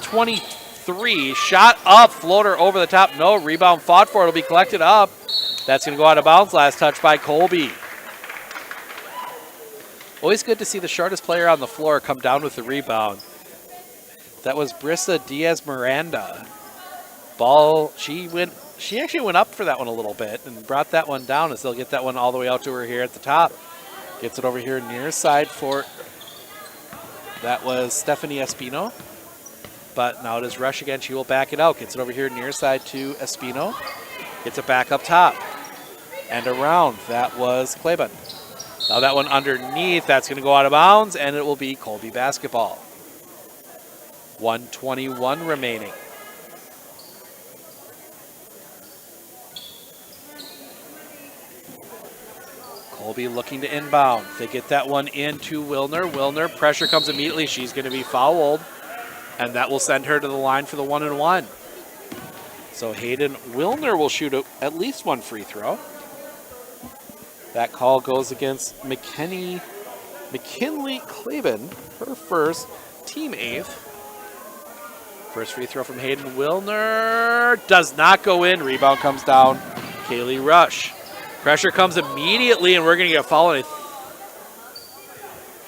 23. Shot up, floater over the top. No, rebound fought for. It'll be collected up. That's going to go out of bounds. Last touch by Colby. Always good to see the shortest player on the floor come down with the rebound. That was Brissa Diaz Miranda. Ball, she actually went up for that one a little bit and brought that one down as they'll get that one all the way out to her here at the top. Gets it over here near side for, that was Stephanie Espino. But now it is Rush again. She will back it out. Gets it over here near side to Espino. Gets it back up top. And around. That was Claiborne. Now that one underneath. That's going to go out of bounds. And it will be Colby basketball. 1:21 remaining. Colby looking to inbound. They get that one into Wilner. Wilner, pressure comes immediately. She's going to be fouled. And that will send her to the line for the 1-and-1. So Hayden Wilner will shoot at least one free throw. That call goes against McKinley Clavin, her first, team 8th. First free throw from Hayden Wilner does not go in. Rebound comes down. Kaylee Rush. Pressure comes immediately, and we're going to get fouled.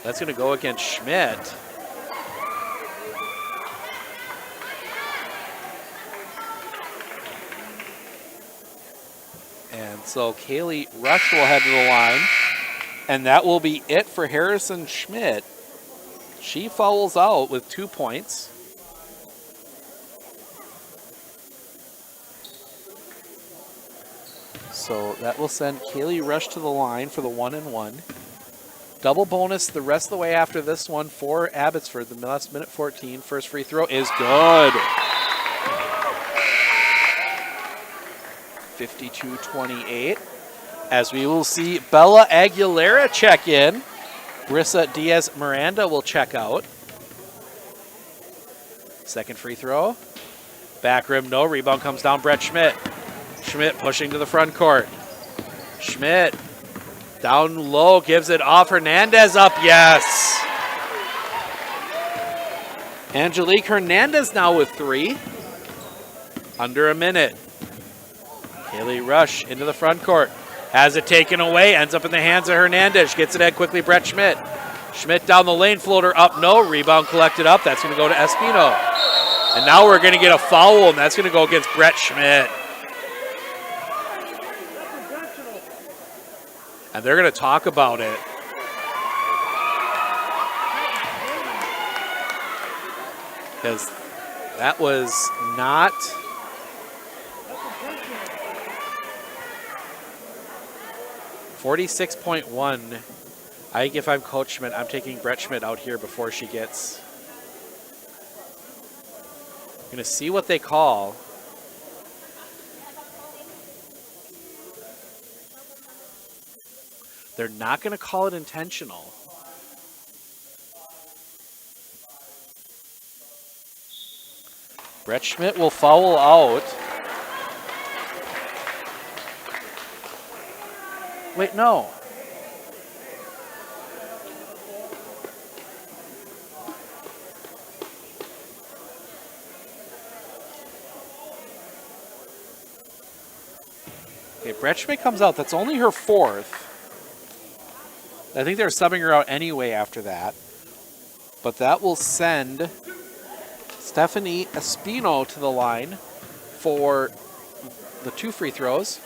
That's going to go against Schmidt. And so Kaylee Rush will head to the line, and that will be it for Harrison Schmidt. She fouls out with 2 points. So that will send Kaylee Rush to the line for the 1-and-1. Double bonus the rest of the way after this one for Abbotsford. The last minute 14. First free throw is good. 52-28. As we will see Bella Aguilera check in. Brissa Diaz Miranda will check out. Second free throw. Back rim, no. Rebound comes down. Brett Schmidt. Schmidt pushing to the front court. Schmidt down low, gives it off. Hernandez up, yes. Angelique Hernandez now with 3. Under a minute. Kaylee Rush into the front court. Has it taken away, ends up in the hands of Hernandez. Gets it at quickly, Brett Schmidt. Schmidt down the lane, floater up, no. Rebound collected up, that's going to go to Espino. And now we're going to get a foul, and that's going to go against Brett Schmidt. And they're going to talk about it. Because that was not... .1. I think if I'm Coach Schmidt, I'm taking Brett Schmidt out here before she gets... I'm going to see what they call. They're not going to call it intentional. Brett Schmidt will foul out. Wait, no. Okay, Brett Schmidt comes out. That's only her 4th. I think they're subbing her out anyway after that. But that will send Stephanie Espino to the line for the 2 free throws.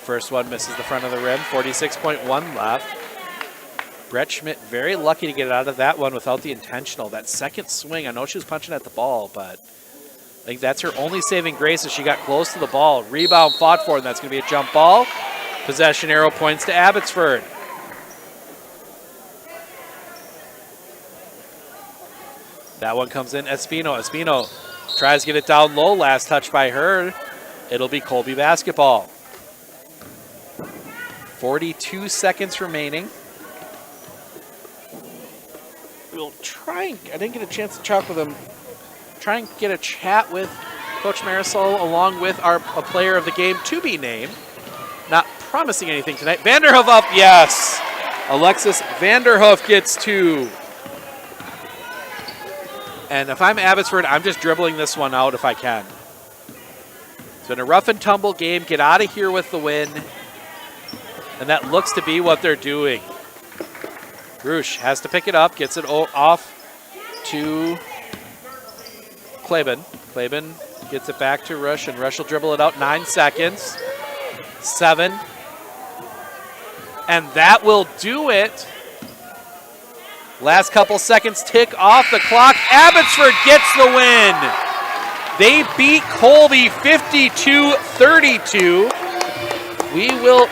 First one misses the front of the rim. 46.1 left. Brett Schmidt very lucky to get out of that one without the intentional. That second swing, I know she was punching at the ball, but think that's her only saving grace as she got close to the ball. Rebound fought for, and that's going to be a jump ball. Possession arrow points to Abbotsford. That one comes in Espino. Espino tries to get it down low. Last touch by her. It'll be Colby basketball. 42 seconds remaining. We'll try and, I didn't get a chance to talk with him. Try and get a chat with Coach Marisol along with a player of the game to be named. Not promising anything tonight. Vanderhoof up, yes. Alexis Vanderhoof gets 2. And if I'm Abbotsford, I'm just dribbling this one out if I can. It's been a rough and tumble game. Get out of here with the win. And that looks to be what they're doing. Roosh has to pick it up, gets it off to Klaben. Klaben gets it back to Rush, and Rush will dribble it out. 9 seconds. 7. And that will do it. Last couple seconds tick off the clock. Abbotsford gets the win. They beat Colby 52-32. We will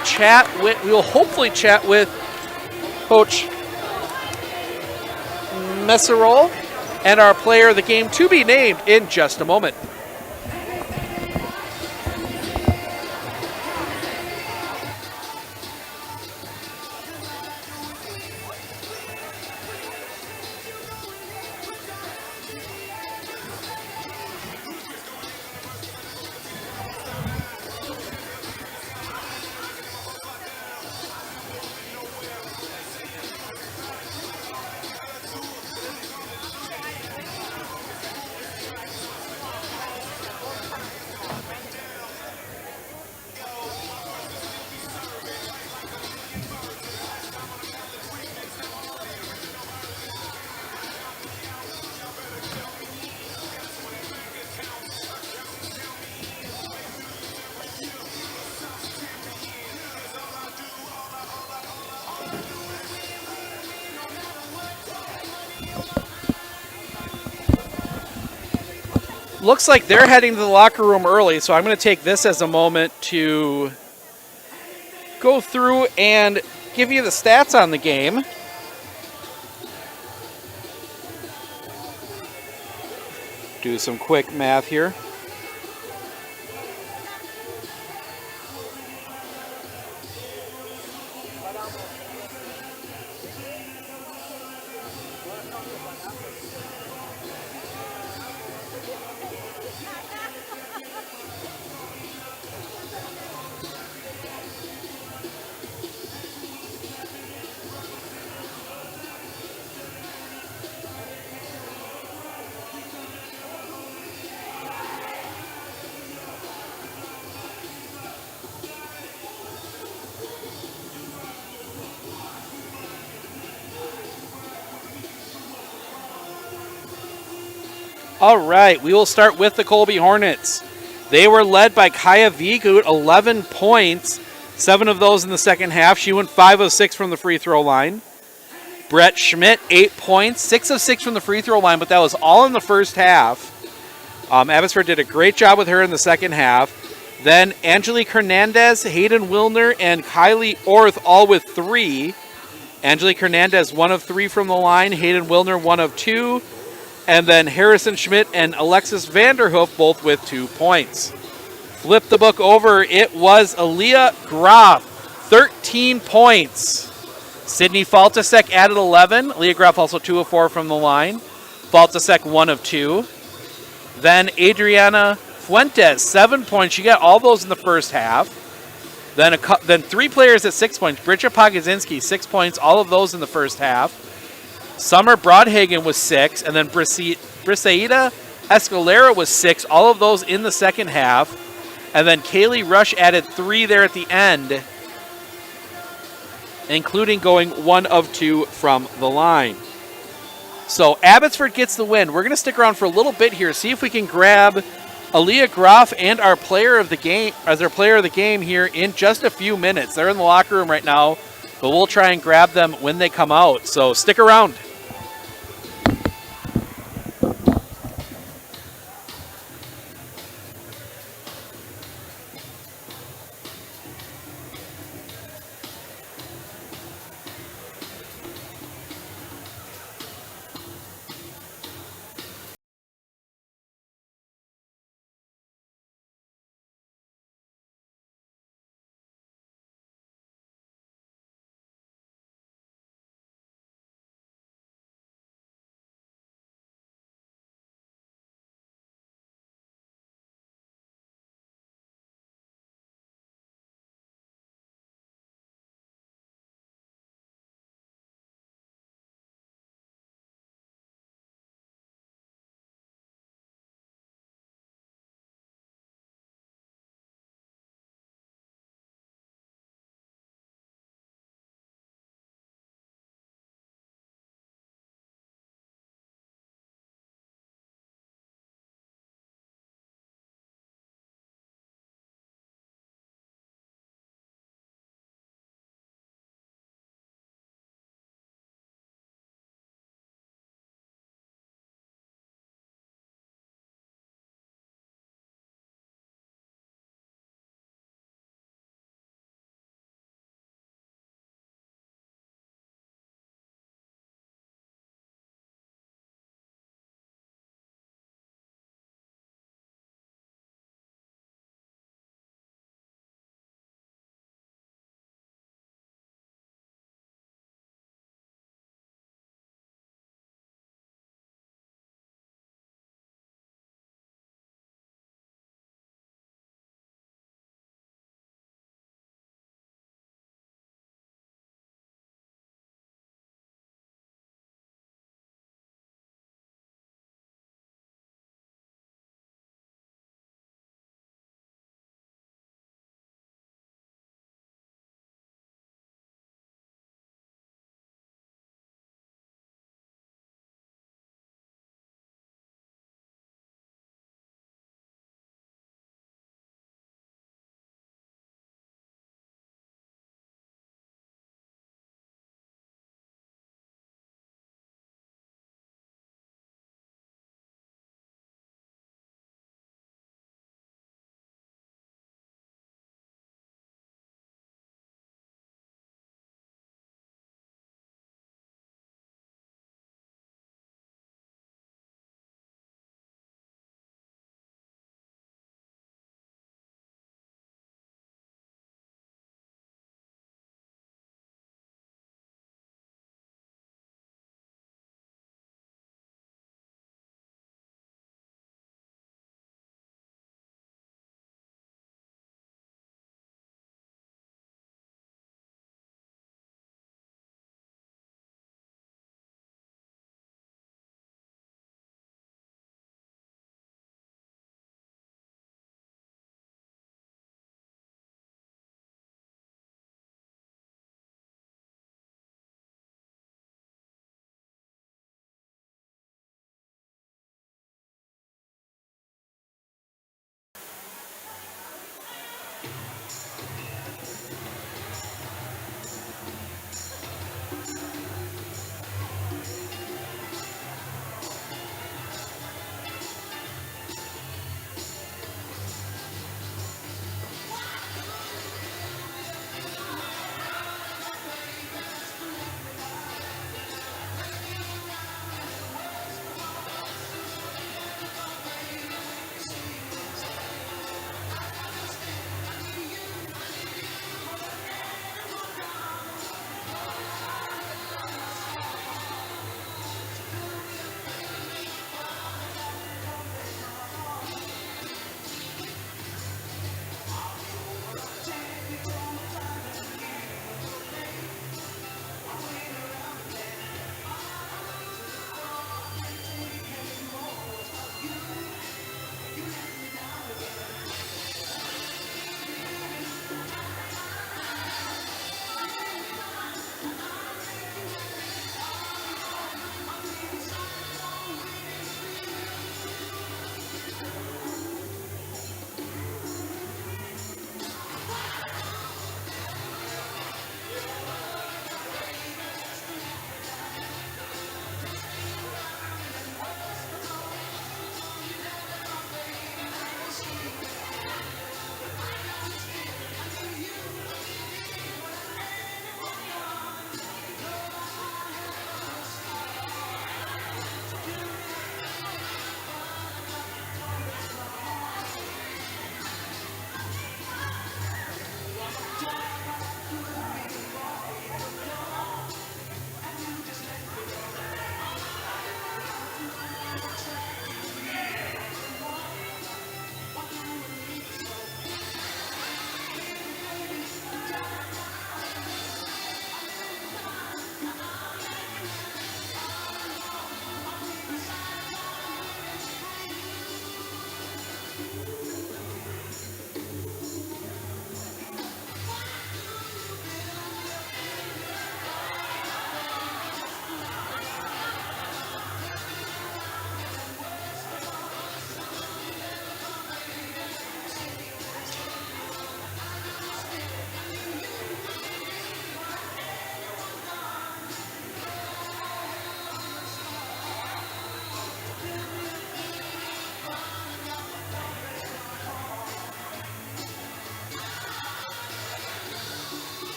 hopefully chat with Coach Messerol and our player of the game to be named in just a moment. Looks like they're heading to the locker room early, so I'm going to take this as a moment to go through and give you the stats on the game. Do some quick math here. All right, we will start with the Colby Hornets. They were led by Kaya Vigut, 11 points, 7 of those in the second half. She went 5 of 6 from the free throw line. Brett Schmidt, 8 points, 6 of 6 from the free throw line, but that was all in the first half. Abbotsford did a great job with her in the second half. Then Angelique Hernandez, Hayden Wilner, and Kylie Orth all with 3. Angelique Hernandez, 1 of 3 from the line. Hayden Wilner, 1 of 2. And then Harrison Schmidt and Alexis Vanderhoof both with 2 points. Flip the book over. It was Aaliyah Groff, 13 points. Sydney Faltasek added 11. Aaliyah Groff also 2 of 4 from the line. Faltasek 1 of 2. Then Adriana Fuentes, 7 points. She got all those in the first half. Then 3 players at 6 points. Bridget Pogozinski, 6 points. All of those in the first half. Summer Broadhagen was 6, and then Briseida Escalera was 6, all of those in the second half. And then Kaylee Rush added 3 there at the end, including going 1 of 2 from the line. So Abbotsford gets the win. We're going to stick around for a little bit here, see if we can grab Aaliyah Groff and our player of the game as their player of the game here in just a few minutes. They're in the locker room right now, but we'll try and grab them when they come out. So stick around.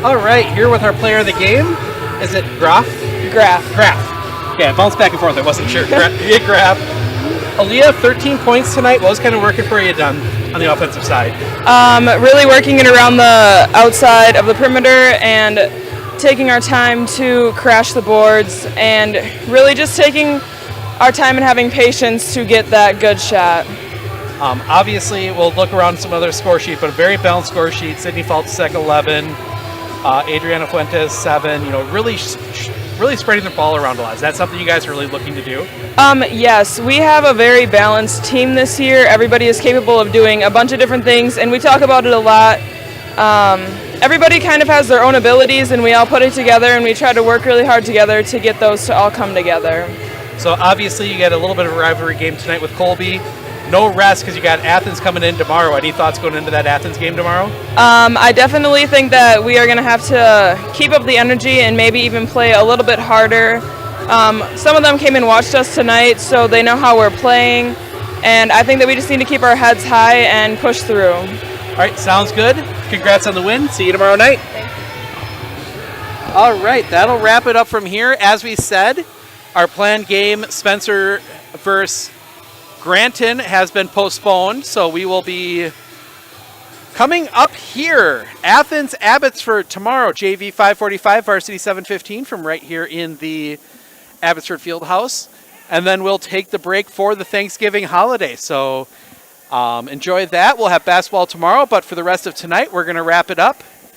All right, here with our player of the game. Is it Graf? Graf. Okay, I bounced back and forth. I wasn't sure. Graf. Aaliyah, 13 points tonight. What was kind of working for you done on the offensive side? Really working it around the outside of the perimeter and taking our time to crash the boards and really just taking our time and having patience to get that good shot. Obviously, we'll look around some other score sheet, but a very balanced score sheet. Sydney Faltzek 11, Adriana Fuentes 7. Really spreading the ball around a lot. Is that something you guys are really looking to do? Yes, we have a very balanced team this year. Everybody is capable of doing a bunch of different things, and we talk about it a lot. Everybody kind of has their own abilities, and we all put it together, and we try to work really hard together to get those to all come together. So obviously, you get a little bit of a rivalry game tonight with Colby. No rest because you got Athens coming in tomorrow. Any thoughts going into that Athens game tomorrow? I definitely think that we are going to have to keep up the energy and maybe even play a little bit harder. Some of them came and watched us tonight, so they know how we're playing. And I think that we just need to keep our heads high and push through. All right, sounds good. Congrats on the win. See you tomorrow night. All right, that'll wrap it up from here. As we said, our planned game, Spencer versus Granton, has been postponed, so we will be coming up here. Athens, Abbotsford tomorrow, JV 5:45, varsity 7:15 from right here in the Abbotsford Fieldhouse. And then we'll take the break for the Thanksgiving holiday. So enjoy that. We'll have basketball tomorrow, but for the rest of tonight, we're going to wrap it up.